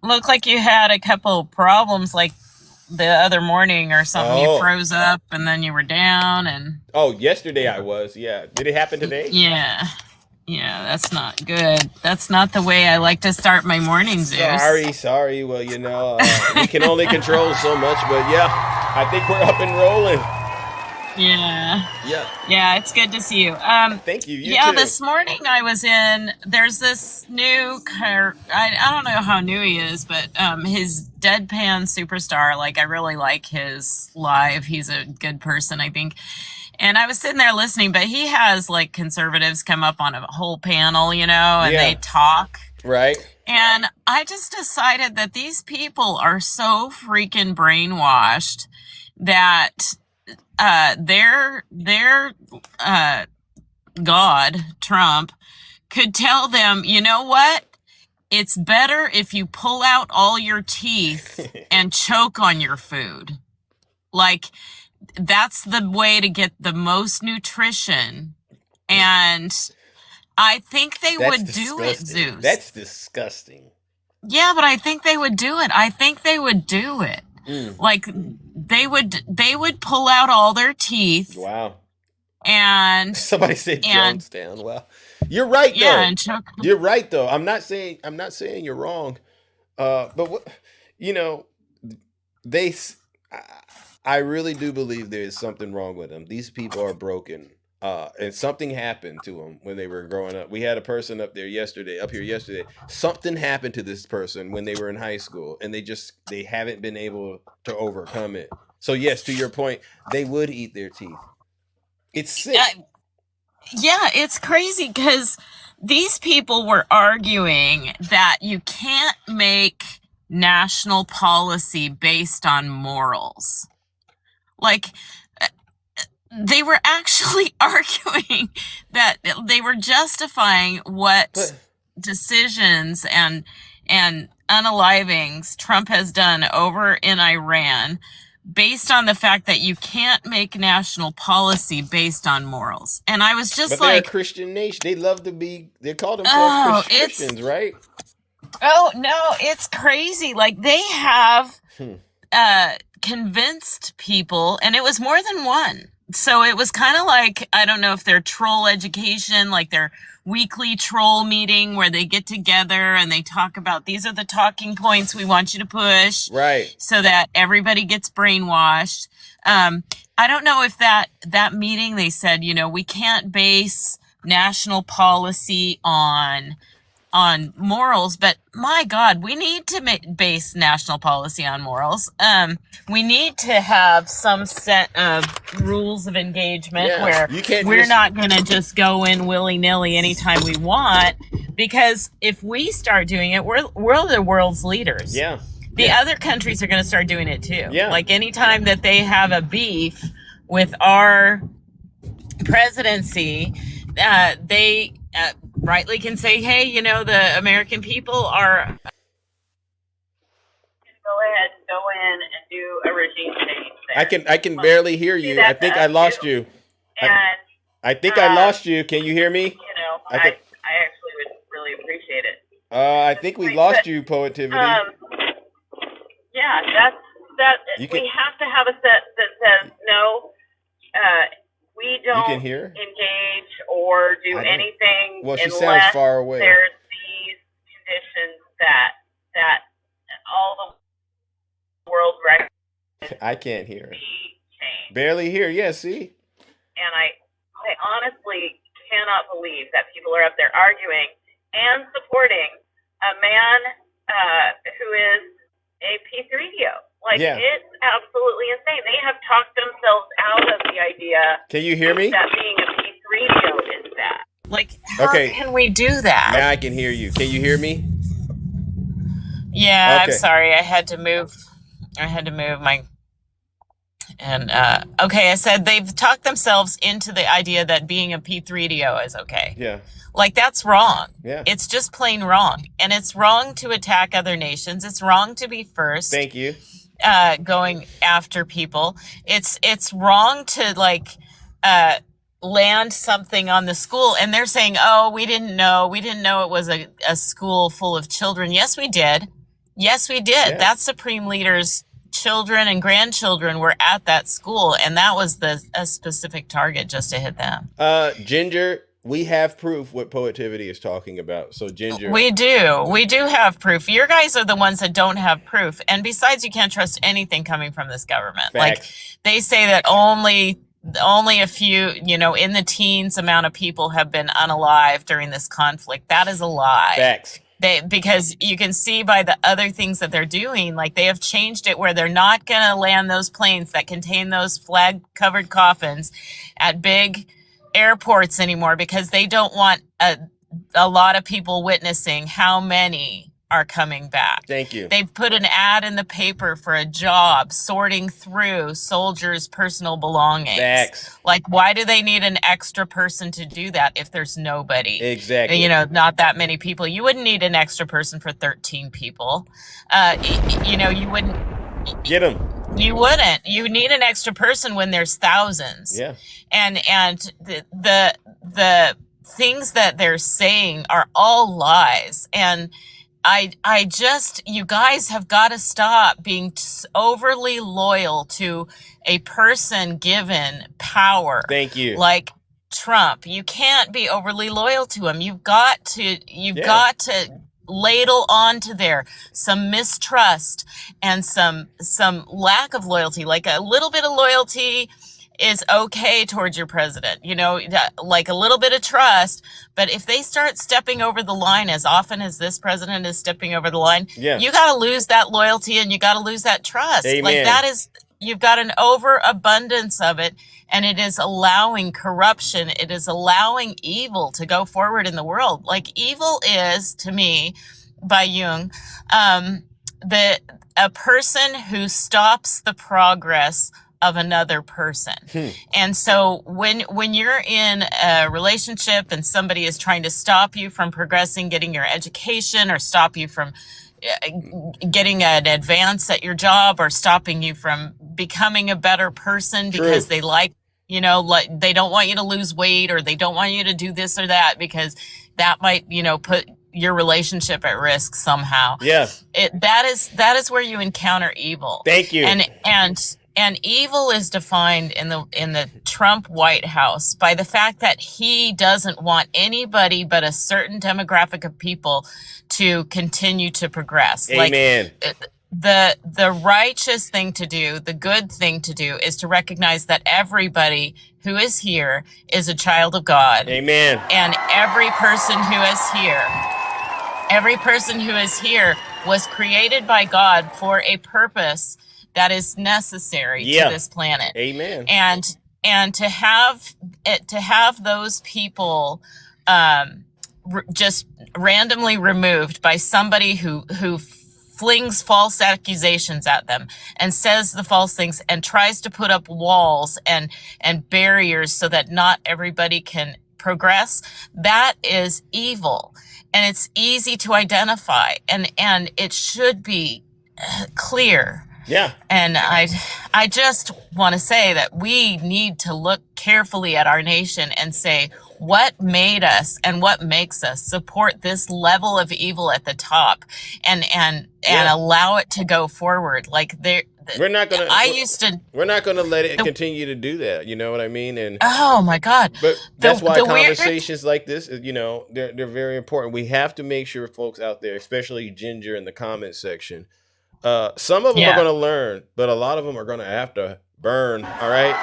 Looked like you had a couple of problems like the other morning or something. Oh. You froze up and then you were down and... Oh, yesterday I was, yeah. Did it happen today? Yeah. Yeah, that's not good. That's not the way I like to start my mornings, Zeus. Sorry. Well, you know, we can only control so much, but yeah, I think we're up and rolling. Yeah, it's good to see you. Thank you. You yeah, too. This morning I was there's this new, I don't know how new he is, but his Deadpan Superstar, like I really like his live. He's a good person, I think. And I was sitting there listening, but he has like conservatives come up on a whole panel, you know, and they talk. Right. And I just decided that these people are so freaking brainwashed that their God, Trump, could tell them, you know what? It's better if you pull out all your teeth and choke on your food. Like, that's the way to get the most nutrition. And I think they That's would do it, disgusting. Zeus. That's disgusting. Yeah, but I think they would do it. I think they would do it. Like they would pull out all their teeth. Wow. And somebody said Jonestown. Well, you're right though. Yeah, and choke. You're right though. I'm not saying you're wrong. But what, you know, I really do believe there is something wrong with them. These people are broken. And something happened to them when they were growing up. We had a person up here yesterday. Something happened to this person when they were in high school, and they haven't been able to overcome it. So yes, to your point, they would eat their teeth. It's sick. Yeah, it's crazy because these people were arguing that you can't make national policy based on morals. Like, they were actually arguing that they were justifying what decisions and unalivings Trump has done over in Iran based on the fact that you can't make national policy based on morals. And I was just they're a Christian nation. They love to be, they call themselves Christians, right? Oh, no, it's crazy. Like, they have convinced people, and it was more than one. So it was kind of like, I don't know if they're troll education, like their weekly troll meeting where they get together and they talk about, these are the talking points we want you to push. Right. So that everybody gets brainwashed. I don't know if that meeting, they said, you know, we can't base national policy on morals, but my God, we need to base national policy on morals. We need to have some set of rules of engagement where we're not going to just go in willy-nilly anytime we want, because if we start doing it, we're the world's leaders. Yeah. The other countries are going to start doing it too. Yeah. Like anytime that they have a beef with our presidency, they rightly can say, hey, you know, the American people are go ahead and go in and do a regime change there. I can barely hear you. I think I lost you. I think I lost you. Can you hear me? You know, I actually would really appreciate it. I think we lost you, Poetivity. Yeah, we have to have a set that says no, we don't engage or do anything unless far away. There's these conditions that all the world recognizes. I can't hear. Barely hear. Yeah, see? And I honestly cannot believe that people are up there arguing and supporting a man who is a P3DO. Like, it's absolutely insane. They have talked themselves out of the idea. Can you hear me? That being a P3DO is that. Like, how can we do that? Now I can hear you. Can you hear me? Yeah, I'm sorry. I had to move my... And, okay, I said they've talked themselves into the idea that being a P3DO is okay. Yeah. Like, that's wrong. Yeah. It's just plain wrong. And it's wrong to attack other nations. It's wrong to be first. Thank you. Going after people. It's wrong to, like, land something on the school. And they're saying, oh, we didn't know it was a school full of children. Yes, we did. Yes, we did. Yeah. That Supreme Leader's children and grandchildren were at that school, and that was a specific target just to hit them. Ginger, we have proof what Poetivity is talking about. So Ginger, we do have proof. Your guys are the ones that don't have proof, and besides, you can't trust anything coming from this government. Facts. Like, they say that only a few, in the teens amount of people have been unalived during this conflict. That is a lie. Facts. Because you can see by the other things that they're doing, like they have changed it where they're not going to land those planes that contain those flag-covered coffins at big airports anymore, because they don't want a lot of people witnessing how many are coming back. Thank you. They've put an ad in the paper for a job sorting through soldiers' personal belongings. Facts. Like, why do they need an extra person to do that if there's nobody? Exactly. Not that many people. You wouldn't need an extra person for 13 people. You wouldn't. Get them. You wouldn't. You need an extra person when there's thousands. Yeah. And the things that they're saying are all lies. And I just, you guys have got to stop being overly loyal to a person given power. Thank you. Like Trump. You can't be overly loyal to him. You've got to ladle onto there some mistrust and some lack of loyalty. Like a little bit of loyalty is okay towards your president, you know, like a little bit of trust. But if they start stepping over the line as often as this president is stepping over the line, you got to lose that loyalty and you got to lose that trust. Amen. Like that is, you've got an overabundance of it, and it is allowing corruption. It is allowing evil to go forward in the world. Like evil is, to me, by Jung, a person who stops the progress of another person. And so when you're in a relationship and somebody is trying to stop you from progressing, getting your education, or stop you from getting an advance at your job, or stopping you from becoming a better person because they like, you know, like they don't want you to lose weight, or they don't want you to do this or that because that might, you know, put your relationship at risk somehow. Yes. That is where you encounter evil. Thank you. And evil is defined in the Trump White House by the fact that he doesn't want anybody but a certain demographic of people to continue to progress. Amen. Like, the righteous thing to do, the good thing to do, is to recognize that everybody who is here is a child of God. Amen. And every person who is here was created by God for a purpose that is necessary to this planet. Amen. And to have those people just randomly removed by somebody who flings false accusations at them and says the false things and tries to put up walls and barriers so that not everybody can progress, that is evil. And it's easy to identify, and it should be clear. Yeah. And I just want to say that we need to look carefully at our nation and say, what made us and what makes us support this level of evil at the top and allow it to go forward? Like we're not gonna let it continue to do that. You know what I mean? And oh my God! But that's why conversations like this, you know, they're very important. We have to make sure folks out there, especially Ginger in the comment section, some of them are going to learn, but a lot of them are going to have to burn. All right,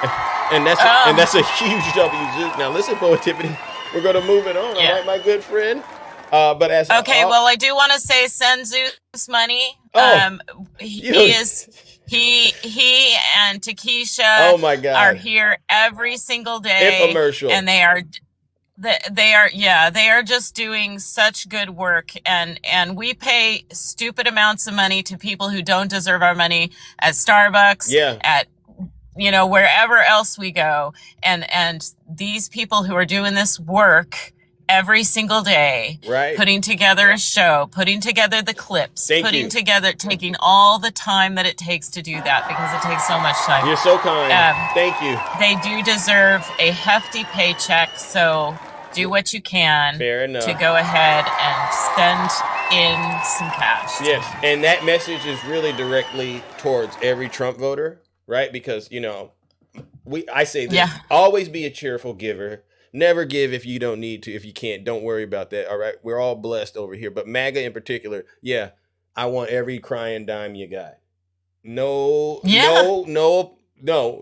and that's a huge W. Zook. Now listen, Poetivity, we're going to move it on. All right, my good friend. But as well, I do want to say send Zeus money. He and Takesha oh my God. are here every single day. Infomercial. And they are just doing such good work, and we pay stupid amounts of money to people who don't deserve our money at Starbucks, at, you know, wherever else we go. And these people who are doing this work every single day, putting together a show, putting together the clips, taking all the time that it takes to do that, because it takes so much time. You're so kind. Thank you. They do deserve a hefty paycheck, so do what you can to go ahead and spend in some cash. Yes, and that message is really directly towards every Trump voter, right? Because, you know, I say this, always be a cheerful giver. Never give if you don't need to. If you can't, don't worry about that. All right. We're all blessed over here. But MAGA in particular, I want every crying dime you got. No.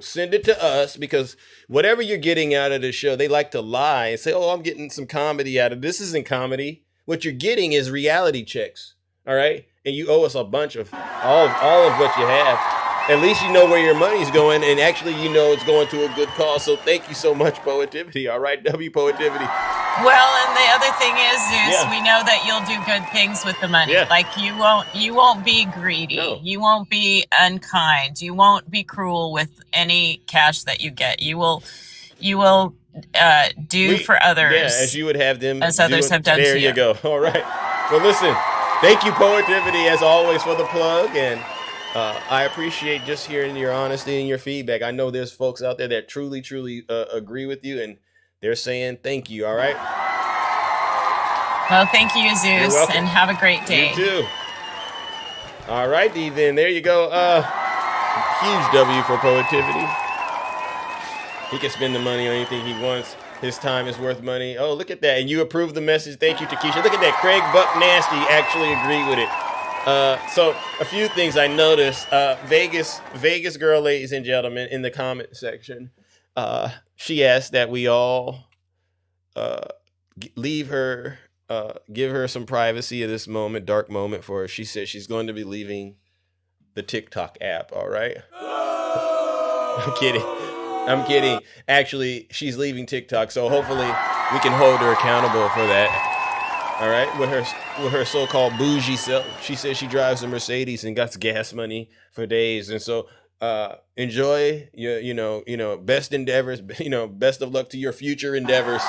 Send it to us, because whatever you're getting out of the show, they like to lie and say, oh, I'm getting some comedy out of this. This isn't comedy. What you're getting is reality checks. All right. And you owe us a bunch of all of what you have. At least you know where your money's going, and actually you know it's going to a good cause. So thank you so much, Poetivity. All right, W Poetivity. Well, and the other thing is, Zeus, we know that you'll do good things with the money. Like you won't be greedy. No. You won't be unkind. You won't be cruel with any cash that you get. You will do for others. Yeah, as you would have them. As others have done to you. There you go. All right. Well, listen, thank you, Poetivity, as always, for the plug. And I appreciate just hearing your honesty and your feedback. I know there's folks out there that truly agree with you, and they're saying thank you. All right. Well, thank you, Zeus, and have a great day. You too. All righty, then. There you go. Huge W for Poetivity. He can spend the money on anything he wants. His time is worth money. Oh, look at that. And you approved the message. Thank you, Takesha. Look at that. Craig Buck Nasty actually agreed with it. So a few things I noticed. Vegas girl, ladies and gentlemen, in the comment section, she asked that we all leave her, give her some privacy at this moment, dark moment for her. She said she's going to be leaving the TikTok app. All right. I'm kidding. Actually, she's leaving TikTok, so hopefully we can hold her accountable for that. All right, with her so-called bougie self. She says she drives a Mercedes and got gas money for days, and so enjoy your, you know, best endeavors. You know, best of luck to your future endeavors.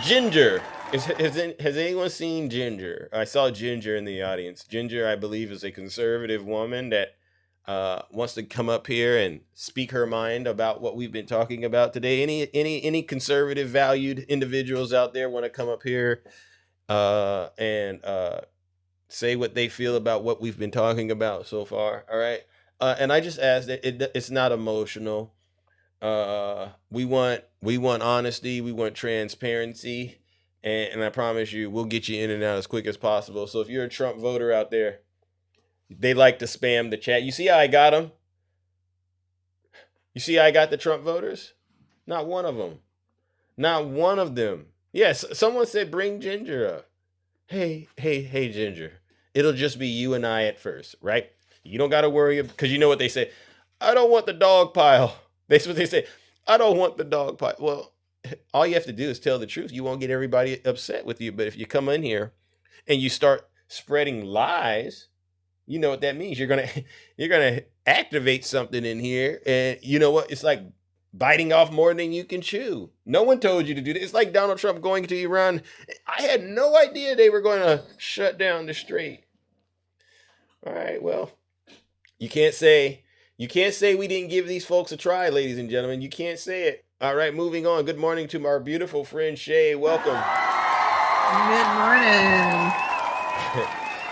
Ginger. Has anyone seen Ginger? I saw Ginger in the audience. Ginger, I believe, is a conservative woman that wants to come up here and speak her mind about what we've been talking about today. Any conservative valued individuals out there want to come up here and say what they feel about what we've been talking about so far? All right. And I just ask that it's not emotional. We want honesty. We want transparency. And I promise you, we'll get you in and out as quick as possible. So if you're a Trump voter out there, they like to spam the chat. You see how I got them? You see how I got the Trump voters? Not one of them. Not one of them. Yes, someone said bring Ginger up. Hey, Ginger. It'll just be you and I at first, right? You don't got to worry, because you know what they say. I don't want the dog pile. That's what they say. I don't want the dog pile. Well, all you have to do is tell the truth. You won't get everybody upset with you. But if you come in here and you start spreading lies, you know what that means. You're gonna activate something in here, and you know what? It's like biting off more than you can chew. No one told you to do that. It's like Donald Trump going to Iran. I had no idea they were going to shut down the strait. All right, well, you can't say we didn't give these folks a try, ladies and gentlemen. You can't say it. All right, moving on. Good morning to our beautiful friend Shay. Welcome. Good morning.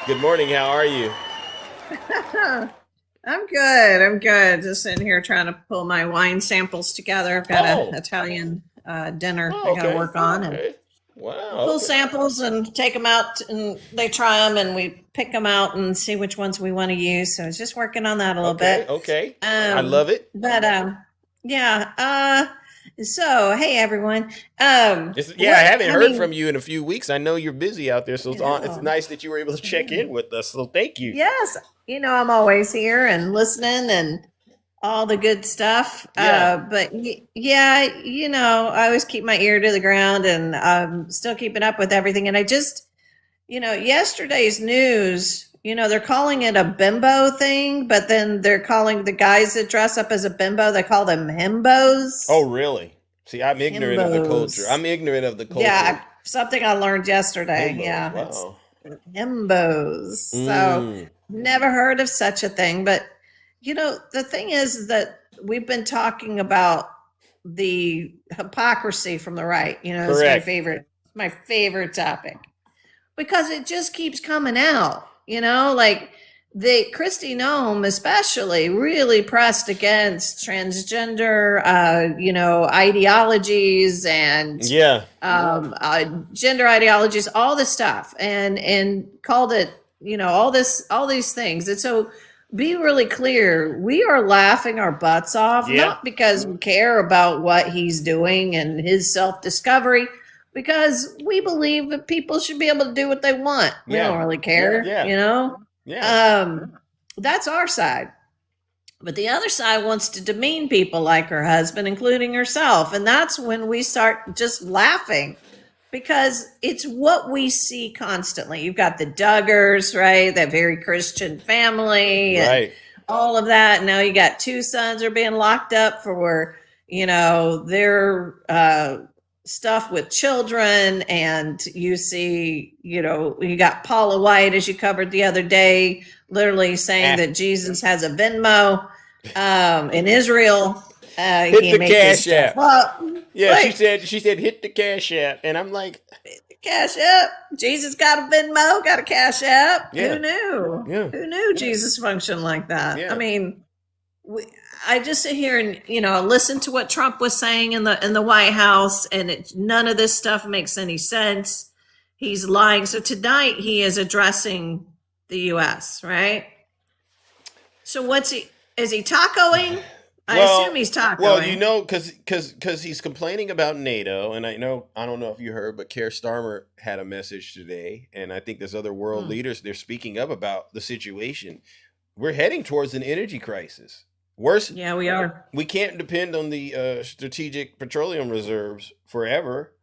Good morning. How are you? I'm good. Just sitting here trying to pull my wine samples together. I've got an Italian dinner I got to work on. And pull samples and take them out, and they try them, and we pick them out and see which ones we want to use. So I was just working on that a little bit. Okay. I love it. But yeah. So, hey, everyone. I haven't heard from you in a few weeks. I know you're busy out there, so it's nice that you were able to check in with us. So thank you. Yes. I'm always here and listening and all the good stuff. Yeah. But I always keep my ear to the ground, and I'm still keeping up with everything. And I just, yesterday's news, they're calling it a bimbo thing, but then they're calling the guys that dress up as a bimbo, they call them himbos. Oh, really? See, I'm ignorant of the culture. Yeah, something I learned yesterday. Himbos, yeah. wow. It's himbos. So never heard of such a thing. But, the thing is that we've been talking about the hypocrisy from the right. It's my favorite topic, because it just keeps coming out. Like the Kristi Noem especially really pressed against transgender, ideologies and gender ideologies, all this stuff, and called it, all these things. And so be really clear. We are laughing our butts off, not because we care about what he's doing and his self-discovery, because we believe that people should be able to do what they want. We don't really care, That's our side. But the other side wants to demean people like her husband, including herself. And that's when we start just laughing, because it's what we see constantly. You've got the Duggars, right? That very Christian family. Right. All of that. Now you got 2 sons are being locked up for, their stuff with children. And you see, you got Paula White, as you covered the other day, literally saying that Jesus has a Venmo in Israel. Hit the cash app. Yeah, Like, she said hit the Cash App, and I'm like, Cash App. Jesus got a Venmo, got a Cash App. Yeah. Who knew? Yeah. Who knew Jesus functioned like that? Yeah. I mean, I just sit here and listen to what Trump was saying in the White House, and none of this stuff makes any sense. He's lying. So tonight he is addressing the U.S. Right. So is he tacoing? I assume he's tacoing. Well, because he's complaining about NATO, and I don't know if you heard, but Keir Starmer had a message today, and I think there's other world leaders, they're speaking up about the situation. We're heading towards an energy crisis. Worse. Yeah, we are. We can't depend on the strategic petroleum reserves forever.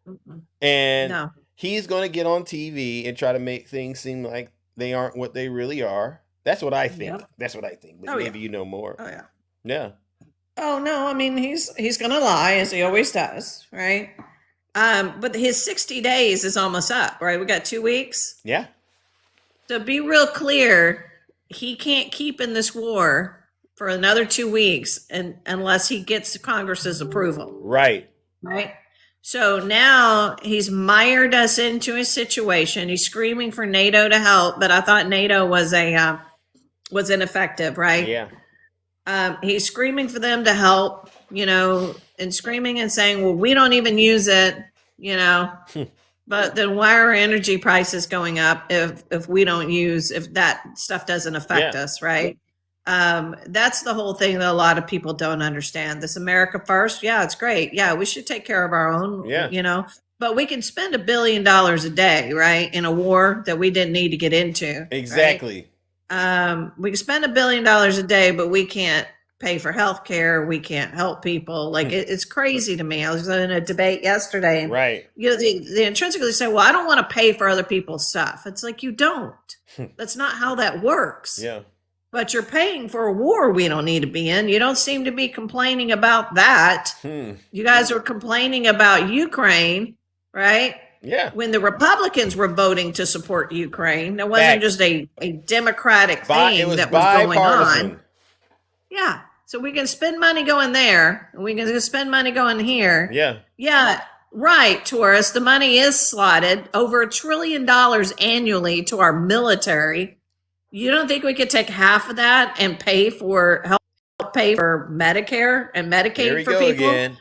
And he's going to get on TV and try to make things seem like they aren't what they really are. That's what I think. Yep. That's what I think. But maybe you know more. Oh, yeah. Yeah. Oh no, I mean he's gonna lie as he always does, right? But his 60 days is almost up, right? We got 2 weeks. Yeah. So be real clear, he can't keep in this war for another 2 weeks unless he gets Congress's approval. Right. Right. So now he's mired us into a situation. He's screaming for NATO to help, but I thought NATO was ineffective, right? Yeah. He's screaming for them to help, and screaming and saying, well, we don't even use it, but then why are energy prices going up if that stuff doesn't affect us, right? That's the whole thing that a lot of people don't understand. This America first. Yeah, it's great. Yeah, we should take care of our own, but we can spend $1 billion a day, right? In a war that we didn't need to get into. Exactly. Right? We can spend $1 billion a day, but we can't pay for health care. We can't help people. Like it's crazy to me. I was in a debate yesterday, and right. They intrinsically say, well, I don't want to pay for other people's stuff. It's like, you don't. That's not how that works. Yeah. But you're paying for a war we don't need to be in. You don't seem to be complaining about that. You guys were complaining about Ukraine, right? Yeah. When the Republicans were voting to support Ukraine, it wasn't just a democratic thing that was going on. Yeah. So we can spend money going there, and we can spend money going here. Yeah. Yeah. Right, Taurus. The money is slotted over $1 trillion annually to our military. You don't think we could take half of that and help pay for Medicare and Medicaid for people? Again.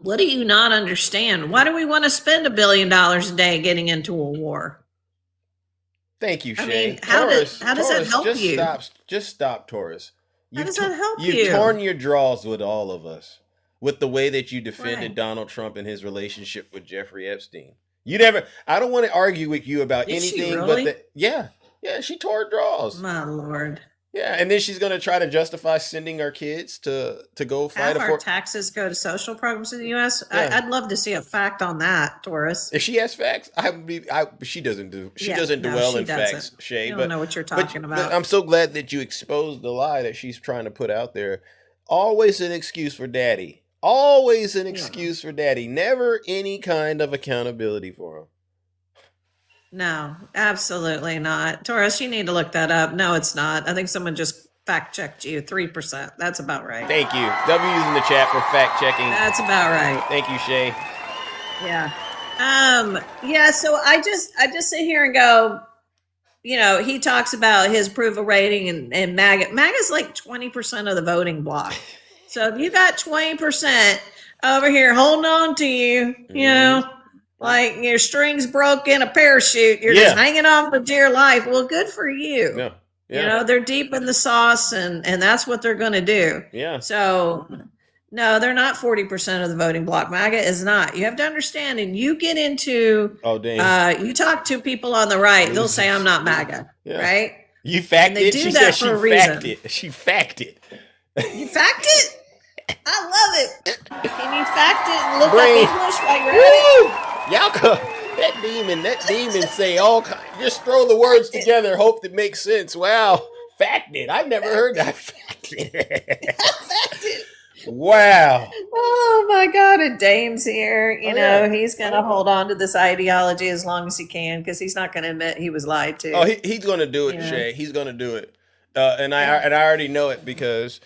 What do you not understand? Why do we want to spend $1 billion a day getting into a war? Thank you, Shay. I mean, how does that help you? Just stop, Taurus. How does that help you? You've torn your draws with all of us, with the way that you defended Donald Trump and his relationship with Jeffrey Epstein. I don't want to argue with you about anything, but she tore her draws. My Lord. Yeah, and then she's going to try to justify sending our kids to go fight. Half our taxes go to social programs in the U.S. Yeah. I'd love to see a fact on that, Taurus. If she has facts, she doesn't dwell in facts, Shay. I don't know what you're talking about. But I'm so glad that you exposed the lie that she's trying to put out there. Always an excuse for daddy. Always an excuse for daddy. Never any kind of accountability for him. No, absolutely not. Taurus, you need to look that up. No, it's not. I think someone just fact checked you. 3%. That's about right. Thank you. W's in the chat for fact checking. That's about right. Thank you, Shay. Yeah. So I just sit here and go, he talks about his approval rating and MAGA. MAGA's like 20% of the voting block. So if you got 20% over here holding on to you, like your strings broke in a parachute, you're just hanging on for dear life. Well, good for you. Yeah. Yeah. They're deep in the sauce, and that's what they're going to do. Yeah. So, no, they're not 40% of the voting block. MAGA is not. You have to understand, and you get into, you talk to people on the right, they'll say, I'm not MAGA, right? You fact it? She said she fact it. She fact it. You fact it? I love it. Can you fact it and look up English while you're at it? Y'all that demon say all kinds. Just throw the words together, hope it makes sense. Wow. Fact it. I've never heard that. Fact it. Wow. Oh my God. And Dame's here. He's going to hold on to this ideology as long as he can, because he's not going to admit he was lied to. Oh, he's going to do it, Shay. He's going to do it. And I already know it because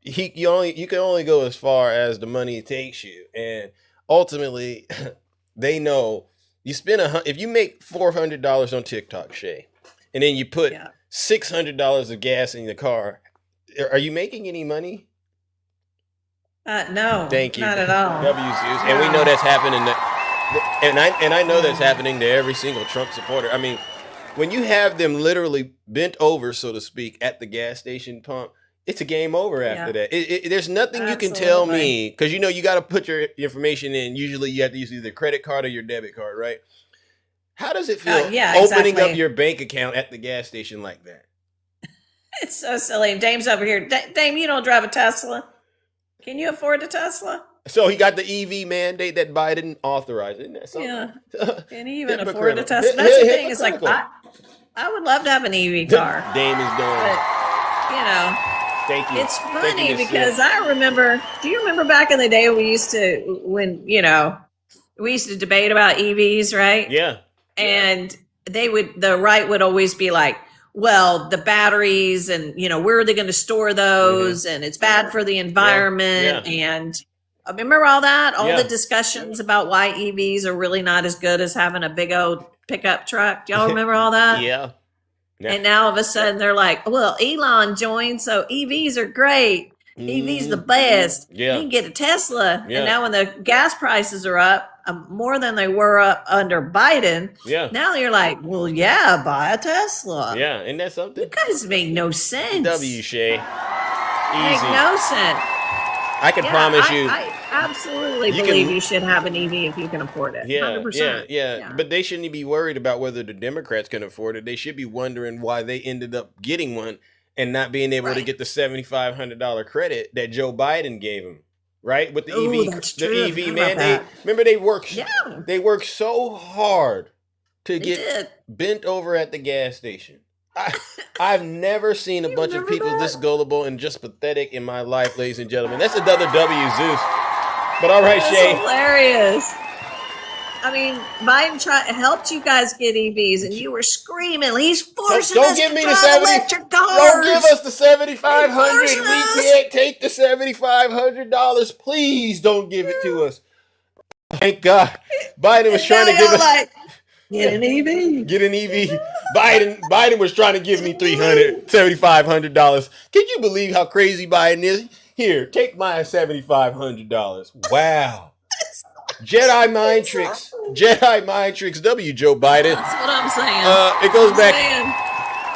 you can only go as far as the money takes you, and ultimately, they know you spend if you make $400 on TikTok, Shay, and then you put $600 of gas in the car. Are you making any money? No. Thank you. Not at all. WCs. And we know that's happening. And I know that's happening to every single Trump supporter. I mean, when you have them literally bent over, so to speak, at the gas station pump, it's a game over after that. There's nothing you can tell me, because you know you got to put your information in. Usually you have to use either credit card or your debit card, right? How does it feel opening up your bank account at the gas station like that? It's so silly. And Dame's over here. Dame, you don't drive a Tesla. Can you afford a Tesla? So he got the EV mandate that Biden authorized. Isn't that something? Yeah. Can he even afford a Tesla? That's the thing. It's like, I would love to have an EV car. Dame is doing. But, you know. Thank you. It's funny because I remember, do you remember back in the day we used to debate about EVs, right? Yeah. And the right would always be like, well, the batteries and, where are they going to store those? And it's bad for the environment. Yeah. And I remember all that, the discussions about why EVs are really not as good as having a big old pickup truck. Do y'all remember all that? Yeah. And now all of a sudden they're like, well, Elon joined, so EVs are great. EVs the best. Yeah. You can get a Tesla. Yeah. And now when the gas prices are up more than they were up under Biden, now you're like, well, yeah, buy a Tesla. Yeah, and that's something. You guys make no sense. W, Shay. Easy. Make no sense. I can promise you. I absolutely believe you should have an EV if you can afford it. Yeah, 100%. yeah. But they shouldn't be worried about whether the Democrats can afford it. They should be wondering why they ended up getting one and not being able to get the $7,500 credit that Joe Biden gave them. Right? With the EV mandate. Remember, they worked so hard to get bent over at the gas station. I've never seen a bunch of people this gullible and just pathetic in my life, ladies and gentlemen. That's another W, Zeus. But all right, Shay. Hilarious. I mean, Biden helped you guys get EVs, and you were screaming. He's forcing us to drive electric cars. Don't give us the $7,500. We can't take the $7,500. Please don't give it to us. Thank God. Biden was trying to give us. Get an EV. Get an EV. Biden was trying to give me $7,500. Can you believe how crazy Biden is? Here, take my $7,500. Wow. Jedi mind tricks. Jedi mind tricks. W, Joe Biden. That's what I'm saying. It goes back.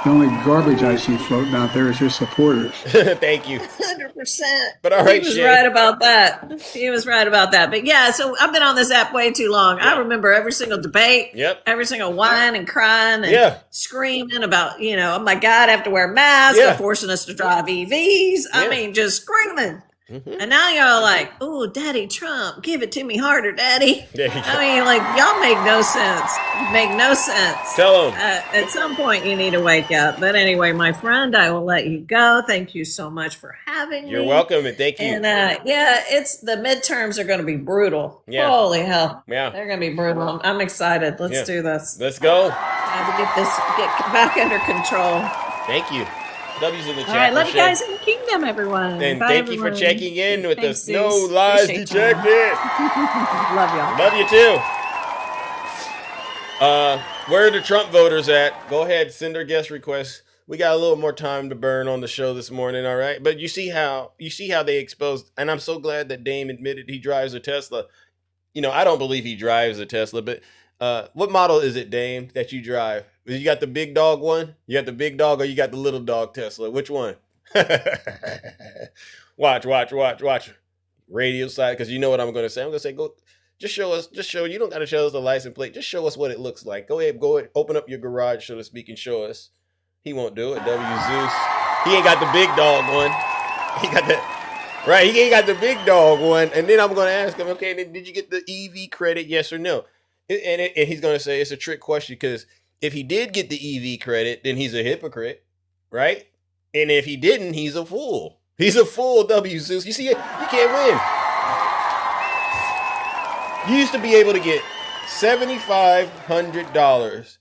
The only garbage I see floating out there is your supporters. Thank you. 100%. But all right, he was right about that. He was right about that. But yeah, so I've been on this app way too long. I remember every single debate. Every single whine and crying and screaming about, oh my God, I have to wear masks. They're forcing us to drive EVs. I mean, just screaming. And now y'all like, oh, Daddy Trump, give it to me harder, Daddy. I mean, like, y'all make no sense. Make no sense. Tell them. At some point, you need to wake up. But anyway, my friend, I will let you go. Thank you so much for having me. You're welcome, and thank you. And it's the midterms are going to be brutal. Yeah. Holy hell. Yeah. They're going to be brutal. I'm excited. Let's do this. Let's go. I have to get back under control. Thank you. W's in the chat. All right, love you guys in the kingdom, everyone. And Bye, thank everyone. you for checking in with Thanks, us. Zeus. No lies Appreciate detected. Love y'all. Love you too. Where are the Trump voters at? Go ahead, send their guest requests. We got a little more time to burn on the show this morning, all right? But you see how they exposed, and I'm so glad that Dame admitted he drives a Tesla. I don't believe he drives a Tesla, but what model is it, Dame, that you drive? You got the big dog one? You got the big dog, or you got the little dog Tesla? Which one? Watch. Radio side, because you know what I'm going to say. I'm going to say, go, just show. You don't got to show us the license plate. Just show us what it looks like. Go ahead, open up your garage, so to speak, and show us. He won't do it. W Zeus. He ain't got the big dog one. He got that. Right, he ain't got the big dog one. And then I'm going to ask him, okay, then did you get the EV credit, yes or no? And he's going to say it's a trick question, because if he did get the EV credit, then he's a hypocrite, right? And if he didn't, he's a fool. He's a fool, W Zeus. You see, you can't win. You used to be able to get $7,500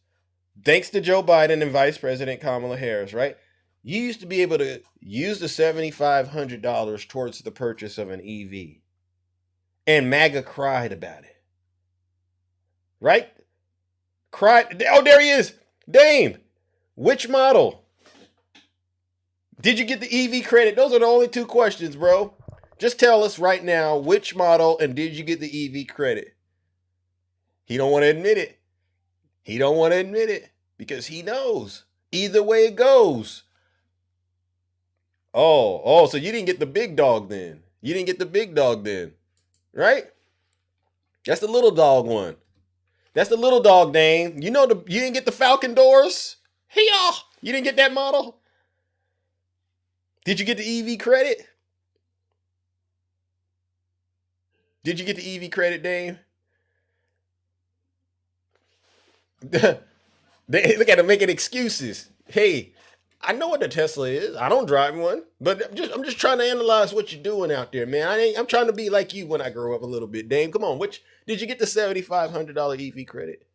thanks to Joe Biden and Vice President Kamala Harris, right? You used to be able to use the $7,500 towards the purchase of an EV. And MAGA cried about it. Right? Cried. Oh, there he is. Dame, which model? Did you get the EV credit? Those are the only two questions, bro. Just tell us right now which model and did you get the EV credit? He don't want to admit it. He don't want to admit it because he knows either way it goes. Oh, so you didn't get the big dog then. You didn't get the big dog then, right? That's the little dog one. That's the little dog name. You didn't get the Falcon doors? Hey-y'all, you didn't get that model? Did you get the EV credit? Did you get the EV credit, Dame? They look at him making excuses. Hey, I know what the Tesla is. I don't drive one, but I'm just trying to analyze what you're doing out there, man. I'm trying to be like you when I grow up a little bit. Dame, come on. Did you get the $7,500 EV credit?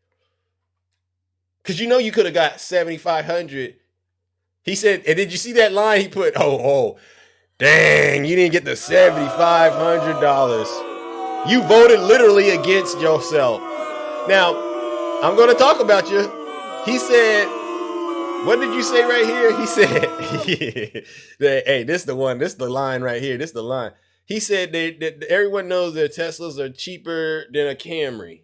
Because you could have got $7,500. He said, and did you see that line he put? Oh, dang, you didn't get the $7,500. You voted literally against yourself. Now, I'm going to talk about you. He said, what did you say right here? He said, hey, this is the one. This is the line right here. This is the line. He said that everyone knows that Teslas are cheaper than a Camry.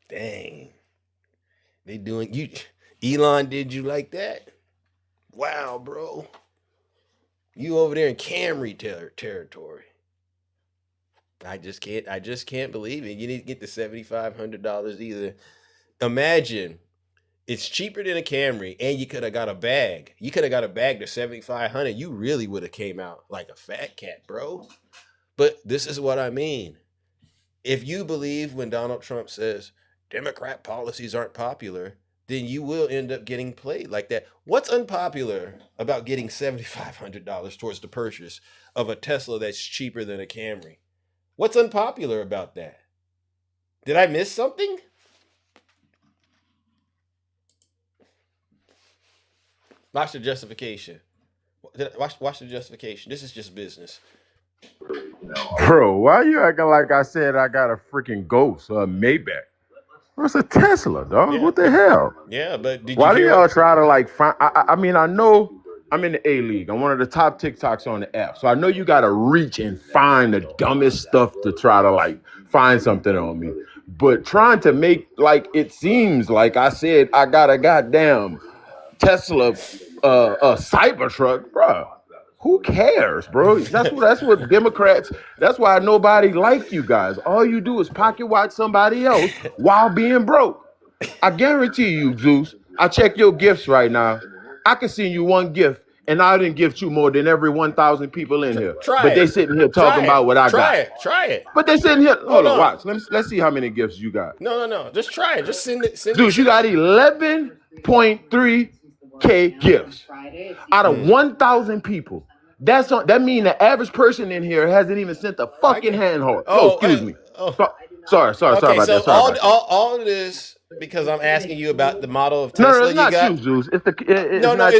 Dang. They doing you. Elon did you like that? Wow, bro. You over there in Camry territory. I just can't believe it. You need to get the $7,500 either. Imagine it's cheaper than a Camry, and you could have got a bag. You could have got a bag to $7,500. You really would have came out like a fat cat, bro. But this is what I mean. If you believe when Donald Trump says Democrat policies aren't popular, then you will end up getting played like that. What's unpopular about getting $7,500 towards the purchase of a Tesla that's cheaper than a Camry? What's unpopular about that? Did I miss something? Watch the justification. Watch the justification. This is just business. Bro, why you acting like I said I got a freaking Ghost or a Maybach? It's a Tesla, dog. Yeah. What the hell? Yeah, but did you Why do hear y'all try to like find? I mean, I know I'm in the A League. I'm one of the top TikToks on the app. So I know you got to reach and find the dumbest stuff to try to like find something on me. But trying to make like it seems like I said I got a goddamn Tesla Cybertruck, bro. Who cares, bro? That's what Democrats. That's why nobody like you guys. All you do is pocket watch somebody else while being broke. I guarantee you, Zeus. I check your gifts right now. I can send you one gift, and I didn't gift you more than every 1,000 people in here. But they sitting here talking about what I got. Try it. But they sitting here. Hold on, watch. Let's see how many gifts you got. No. Just try it. Just send it. Zeus, you got 11.3K gifts out of 1,000 people. That means the average person in here hasn't even sent a fucking handhold. Excuse me. Sorry about that. All of this because I'm asking you about the model of Tesla no, it's not you, Zeus. It's not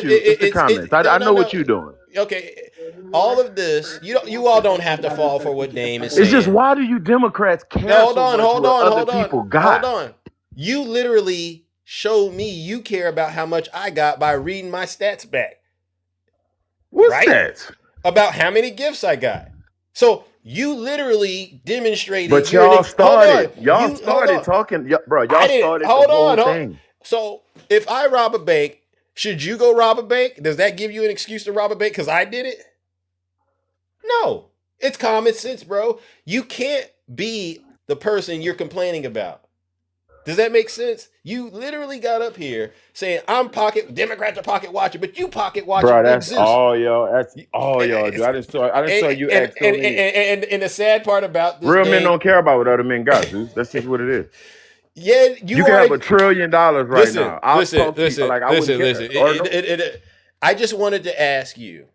you. It's the comments. I know what you're doing. Okay, all of this, you all don't have to fall for what Dame is saying. It's just why do you Democrats care hold so on, much hold what on, other hold on, people got? hold on. You literally showed me you care about how much I got by reading my stats back. What stats? About how many gifts I got. So you literally demonstrated. But y'all started. Y'all started talking, bro. Y'all started the whole thing. So if I rob a bank, should you go rob a bank? Does that give you an excuse to rob a bank because I did it? No. It's common sense, bro. You can't be the person you're complaining about. Does that make sense? You literally got up here saying Democrats are pocket watching, but you pocket watching. Bro, that's all y'all. That's all y'all do. I just saw you ask so many. And the sad part about this real men don't care about what other men got, dude. That's just what it is. Yeah, you can have $1 trillion right now. Listen. I just wanted to ask you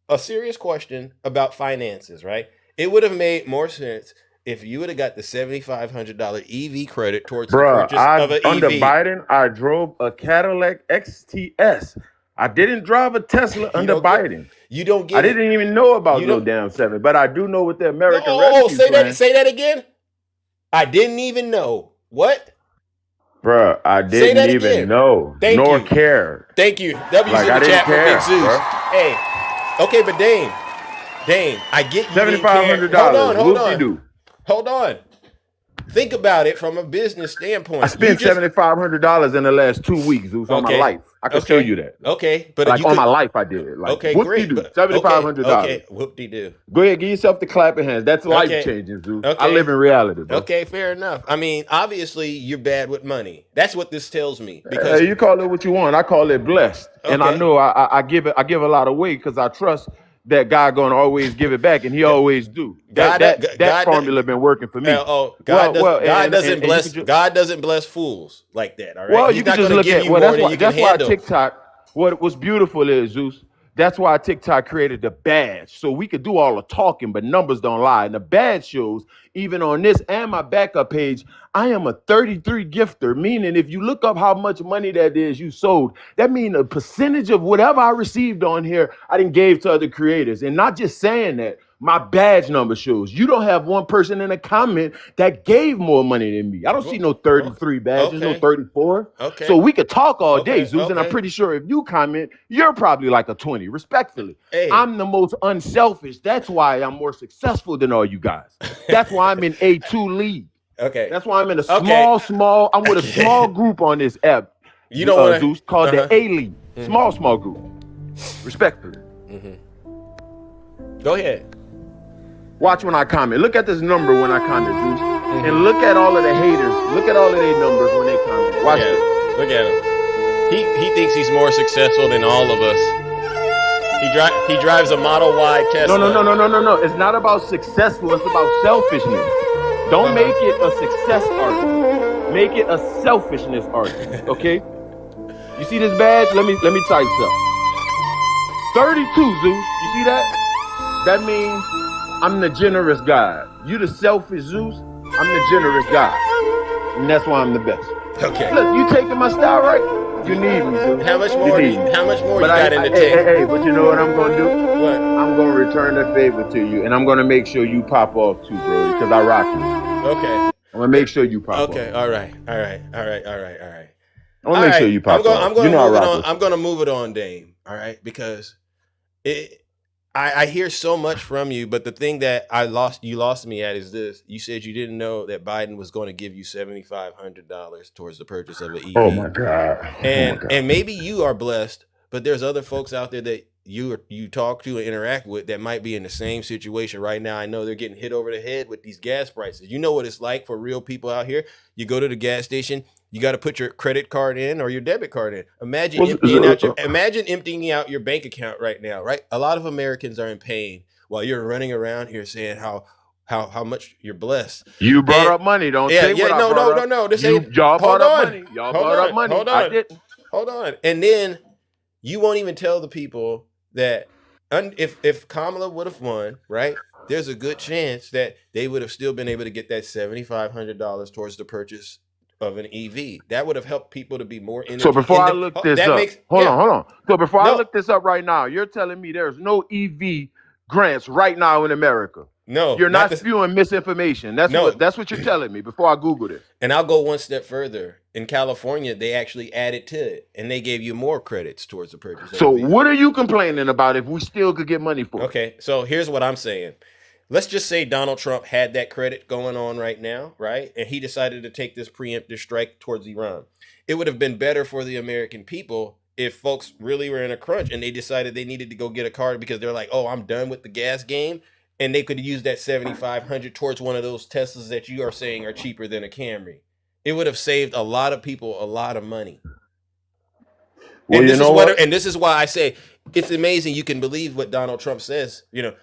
a serious question about finances, right? It would have made more sense if you would have got the $7,500 EV credit towards Bruh, the purchase of an under EV. Biden, I drove a Cadillac XTS. I didn't drive a Tesla under Biden. You don't get I it. didn't even know about You no don't- damn 7, but I do know what the American Oh, Rescue say Plan. that. Say that again. I didn't even know. What? Bruh, I Say that didn't even again. know Thank nor you. care. Thank you. W's Like, in I the didn't chat for care, Big Zeus. bruh. Hey, okay, but Dame, I get you didn't care. $7,500. Hold on. Whoop-de-doo. Hold on. Think about it from a business standpoint. I spent $7,500 in the last 2 weeks, Zeus, on my Okay. life. I can show you that. Okay, but like you on could- my life, I did. Like, Okay, whoop-de-doo, great. $7,500. Okay, whoop-de-doo. Go ahead, give yourself the clapping hands. That's Okay. life changing, Zeus. I Okay. live in reality, bro. Okay, fair enough. I mean, obviously, you're bad with money. That's what this tells me. Because You call it what you want. I call it blessed, and I Okay. know I give it. I give a lot away because I trust that God gonna always give it back, and He always do. That formula been working for me. God doesn't and you bless. can ju- God doesn't bless fools like that. All right. Well, He's you not can just gonna look give at. you Well, more that's than why. you can That's why handle. TikTok. What's beautiful is Zeus. That's why TikTok created the badge, so we could do all the talking, but numbers don't lie. And the badge shows, even on this and my backup page, I am a 33 gifter, meaning if you look up how much money that is you sold, that means a percentage of whatever I received on here, I didn't gave to other creators. And not just saying that, my badge number shows. You don't have one person in a comment that gave more money than me. I don't see no 33 badges, no Okay. 34. Okay. So we could talk all day, Okay, Zeus, and I'm okay. pretty sure if you comment, you're probably like a 20, respectfully. Hey. I'm the most unselfish. That's why I'm more successful than all you guys. That's why I'm in A2 league. Okay. That's why I'm in a Okay. small, I'm with a small group on this app. You don't wanna- Zeus, called Uh-huh. the A League. Small group. Respectfully. Go ahead. Watch when I comment. Look at this number when I comment, Zeus. And look at all of the haters. Look at all of their numbers when they comment. Watch Yeah, this. look at him. He thinks he's more successful than all of us. He drives a Model Y Tesla. No. It's not about successful. It's about selfishness. Don't make it a success argument. Make it a selfishness argument. Okay? You see this badge? Let me type something. 32, Zeus. You see that? That means I'm the generous God. You the selfish Zeus. I'm the generous God. And that's why I'm the best. Okay. Look, you taking my style right? You need me, Zeus. How much You more? need me. How much more But you got in the hey, tank? hey, but you know what I'm gonna do? What? I'm gonna return the favor to you, and I'm gonna make sure you pop off too, bro, because I rock you. Okay. I'm gonna make sure you pop off. Okay. All right. I'm gonna All make right, sure you pop I'm gonna, off. I'm gonna You know I move it rock on. with I'm gonna move it on, Dame. All right, because I hear so much from you, but the thing that you lost me at is this. You said you didn't know that Biden was going to give you $7,500 towards the purchase of an EV. Oh my God. And maybe you are blessed, but there's other folks out there that you talk to and interact with that might be in the same situation right now. I know they're getting hit over the head with these gas prices. You know what it's like for real people out here. You go to the gas station, you got to put your credit card in or your debit card in. Imagine emptying out your bank account right now, right? A lot of Americans are in pain while you're running around here saying how much you're blessed. You brought up money. Don't say what I brought up. No. This You- ain't. y'all hold brought up on. money. Y'all Hold brought on. up money. Hold I on. didn't. Hold on. And then you won't even tell the people that if Kamala would have won, right? There's a good chance that they would have still been able to get that $7,500 towards the purchase of an EV. That would have helped people to be more energy. So before I look this up, hold on. So before I No. look this up right now, you're telling me there's no EV grants right now in America. No, You're not the- spewing misinformation. That's No. what you're telling me before I Googled it. And I'll go one step further. In California, they actually added to it, and they gave you more credits towards the purchase. So of the what are you complaining about if we still could get money for it? Okay, so here's what I'm saying. Let's just say Donald Trump had that credit going on right now, right? And he decided to take this preemptive strike towards Iran. It would have been better for the American people if folks really were in a crunch and they decided they needed to go get a car because they're like, oh, I'm done with the gas game. And they could use that $7,500 towards one of those Teslas that you are saying are cheaper than a Camry. It would have saved a lot of people a lot of money. Well, And this you know is what? And this is why I say it's amazing you can believe what Donald Trump says. You know,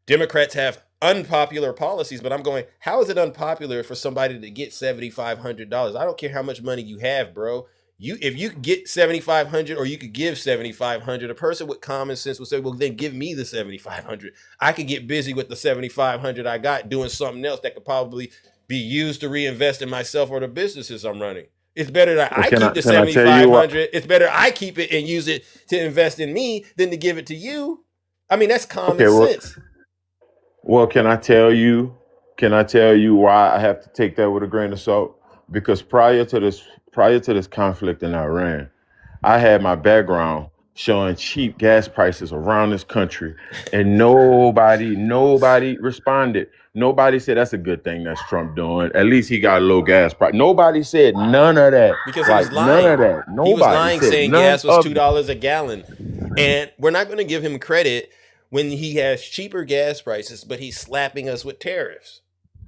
Democrats have unpopular policies, but I'm going, how is it unpopular for somebody to get $7,500? I don't care how much money you have, bro. if you could get 7,500 or you could give 7,500, a person with common sense would say, well, then give me the 7,500. I could get busy with the 7,500 I got doing something else that could probably be used to reinvest in myself or the businesses I'm running. It's better that I keep the 7,500. It's better I keep it and use it to invest in me than to give it to you. I mean, that's common sense. Well, can I tell you why I have to take that with a grain of salt? Because prior to this conflict in Iran, I had my background showing cheap gas prices around this country, and nobody responded. Nobody said that's a good thing that's Trump doing. At least he got a low gas price. Nobody said none of that. Because he was lying. None of that. Nobody he was lying, said saying gas was $2 a gallon. And we're not going to give him credit when he has cheaper gas prices, but he's slapping us with tariffs.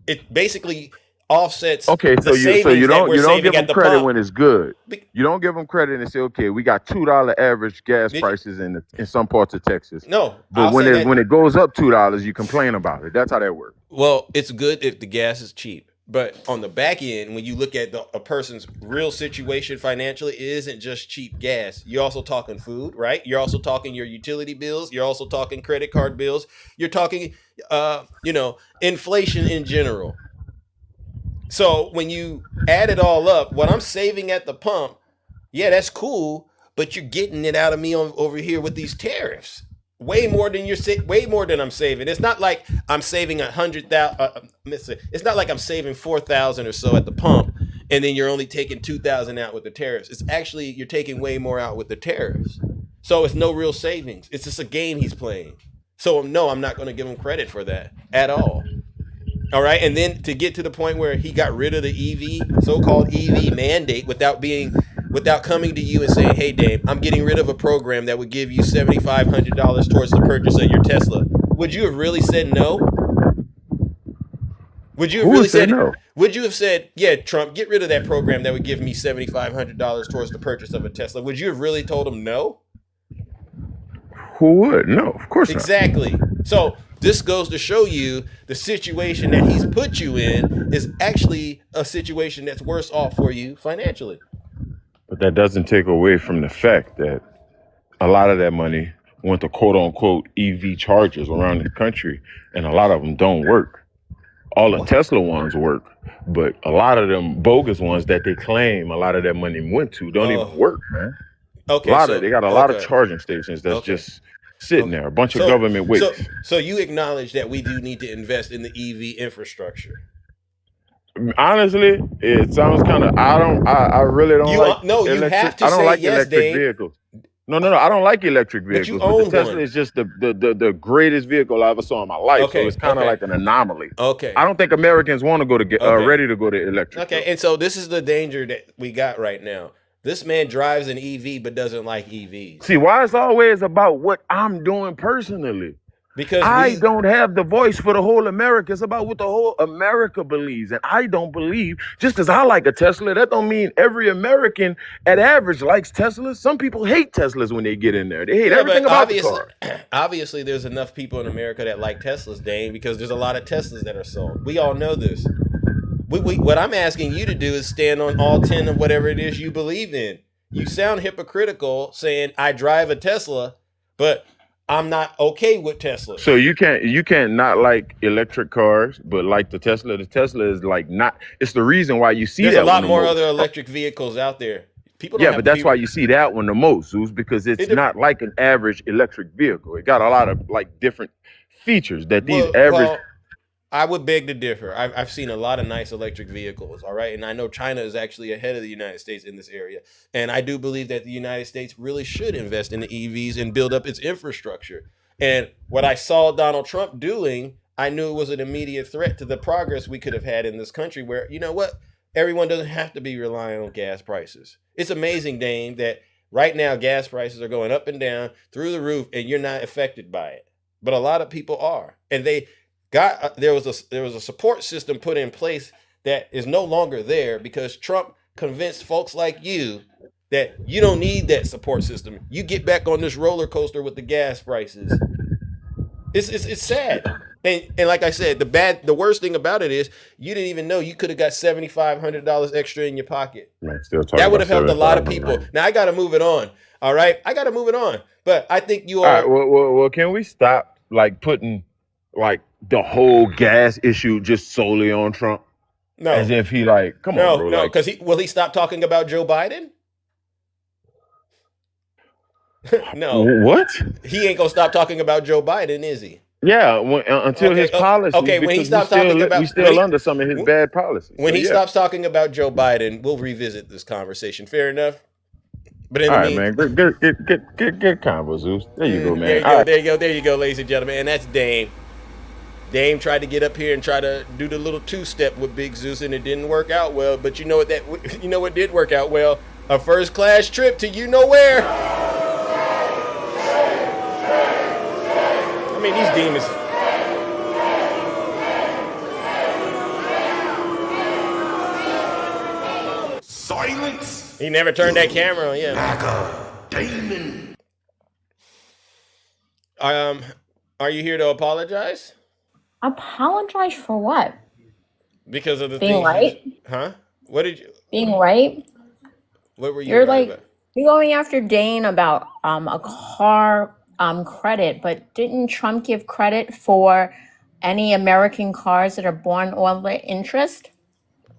It basically offsets. Okay, so you don't give him credit when it's good. You don't give them credit and say, okay, we got $2 average gas prices in some parts of Texas. No, but when it goes up $2, you complain about it. That's how that works. Well, it's good if the gas is cheap, but on the back end, when you look at a person's real situation financially, it isn't just cheap gas. You're also talking food, right? You're also talking your utility bills. You're also talking credit card bills. You're talking, inflation in general. So when you add it all up, what I'm saving at the pump, yeah, that's cool, but you're getting it out of me over here with these tariffs. Way more than I'm saving. It's not like I'm saving 100,000. It's not like I'm saving 4,000 or so at the pump, and then you're only taking 2,000 out with the tariffs. It's actually you're taking way more out with the tariffs. So it's no real savings. It's just a game he's playing. So no, I'm not going to give him credit for that at all. All right, and then to get to the point where he got rid of the so-called EV mandate without coming to you and saying, hey, Dave, I'm getting rid of a program that would give you $7,500 towards the purchase of your Tesla. Would you have really said no? Would you have really said no? Would you have said, yeah, Trump, get rid of that program that would give me $7,500 towards the purchase of a Tesla? Would you have really told him no? Who would? No, of course not. Exactly. So this goes to show you the situation that he's put you in is actually a situation that's worse off for you financially. But that doesn't take away from the fact that a lot of that money went to quote unquote EV chargers around the country, and a lot of them don't work. All the Tesla ones work, but a lot of them bogus ones that they claim a lot of that money went to don't even work, man. Okay, they got a lot of charging stations that's just sitting there, a bunch of government waste. So you acknowledge that we do need to invest in the EV infrastructure. Honestly, it sounds kind of. I really don't like. No, you have to I don't say like yes, electric Dave. vehicles. No, I don't like electric vehicles. But you own the Tesla one. is just the greatest vehicle I ever saw in my life. Okay, So it's kind of like an anomaly. Okay. I don't think Americans want to go to ready to go to electric. Okay, and so this is the danger that we got right now. This man drives an EV but doesn't like EVs. See, why it's always about what I'm doing personally. Because I don't have the voice for the whole America. It's about what the whole America believes. And I don't believe, just because I like a Tesla, that don't mean every American at average likes Teslas. Some people hate Teslas when they get in there. They hate everything about the car. Obviously, there's enough people in America that like Teslas, Dane, because there's a lot of Teslas that are sold. We all know this. What I'm asking you to do is stand on all 10 of whatever it is you believe in. You sound hypocritical saying, I drive a Tesla, but I'm not okay with Tesla. So you can't not like electric cars, but like the Tesla. The Tesla is like not. It's the reason why you see There's that a lot one more the other most. electric vehicles out there. People don't Yeah, have but that's to be- why you see that one the most, Zeus, because it's not like an average electric vehicle. It got a lot of like different features that these average. I would beg to differ. I've seen a lot of nice electric vehicles, all right? And I know China is actually ahead of the United States in this area. And I do believe that the United States really should invest in the EVs and build up its infrastructure. And what I saw Donald Trump doing, I knew it was an immediate threat to the progress we could have had in this country where, you know what? Everyone doesn't have to be relying on gas prices. It's amazing, Dame, that right now gas prices are going up and down through the roof and you're not affected by it. But a lot of people are. And there was a support system put in place that is no longer there because Trump convinced folks like you that you don't need that support system. You get back on this roller coaster with the gas prices. It's sad. And like I said, the worst thing about it is you didn't even know you could have got $7,500 extra in your pocket. Man, still talking That would have about helped a lot of people. $7,500. Now I got to move it on. All right, I got to move it on. But I think you All all. right, well, can we stop like putting like the whole gas issue just solely on Trump? No. As if he like, come on, bro. No, Like, because will he stop talking about Joe Biden? No. What? He ain't gonna stop talking about Joe Biden, is he? Yeah, until his policy. Okay, when he because stops talking about, we still under some of his bad policies. When So, he yeah. stops talking about Joe Biden, we'll revisit this conversation. Fair enough. But in All the right, man, good combo, Zeus. There you go, man. There you All go, right. there you go, ladies and gentlemen. And that's Dame. Dame tried to get up here and try to do the little two-step with Big Zeus, and it didn't work out well. But you know what did work out well? A first-class trip to you know where. I mean, these demons. Silence. He never turned that camera on. Yeah. Damon. Are you here to apologize? Apologize for what? Because of the Being things right? Huh? What did you? Being right? What were you? You're right like about? you're going after Dane about a car credit, but didn't Trump give credit for any American cars that are born on the interest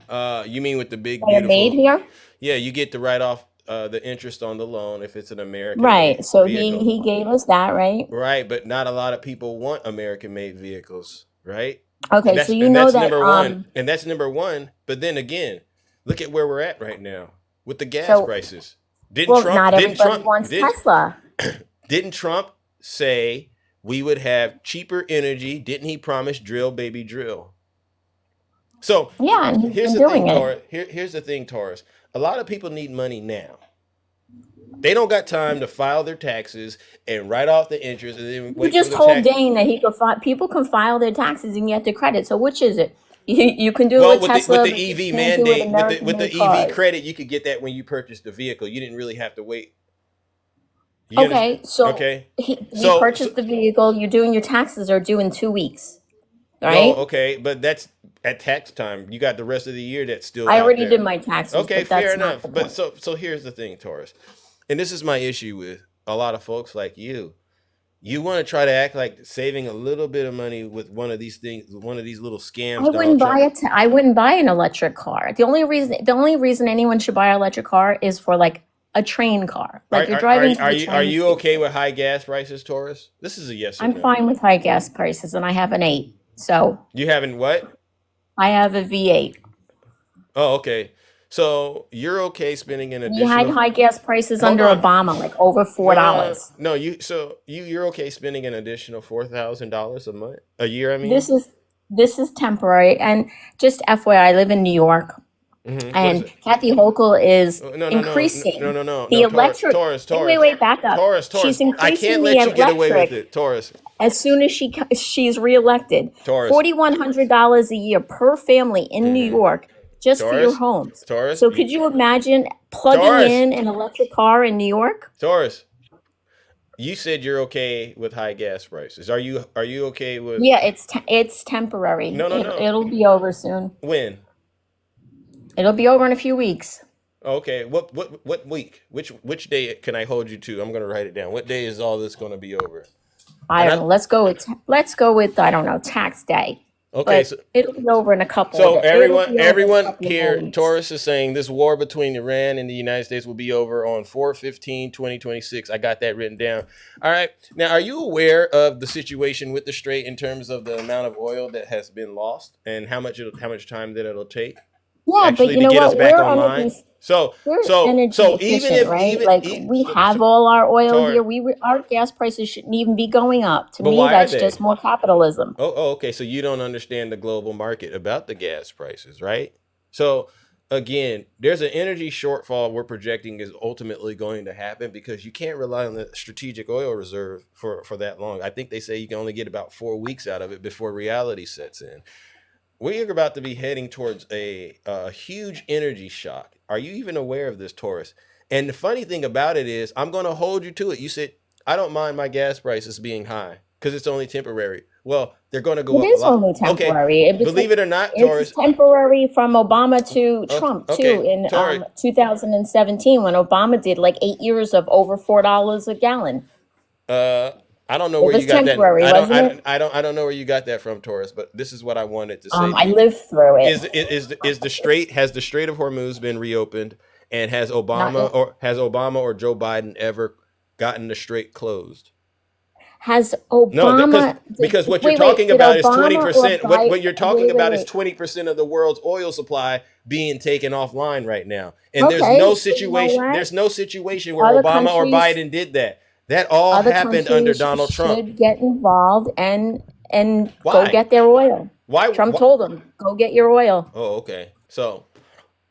You mean with the big that are beautiful? made here? Yeah, you get to write off the interest on the loan if it's an American Right. So vehicle. he gave us that, right? Right, but not a lot of people want American-made vehicles, right? Okay, And that's, so you and know that's that number one, and that's number one. But then again, look at where we're at right now with the gas So- prices. Didn't well, Trump? not Didn't everybody Trump? wants Didn't, Tesla. didn't Trump say we would have cheaper energy? Didn't he promise drill, baby, drill? So Yeah, and he's here's been the doing thing, it. Taurus. Here's the thing, Taurus. A lot of people need money now. They don't got time to file their taxes and write off the interest and then You wait just for the told tax. Dane that he could people can file their taxes and get the credit. So which is it? You can do Well, it with Tesla, with but the you EV can't do it mandate, with the American-made EV cars. credit, you could get that when you purchased the vehicle. You didn't really have to wait. You Okay, understand? so Okay. he So- purchased the vehicle. You're doing your taxes are due in 2 weeks, right? No, okay, but that's at tax time. You got the rest of the year that's still. I out already there. did my taxes. Okay, but that's fair not enough. the But point. so here's the thing, Taurus, and this is my issue with a lot of folks like you. You want to try to act like saving a little bit of money with one of these things, one of these little scams. I wouldn't buy it. I wouldn't buy an electric car. The only reason anyone should buy an electric car is for like a train car. Like you're driving. to Are the you train you station. okay with high gas prices, Taurus? This is a yes or I'm no. fine with high gas prices, and I have an 8. So You haven't what? I have a V8. Oh, okay. So you're okay spending an We additional. had high gas prices Hold under on. Obama, like over $4. No, you're okay spending an additional $4,000 a month, a year. I mean, This is temporary, and just FYI, I live in New York, Mhm. What and is it? Kathy Hochul is No, increasing no, the Taurus, electric. Taurus, Wait, back up. Taurus. She's I increasing can't the let you get away with electric it, Taurus. as soon as she's reelected. Taurus. $4,100 a year per family in New York just for your Taurus, homes. Taurus, So could you imagine plugging Taurus. in an electric car in New York? Taurus, you said you're okay with high gas prices. Are you okay with? Yeah, it's temporary. No. It'll be over soon. When? It'll be over in a few weeks. Okay. What week? Which day can I hold you to? I'm gonna write it down. What day is all this gonna be over? I don't know. Let's go with I don't know, tax day. Okay, But so- it'll be over in a couple. So of, it'll be over in a everyone couple of here, weeks. Taurus is saying this war between Iran and the United States will be over on 4/15/2026. I got that written down. All right. Now, are you aware of the situation with the Strait in terms of the amount of oil that has been lost and how much time that it'll take? Yeah, actually but you to know get us what? back We're online? energy. So We're energy even efficient, if right? even Like e- we have all our oil Taurus. here. Our gas prices shouldn't even be going up. To But me, why are that's they? just more capitalism. Oh, okay. So you don't understand the global market about the gas prices, right? So again, there's an energy shortfall we're projecting is ultimately going to happen because you can't rely on the strategic oil reserve for that long. I think they say you can only get about 4 weeks out of it before reality sets in. We're about to be heading towards a huge energy shock. Are you even aware of this, Taurus? And the funny thing about it is, I'm going to hold you to it. You said, I don't mind my gas prices being high because it's only temporary. Well, they're going to go It up is a lot. only temporary. Okay, believe it or not, It's Taurus. temporary from Obama to Trump okay, too. In Taurus. 2017, when Obama did like 8 years of over $4 a gallon. I don't know It where was you got temporary, that. wasn't it? I don't know where you got that from, Taurus. But this is what I wanted to say. I lived through it. Is the Strait has the Strait of Hormuz been reopened, and has Not Obama or Joe Biden ever gotten the Strait closed? Has Obama? No, because what you're talking about is 20%. What you're talking about is 20% of the world's oil supply being taken offline right now, and there's Okay, no so you know situation. what? There's no situation where Other Obama or countries- Biden did that. That all Other happened countries under Donald Trump. should get involved and Why? go get their oil. Why? Trump told them, "Go get your oil." Oh, okay. So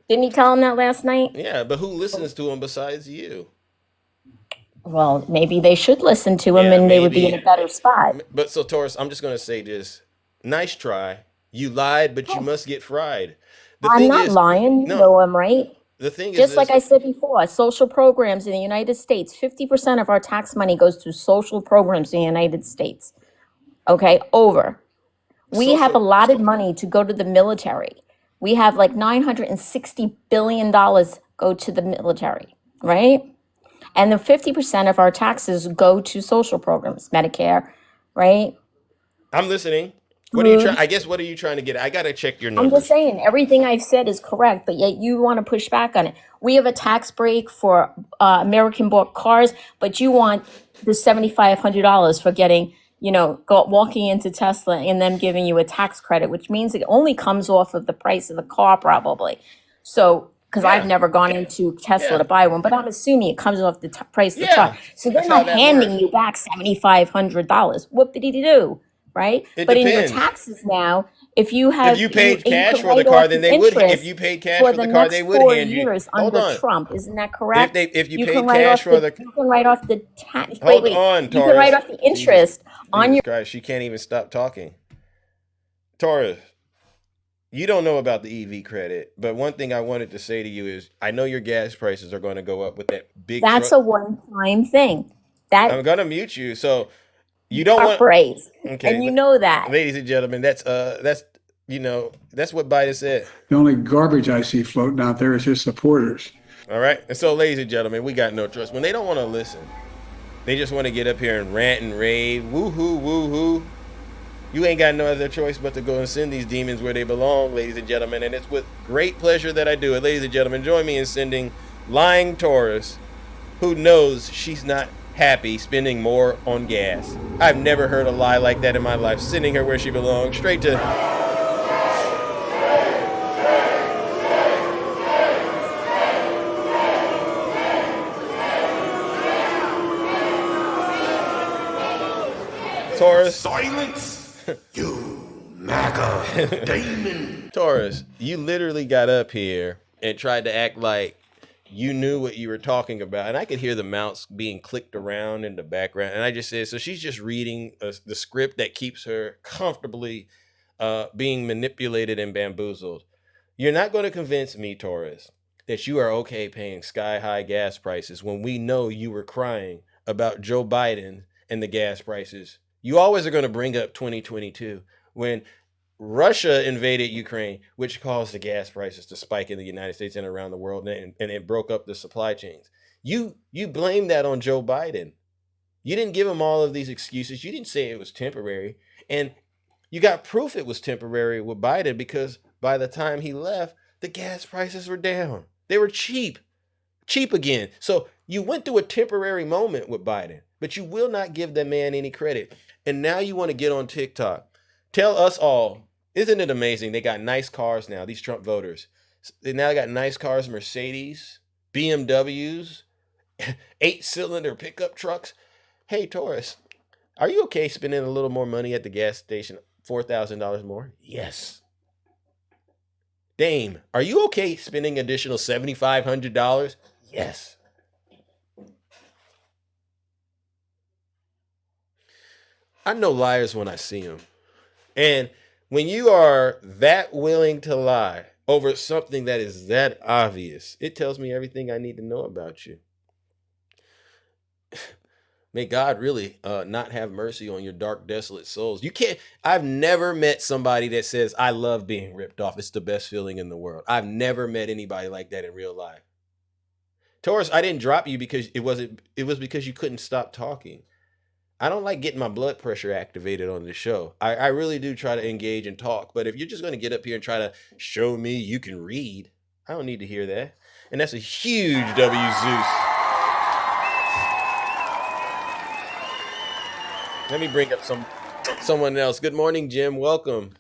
Didn't he tell him that last night? yeah, but who listens to him besides you? Well, maybe they should listen to him, Yeah, and they would be maybe. in a better spot. But so Taurus, I'm just gonna say this: nice try. You lied, but you must get fried. The I'm thing not is, lying. You no, know I'm right. the thing Just is, like I said before, social programs in the United States, 50% of our tax money goes to social programs in the United States. Okay, over. We have allotted money to go to the military. We have like $960 billion go to the military, right? And then 50% of our taxes go to social programs, Medicare, right? I'm listening. What are you Food. trying? I guess what are you trying to get at? I gotta check your I'm numbers. just saying everything I've said is correct, but yet you want to push back on it. We have a tax break for American-bought cars, but you want the $7,500 for getting, walking into Tesla and them giving you a tax credit, which means it only comes off of the price of the car, probably. So, because I've never gone into Tesla to buy one, but I'm assuming it comes off the price of the car. So they're That's how not that handing works. you back $7,500. What did he do? Right? It But in your depends. taxes now, if you have If you paid you cash can for the write car, off then the they would. interest If you paid cash for for the the car, next they would 4 hand you. years Hold under on. Trump, isn't that correct? If you paid can write cash off for the, you can write off the tax. hold Wait, on, you Taurus. can write off the interest on Jesus your. Christ, she can't even stop talking. Taurus, you don't know about the EV credit, but one thing I wanted to say to you is, I know your gas prices are going to go up with that big. That's a one-time thing. That I'm gonna mute you. So you don't our want phrase, Okay, and you know that. ladies and gentlemen, that's that's what Biden said. The only garbage I see floating out there is his supporters. All right. And so, ladies and gentlemen, we got no trust. When they don't want to listen, they just want to get up here and rant and rave. Woo-hoo, woo-hoo. You ain't got no other choice but to go and send these demons where they belong, ladies and gentlemen. And it's with great pleasure that I do it. Ladies and gentlemen, join me in sending lying Taurus, who knows she's not happy spending more on gas. I've never heard a lie like that in my life. Sending her where she belongs, straight to... Taurus. Silence, you MAGA demon. Taurus, you literally got up here and tried to act like you knew what you were talking about. And I could hear the mouse being clicked around in the background. And I just said, so she's just reading the script that keeps her comfortably being manipulated and bamboozled. You're not going to convince me, Taurus, that you are okay paying sky-high gas prices when we know you were crying about Joe Biden and the gas prices. You always are going to bring up 2022 when Russia invaded Ukraine, which caused the gas prices to spike in the United States and around the world, and it broke up the supply chains. You blame that on Joe Biden. You didn't give him all of these excuses. You didn't say it was temporary. And you got proof it was temporary with Biden because by the time he left, the gas prices were down. They were cheap again. So you went through a temporary moment with Biden, but you will not give that man any credit. And now you want to get on TikTok. Tell us all, isn't it amazing? They got nice cars now, these Trump voters. They now got nice cars, Mercedes, BMWs, 8-cylinder pickup trucks. Hey, Taurus, are you okay spending a little more money at the gas station? $4,000 more? Yes. Dame, are you okay spending additional $7,500? Yes. I know liars when I see them. And when you are that willing to lie over something that is that obvious, it tells me everything I need to know about you. May God really not have mercy on your dark, desolate souls. I've never met somebody that says, I love being ripped off. It's the best feeling in the world. I've never met anybody like that in real life. Taurus, I didn't drop you because it was because you couldn't stop talking. I don't like getting my blood pressure activated on the show. I really do try to engage and talk. But if you're just going to get up here and try to show me you can read, I don't need to hear that. And that's a huge W, Zeus. Let me bring up someone else. Good morning, Jim. Welcome.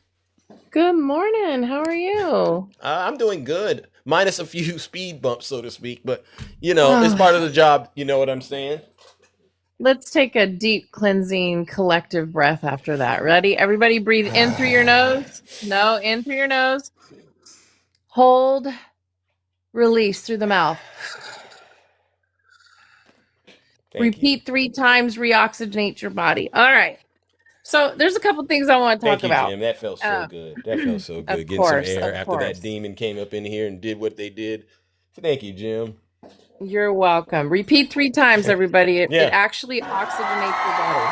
Good morning. How are you? I'm doing good. Minus a few speed bumps, so to speak. But, it's part of the job. You know what I'm saying? Let's take a deep cleansing collective breath after that. Ready? Everybody breathe in through your nose. No, in through your nose. Hold. Release through the mouth. Repeat 3 times. Reoxygenate your body. All right. So there's a couple things I want to talk about. Jim. That felt so good. That felt so good. Getting some air after that demon came up in here and did what they did. Thank you, Jim. You're welcome. Repeat 3 times, everybody. It actually oxygenates your body.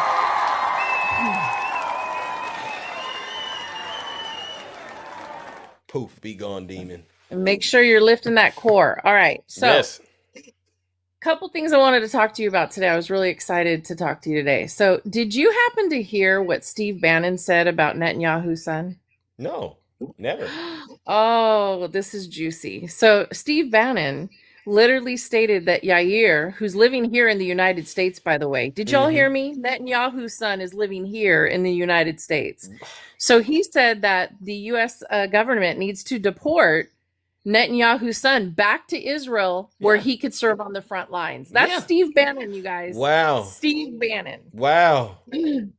Poof, be gone, demon. And make sure you're lifting that core. All right. So, yes. Couple things I wanted to talk to you about today. I was really excited to talk to you today. So, did you happen to hear what Steve Bannon said about Netanyahu's son? No, never. Oh, this is juicy. So, Steve Bannon literally stated that Yair, who's living here in the United States, by the way, did y'all hear me? Netanyahu's son is living here in the United States. So, he said that the U.S. government needs to deport Netanyahu's son back to Israel where he could serve on the front lines. That's Steve Bannon, you guys. Wow. Steve Bannon. Wow.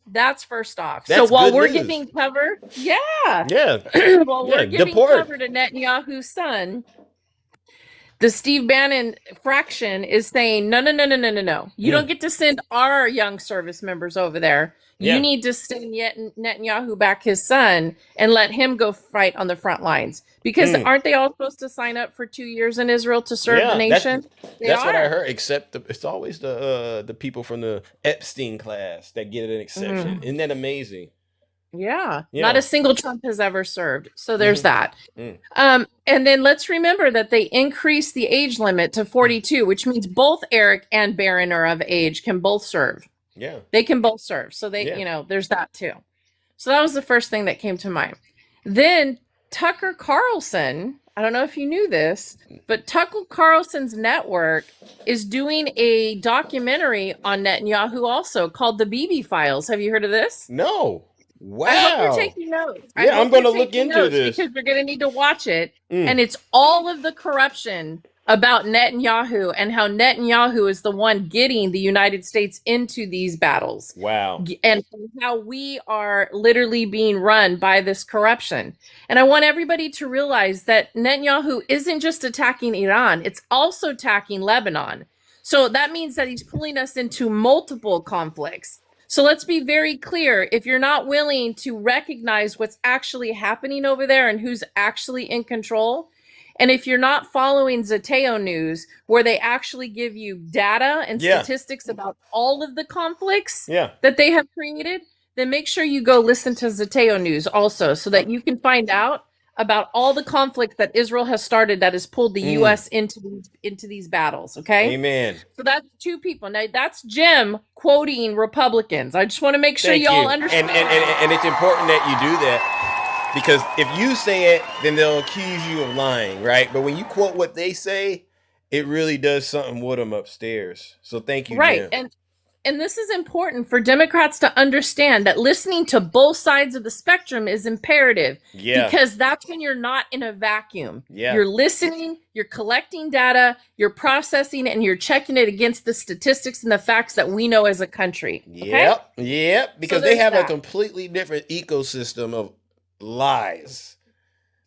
That's first off. That's so while we're news. giving cover, while we're giving cover to Netanyahu's son, the Steve Bannon fraction is saying, no. You don't get to send our young service members over there. You need to send Netanyahu back his son and let him go fight on the front lines. Because aren't they all supposed to sign up for 2 years in Israel to serve the nation? That's what I heard, except it's always the people from the Epstein class that get an exception. Isn't that amazing? Yeah. Not a single Trump has ever served. So there's that. And then let's remember that they increased the age limit to 42, which means both Eric and Barron are of age, can both serve. Yeah. They can both serve. So they, there's that too. So that was the first thing that came to mind. Then Tucker Carlson, I don't know if you knew this, but Tucker Carlson's network is doing a documentary on Netanyahu also called The Bibi Files. Have you heard of this? No. Wow. I hope you're taking notes. Yeah, I'm going to look into this. Because you're going to need to watch it. And it's all of the corruption about Netanyahu and how Netanyahu is the one getting the United States into these battles. Wow. And how we are literally being run by this corruption. And I want everybody to realize that Netanyahu isn't just attacking Iran, it's also attacking Lebanon. So that means that he's pulling us into multiple conflicts. So let's be very clear. If you're not willing to recognize what's actually happening over there and who's actually in control, and if you're not following Zateo News, where they actually give you data and statistics about all of the conflicts that they have created, then make sure you go listen to Zateo News also, so that you can find out about all the conflict that Israel has started that has pulled the U.S. into these battles, okay? Amen. So that's 2 people. Now, that's Jim quoting Republicans. I just want to make sure y'all understand. And it's important that you do that. Because if you say it, then they'll accuse you of lying, right? But when you quote what they say, it really does something with them upstairs. So thank you, Jim. And this is important for Democrats to understand, that listening to both sides of the spectrum is imperative. Yeah. Because that's when you're not in a vacuum. Yeah. You're listening, you're collecting data, you're processing, and you're checking it against the statistics and the facts that we know as a country. Okay? Yep. Because they have a completely different ecosystem of lies.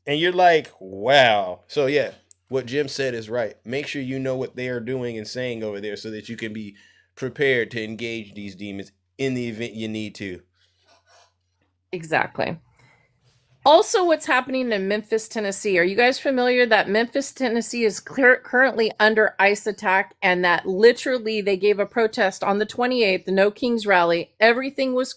And you're like, wow. So what Jim said is right. Make sure you know what they are doing and saying over there so that you can be prepared to engage these demons in the event you need to. Exactly. Also, what's happening in Memphis, Tennessee? Are you guys familiar that Memphis, Tennessee is currently under ICE attack, and that literally they gave a protest on the 28th, the No Kings rally. Everything was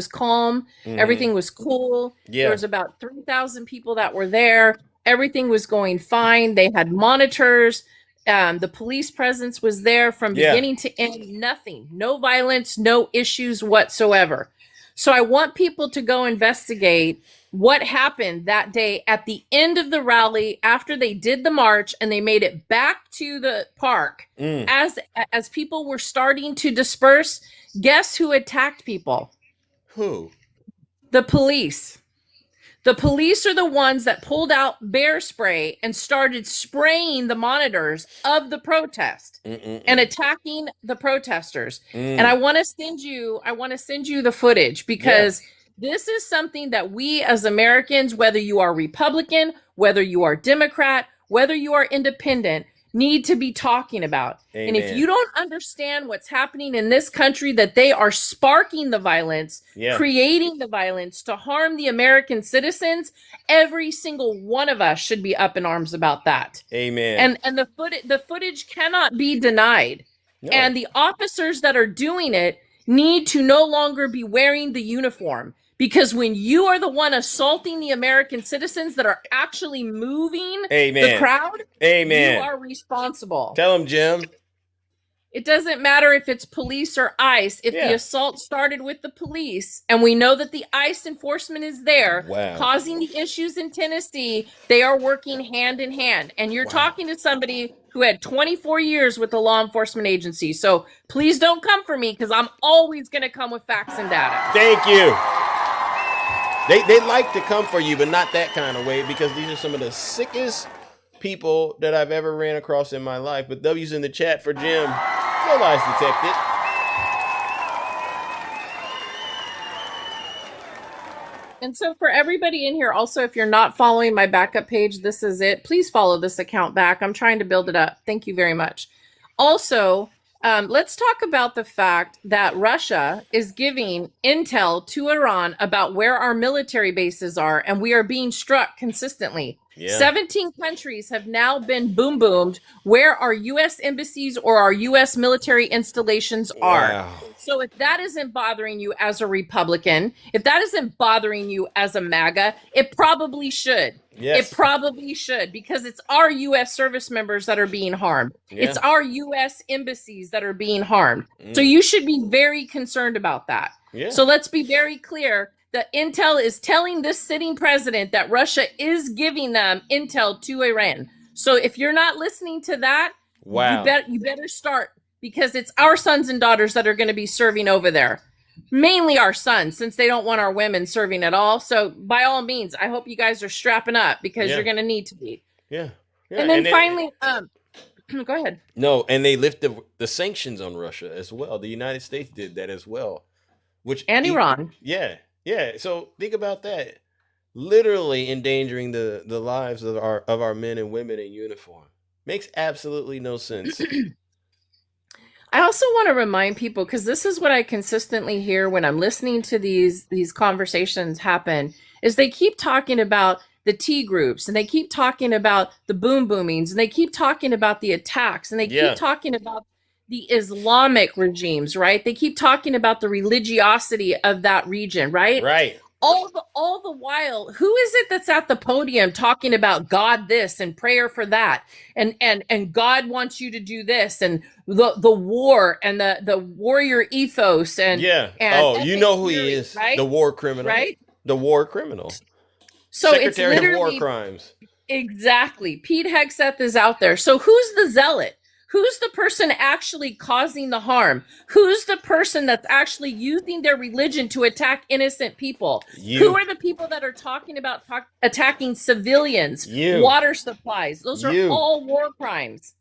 calm. Everything was cool. Yeah. There was about 3,000 people that were there. Everything was going fine. They had monitors. The police presence was there from beginning to end. Nothing, no violence, no issues whatsoever. So I want people to go investigate what happened that day at the end of the rally after they did the march and they made it back to the park. As people were starting to disperse, guess who attacked people? Who? The police. The police are the ones that pulled out bear spray and started spraying the monitors of the protest and attacking the protesters. And I want to send you the footage because this is something that we as Americans, whether you are Republican, whether you are Democrat, whether you are independent, need to be talking about. Amen. And if you don't understand what's happening in this country, that they are sparking the violence, creating the violence to harm the American citizens, every single one of us should be up in arms about that. Amen. And the footage cannot be denied. No. And the officers that are doing it need to no longer be wearing the uniform. Because when you are the one assaulting the American citizens that are actually moving the crowd, you are responsible. Tell them, Jim. It doesn't matter if it's police or ICE. If the assault started with the police, and we know that the ICE enforcement is there causing the issues in Tennessee, they are working hand in hand. And you're talking to somebody who had 24 years with the law enforcement agency. So please don't come for me, because I'm always going to come with facts and data. Thank you. They like to come for you, but not that kind of way, because these are some of the sickest people that I've ever ran across in my life. But W's in the chat for Jim. No lies detected. And so for everybody in here, also, if you're not following my backup page, this is it. Please follow this account back. I'm trying to build it up. Thank you very much. Also, let's talk about the fact that Russia is giving intel to Iran about where our military bases are, and we are being struck consistently. 17 countries have now been boomed where our U.S. embassies or our U.S. military installations are. So if that isn't bothering you as a Republican, if that isn't bothering you as a MAGA, it probably should. It probably should, because it's our U.S. service members that are being harmed. It's our U.S. embassies that are being harmed. So you should be very concerned about that. So let's be very clear. The intel is telling this sitting president that Russia is giving them intel to Iran. So if you're not listening to that, you better start, because it's our sons and daughters that are going to be serving over there. Mainly our sons, since they don't want our women serving at all. So by all means, I hope you guys are strapping up, because you're going to need to be. And then finally, go ahead. No, and they lifted the sanctions on Russia as well. The United States did that as well. And Iran. Yeah. So think about that. Literally endangering the lives of our men and women in uniform. Makes absolutely no sense. I also want to remind people, because this is what I consistently hear when I'm listening to these conversations happen, is they keep talking about the T groups, and they keep talking about the boomings, and they keep talking about the attacks, and they keep talking about the Islamic regimes, right? They keep talking about the religiosity of that region, right? Right. All the while, who is it that's at the podium talking about God this and prayer for that, and God wants you to do this, and the war and the warrior ethos and you know who he is, right? The war criminal, right? The war criminal. So Secretary it's of War Crimes. Exactly. Pete Hegseth is out there. So who's the zealot? Who's the person actually causing the harm? Who's the person that's actually using their religion to attack innocent people? Who are the people that are talking about attacking civilians, water supplies? Those are all war crimes.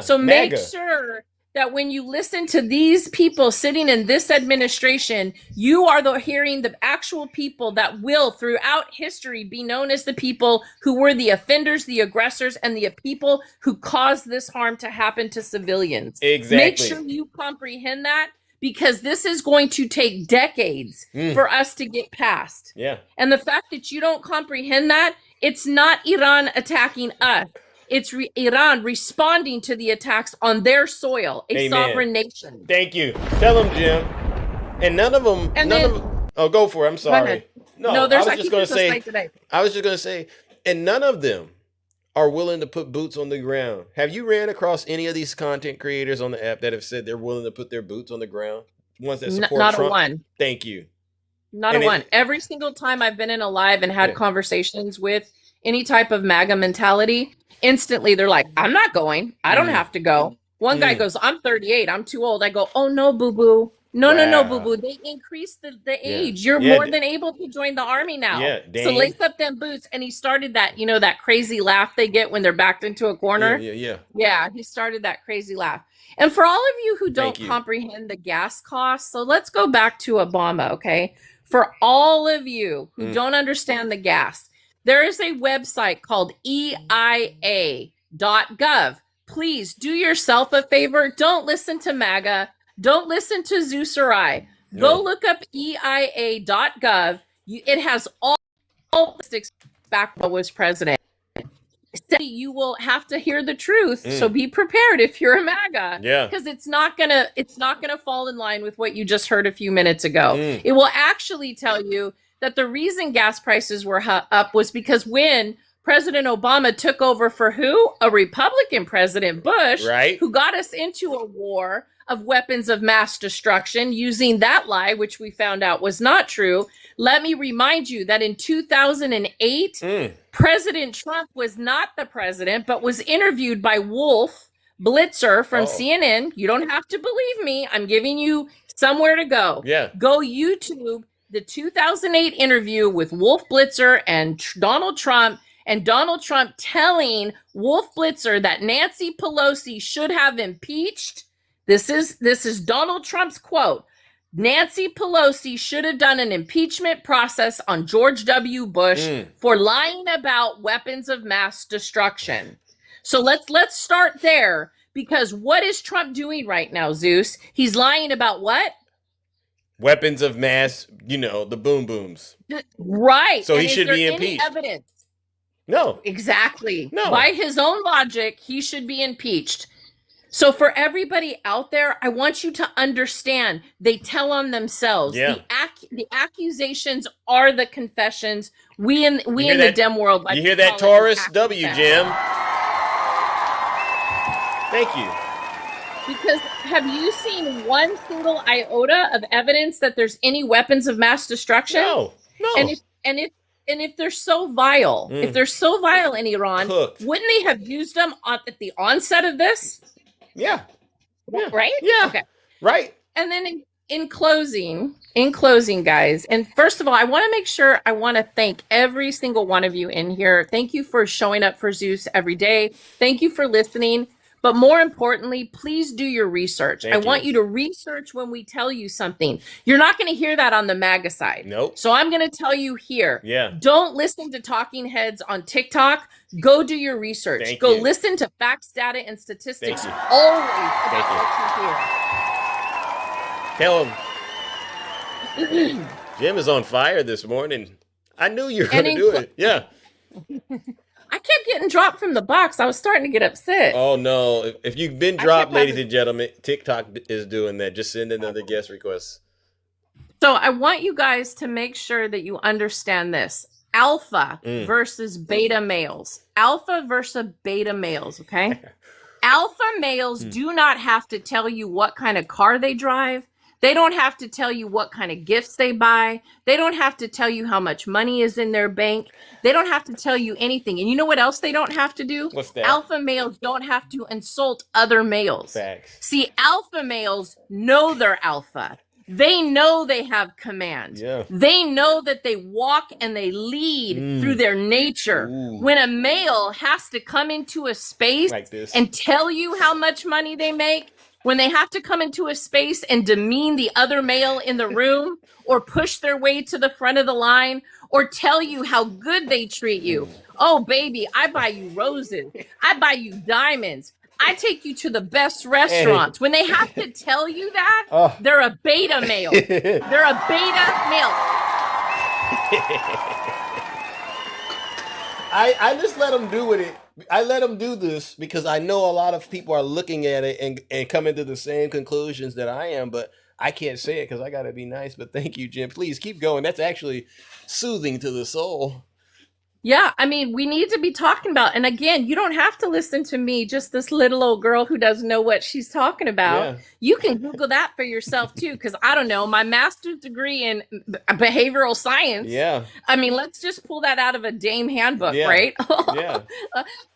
So make sure that when you listen to these people sitting in this administration, you are hearing the actual people that will, throughout history, be known as the people who were the offenders, the aggressors, and the people who caused this harm to happen to civilians. Exactly. Make sure you comprehend that, because this is going to take decades for us to get past. Yeah. And the fact that you don't comprehend that, it's not Iran attacking us. It's Iran responding to the attacks on their soil, a Amen. sovereign nation. Thank you. Tell them, Jim. And none of them. Oh, go for it. I'm sorry. No, there's. I was just gonna say, and none of them are willing to put boots on the ground. Have you ran across any of these content creators on the app that have said they're willing to put their boots on the ground? Ones that support not Trump? a one. Thank you. Not a one. Every single time I've been in a live and had conversations with any type of MAGA mentality, instantly they're like, I'm not going. I don't have to go. One guy goes, I'm 38. I'm too old. I go, oh, no, boo-boo. No, boo-boo. They increased the age. You're more than able to join the army now. Yeah, so lace up them boots. And he started that, that crazy laugh they get when they're backed into a corner. Yeah, he started that crazy laugh. And for all of you who don't comprehend the gas costs, so let's go back to Obama, okay? For all of you who don't understand the gas, there is a website called EIA.gov. Please do yourself a favor. Don't listen to MAGA. Don't listen to Zeus or I. Go look up EIA.gov. It has all statistics back when I was president. You will have to hear the truth. So be prepared if you're a MAGA. Yeah. Because it's not gonna fall in line with what you just heard a few minutes ago. It will actually tell you that the reason gas prices were up was because when President Obama took over for who? A Republican President Bush, who got us into a war of weapons of mass destruction using that lie, which we found out was not true. Let me remind you that in 2008, President Trump was not the president, but was interviewed by Wolf Blitzer from CNN. You don't have to believe me. I'm giving you somewhere to go. Yeah. Go YouTube the 2008 interview with Wolf Blitzer and Donald Trump, and Donald Trump telling Wolf Blitzer that Nancy Pelosi should have impeached. This is Donald Trump's quote. Nancy Pelosi should have done an impeachment process on George W. Bush for lying about weapons of mass destruction. So let's start there, because what is Trump doing right now, Zeus? He's lying about what? Weapons of mass, the boom booms. Right. So and he should be impeached. Any evidence? No. Exactly. No. By his own logic, he should be impeached. So for everybody out there, I want you to understand, they tell on themselves. Yeah. The accusations are the confessions. We in the Dem world. You hear that, Taurus? W, Jim. Thank you. Because have you seen one single iota of evidence that there's any weapons of mass destruction? No. And if they're so vile, if they're so vile in Iran, wouldn't they have used them at the onset of this? Yeah. Right? Yeah. Okay. Right. And then in closing, guys, and first of all, I want to thank every single one of you in here. Thank you for showing up for Zeus every day. Thank you for listening. But more importantly, please do your research. I want you to research when we tell you something. You're not going to hear that on the MAGA side. Nope. So I'm going to tell you here. Yeah. Don't listen to talking heads on TikTok. Go do your research. Go listen to facts, data, and statistics always about what you hear. Tell him. Jim is on fire this morning. I knew you were going to do it. Yeah. I kept getting dropped from the box. I was starting to get upset. Oh, no. If you've been dropped, ladies and gentlemen, TikTok is doing that. Just send another guest request. So I want you guys to make sure that you understand this. Alpha versus beta males. Alpha versus beta males, okay? Alpha males do not have to tell you what kind of car they drive. They don't have to tell you what kind of gifts they buy. They don't have to tell you how much money is in their bank. They don't have to tell you anything. And you know what else they don't have to do? What's that? Alpha males don't have to insult other males. Facts. See, alpha males know they're alpha. They know they have command. Yeah. They know that they walk and they lead through their nature. When a male has to come into a space like this and tell you how much money they make, when they have to come into a space and demean the other male in the room, or push their way to the front of the line, or tell you how good they treat you. Oh, baby, I buy you roses. I buy you diamonds. I take you to the best restaurants. When they have to tell you that, they're a beta male. They're a beta male. I just let them do with it. I let them do this because I know a lot of people are looking at it and coming to the same conclusions that I am, but I can't say it because I got to be nice. But thank you, Jim. Please keep going. That's actually soothing to the soul. Yeah, I mean, we need to be talking about, and again, you don't have to listen to me, just this little old girl who doesn't know what she's talking about. Yeah. You can Google that for yourself too, because I don't know, my master's degree in behavioral science. Yeah. I mean, let's just pull that out of a Dame handbook, Yeah. right? Yeah.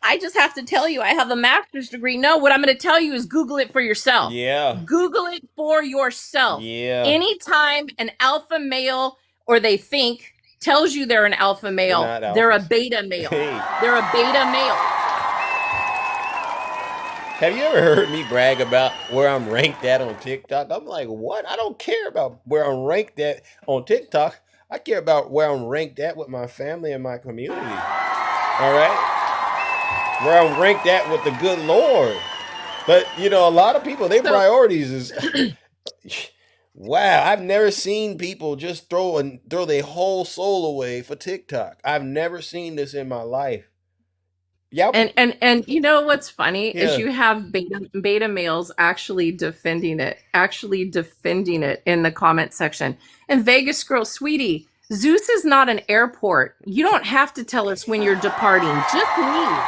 I just have to tell you, I have a master's degree. No, what I'm going to tell you is Google it for yourself. Yeah. Google it for yourself. Yeah. Anytime an alpha male, or they think, tells you they're an alpha male, they're a beta male. Hey. They're a beta male. Have you ever heard me brag about where I'm ranked at on TikTok? I'm like, what? I don't care about where I'm ranked at on TikTok. I care about where I'm ranked at with my family and my community. All right? Where I'm ranked at with the good Lord. But, you know, a lot of people, their priorities is... Wow, I've never seen people just throw their whole soul away for TikTok. I've never seen this in my life. Yeah, and you know what's funny is Yeah. you have beta males actually defending it in the comment section. And Vegas girl, sweetie, Zeus is not an airport. You don't have to tell us when you're departing. Just leave.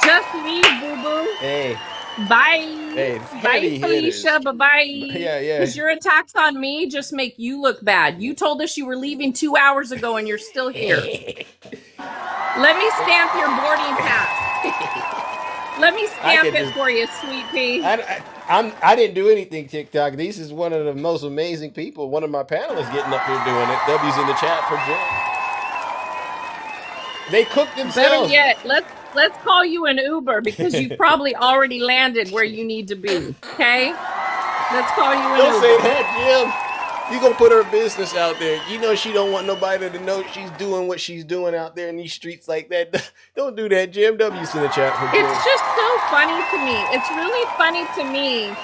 Just leave, boo boo. Hey, Bye. Hey, Bye, heavy hitters. Felicia. Bye-bye. Yeah, yeah. Because your attacks on me just make you look bad. You told us you were leaving 2 hours ago and you're still here. Let me stamp your boarding pass. Let me stamp it for you, sweet pea. I didn't do anything TikTok. This is one of the most amazing people. One of my panelists getting up here doing it. W's in the chat for Jim. They cooked themselves. Better yet, let's call you an Uber because you've probably already landed where you need to be. Okay? Let's call you an Don't Uber. say that, Jim. You gonna put her business out there. You know she don't want nobody to know she's doing what she's doing out there in these streets like that. Don't do that, Jim. W's in the chat for Jim. It's just so funny to me. It's really funny to me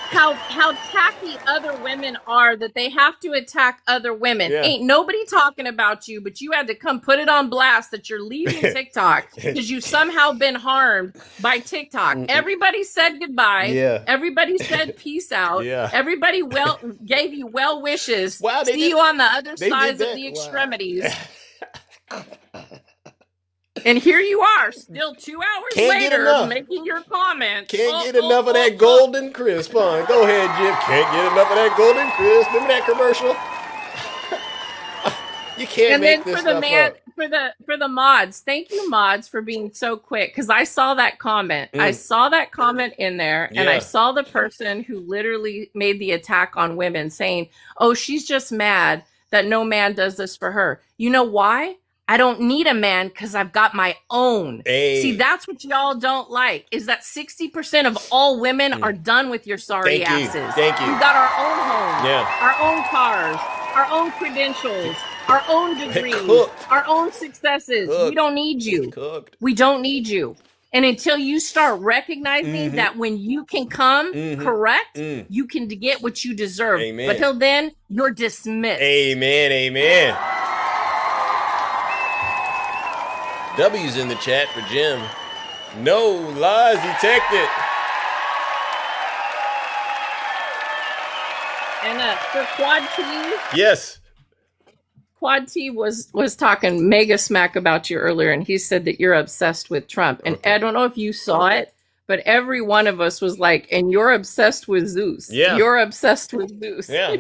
how tacky other women are that they have to attack other women. Yeah. Ain't nobody talking about you, but you had to come put it on blast that you're leaving TikTok because you've somehow been harmed by TikTok. Everybody said goodbye. Yeah. Everybody said peace out. Yeah. Everybody gave you well wishes. Wow, they See did- you on the other they did sides that? of the Wow. extremities. And here you are, still 2 hours Can't get later, enough. making your comments. Can't get enough of that golden crisp, huh? Go ahead, Jim. Can't get enough of that golden crisp. Remember that commercial? You can't And make then this for the stuff up. for the mods, thank you mods for being so quick because I saw that comment. I saw that comment in there, and I Yeah. saw the person who literally made the attack on women saying, "Oh, she's just mad that no man does this for her." You know why? I don't need a man because I've got my own. Hey. See, that's what y'all don't like, is that 60% of all women are done with your sorry Thank you. asses. Thank you. We got our own homes, Yeah. our own cars, our own credentials, our own degrees, Cooked. our own successes. We Cooked. don't need you. Cooked. We don't need you. And until you start recognizing that when you can come correct, you can get what you deserve. Amen. But till then, you're dismissed. Amen, amen. W's in the chat for Jim. No lies detected. And for Quad T, Yes. Quad T was talking mega smack about you earlier, and he said that you're obsessed with Trump. And I don't know if you saw it, but every one of us was like, "And you're obsessed with Zeus. Yeah. You're obsessed with Zeus." Yeah.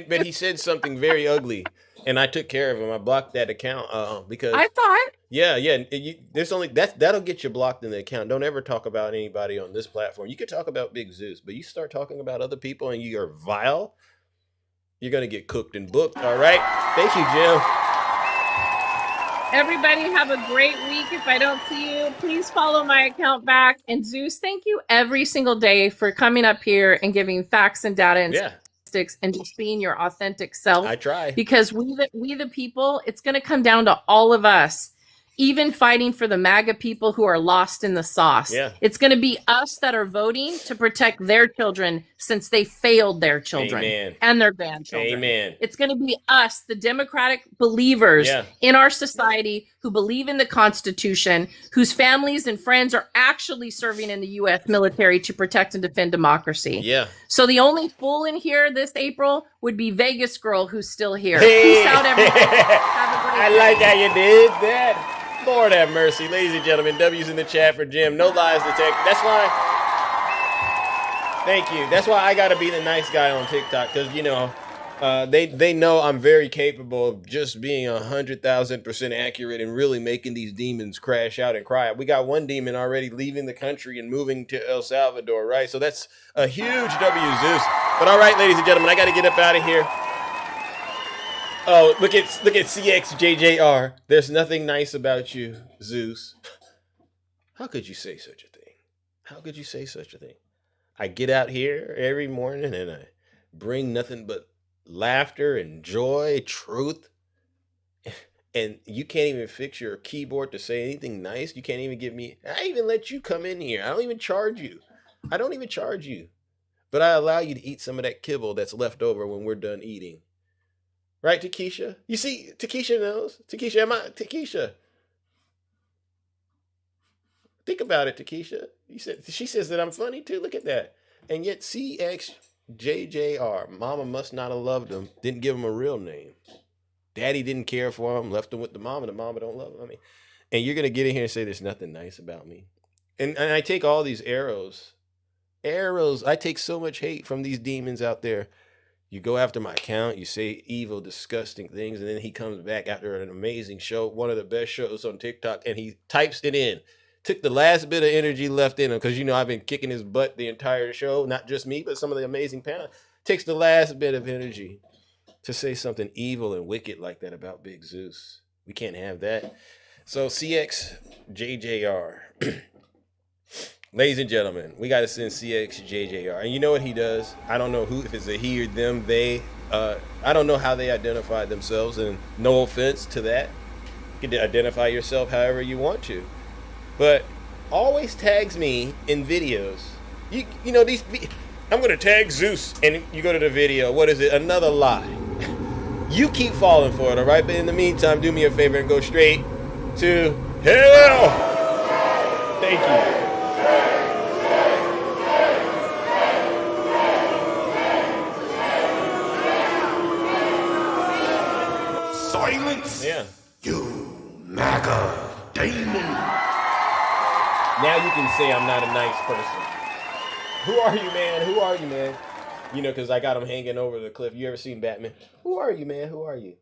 But he said something very ugly, and I took care of him. I blocked that account because I thought. There's only that'll get you blocked in the account. Don't ever talk about anybody on this platform. You could talk about Big Zeus, but you start talking about other people and you are vile, you're gonna get cooked and booked. All right. Thank you, Jim. Everybody have a great week. If I don't see you, please follow my account back. And Zeus, thank you every single day for coming up here and giving facts and data and statistics and just being your authentic self. I try. Because we the people, it's going to come down to all of us even fighting for the MAGA people who are lost in the sauce. Yeah. It's going to be us that are voting to protect their children since they failed their children Amen. and their grandchildren. Amen. It's going to be us, the democratic believers Yeah. in our society who believe in the Constitution, whose families and friends are actually serving in the U.S. military to protect and defend democracy. Yeah. So the only fool in here this April would be Vegas Girl, who's still here. Hey. Peace out, everybody. Have a great I day. like how you did that. Lord have mercy. Ladies and gentlemen, W's in the chat for Jim. No lies detected. That's why. Thank you. That's why I got to be the nice guy on TikTok, because, you know, they know I'm very capable of just being 100,000% accurate and really making these demons crash out and cry. We got one demon already leaving the country and moving to El Salvador, right? So that's a huge W, Zeus. But all right, ladies and gentlemen, I got to get up out of here. Oh, look at CXJJR. There's nothing nice about you, Zeus. How could you say such a thing? How could you say such a thing? I get out here every morning and I bring nothing but laughter and joy, truth. And you can't even fix your keyboard to say anything nice. You can't even give me, I even let you come in here. I don't even charge you. But I allow you to eat some of that kibble that's left over when we're done eating. Right, Takesha? You see, Takesha knows. Takesha. Think about it, Takesha. She says that I'm funny too. Look at that. And yet CXJJR, Mama must not have loved him. Didn't give him a real name. Daddy didn't care for him. Left him with the mama. The mama don't love him. I mean, and you're gonna get in here and say there's nothing nice about me. And I take all these arrows. I take so much hate from these demons out there. You go after my account, you say evil, disgusting things, and then he comes back after an amazing show, one of the best shows on TikTok, and he types it in. Took the last bit of energy left in him, because, you know, I've been kicking his butt the entire show, not just me, but some of the amazing panel. Takes the last bit of energy to say something evil and wicked like that about Big Zeus. We can't have that. So CXJJR. Ladies and gentlemen, we got to send CXJJR. And you know what he does? I don't know who, if it's a he or them, they. I don't know how they identify themselves, and no offense to that. You can identify yourself however you want to. But always tags me in videos. You know, these. I'm going to tag Zeus, and you go to the video. What is it? Another lie. You keep falling for it, all right? But in the meantime, do me a favor and go straight to hell. Thank you. Silence! Yeah. You MAGA demon! Now you can say I'm not a nice person. Who are you, man? Who are you, man? You know, because I got him hanging over the cliff. You ever seen Batman? Who are you, man? Who are you?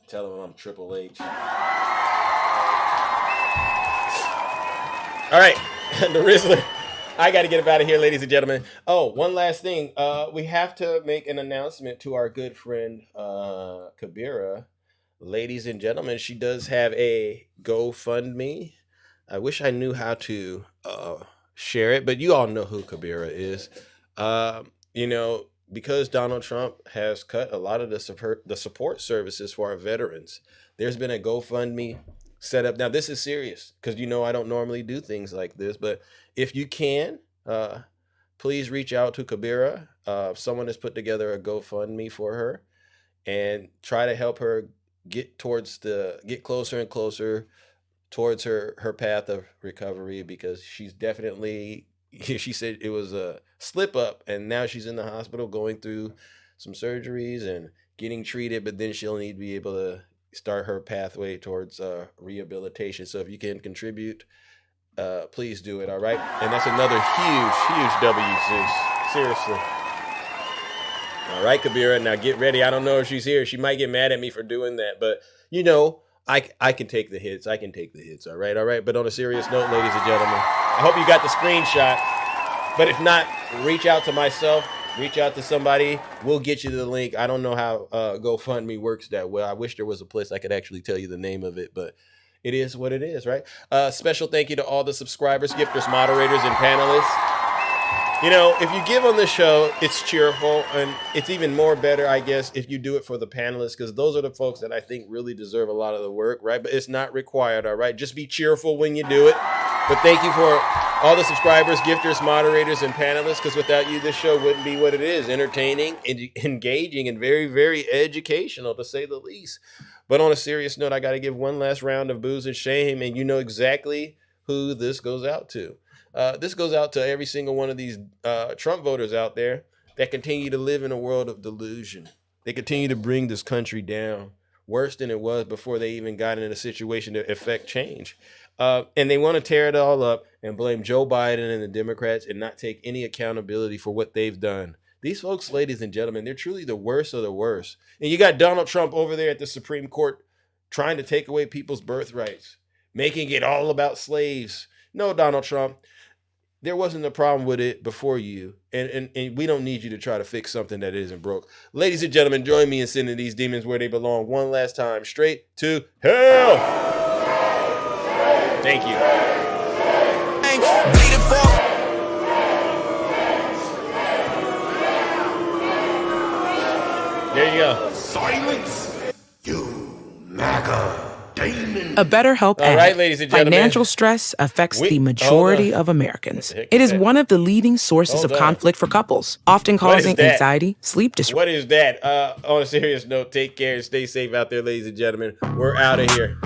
Tell him I'm Triple H. All right, the Rizzler. I got to get up out of here, ladies and gentlemen. Oh, one last thing. We have to make an announcement to our good friend, Kabira. Ladies and gentlemen, she does have a GoFundMe. I wish I knew how to share it, but you all know who Kabira is. You know, because Donald Trump has cut a lot of the support services for our veterans, there's been a GoFundMe set up. Now, this is serious because, you know, I don't normally do things like this, but if you can, please reach out to Kabira. Someone has put together a GoFundMe for her and try to help her get closer and closer towards her path of recovery, because she's definitely, she said it was a slip up and now she's in the hospital going through some surgeries and getting treated, but then she'll need to be able to start her pathway towards rehabilitation. So if you can contribute, please do it. All right. And that's another huge W, Zeus. Seriously. All right, Kabira, now get ready. I don't know if she's here. She might get mad at me for doing that, but you know, I can take the hits. All right. But on a serious note, ladies and gentlemen, I hope you got the screenshot. But if not, reach out to myself, reach out to somebody. We'll get you the link. I don't know how GoFundMe works that well. I wish there was a place I could actually tell you the name of it, but it is what it is, right? Special thank you to all the subscribers, gifters, moderators, and panelists. You know, if you give on the show, it's cheerful, and it's even more better, I guess, if you do it for the panelists, because those are the folks that I think really deserve a lot of the work, right? But it's not required, all right? Just be cheerful when you do it. But thank you for all the subscribers, gifters, moderators, and panelists, because without you, this show wouldn't be what it is. Entertaining, engaging, and very, very educational, to say the least. But on a serious note, I got to give one last round of booze and shame, and you know exactly who this goes out to. This goes out to every single one of these Trump voters out there that continue to live in a world of delusion. They continue to bring this country down worse than it was before they even got in a situation to effect change. And they want to tear it all up and blame Joe Biden and the Democrats and not take any accountability for what they've done. These folks, ladies and gentlemen, they're truly the worst of the worst. And you got Donald Trump over there at the Supreme Court trying to take away people's birthrights, making it all about slaves. No, Donald Trump. There wasn't a problem with it before you, and we don't need you to try to fix something that isn't broke. Ladies and gentlemen, join me in sending these demons where they belong one last time, straight to hell. Thank you. There you go. Silence, you MAGA demon. A BetterHelp ad. Right, ladies and gentlemen. Financial stress affects the majority of Americans. It is one of the leading sources of conflict for couples, often causing anxiety, sleep disorders. What is that? On a serious note, take care and stay safe out there, ladies and gentlemen. We're out of here.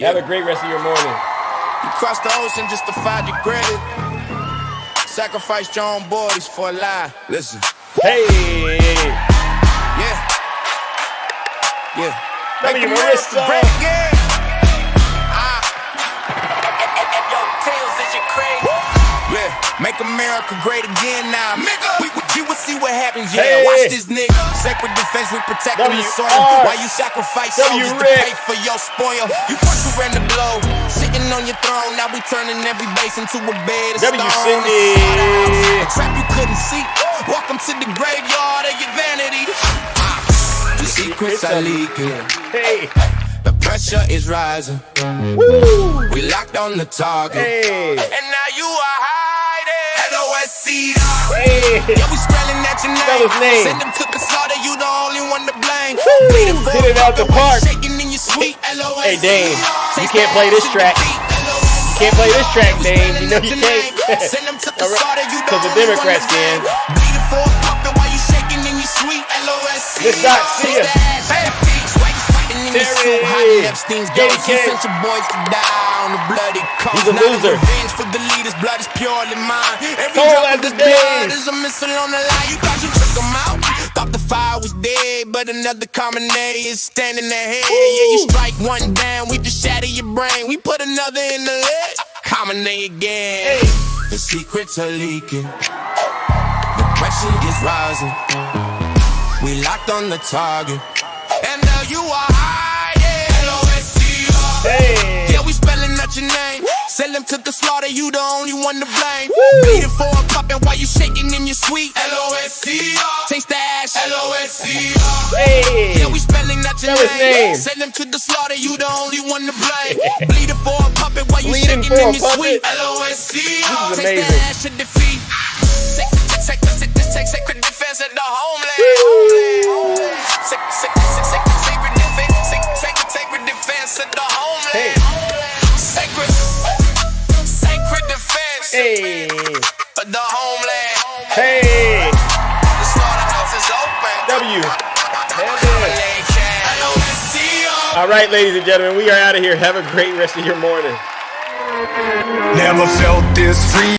Have a great rest of your morning. You crossed the ocean just to find your credit. Sacrificed your own bodies for a lie. Listen. Hey. Yeah. Yeah. W. Marissa. Make America great again now. You will see what happens, yeah. Watch this nigga. Sacred defense, we protecting the soil. While you sacrifice soldiers to pay for your spoil. You first who ran the blow, sitting on your throne. Now we turning every base into a bed of stone. A trap you couldn't see. Welcome to the graveyard of your vanity. The secrets are leaking. Hey. The pressure is rising. Woo. We locked on the target. Hey. And now you are hiding. LOSC. Hey. Yeah, we spelling at your name. Send them to the slaughter. You the only one to blame. Hit it out the park. Shaking in your sweet. Hey, Dane. You can't play this track. You can't play this track, Dane. You know you can't. Send them to the slaughter. You because the Democrats can. Bleeding for a puppet while you shaking in your sweet. LOSC. Miss Doc, see ya. Epstein's ghost. You sent your boys to die on the bloody coast. He's a loser. Revenge for the leaders, blood is purely mine. Every drop of the blood is a missile on the line. You thought you took them out. Thought the fire was dead, but another common A is standing ahead. Yeah, you strike one down, we just shatter your brain. We put another in the leg. Common A again. Hey. The secrets are leaking. The pressure is rising. We locked on the target. And now you are hiding. LOSC. Hey. Yeah, we spelling out your name. Sell them to the slaughter, you the only one to blame. Bleeding for a puppet while you shaking in your sweet. LOSC. Taste the ash. LOSC. Hey. Yeah, we spelling out your name. Sell them to the slaughter, you the only one to blame. Bleeding for a puppet while you shaking in your sweet. LOSC. Taste the ash of defeat. Sacred defense at the homeland. Sacred defense at the homeland. Hey. Sacred defense at the homeland. Hey. The slaughterhouse is open. W. All right, ladies and gentlemen, we are out of here. Have a great rest of your morning. Never felt this free.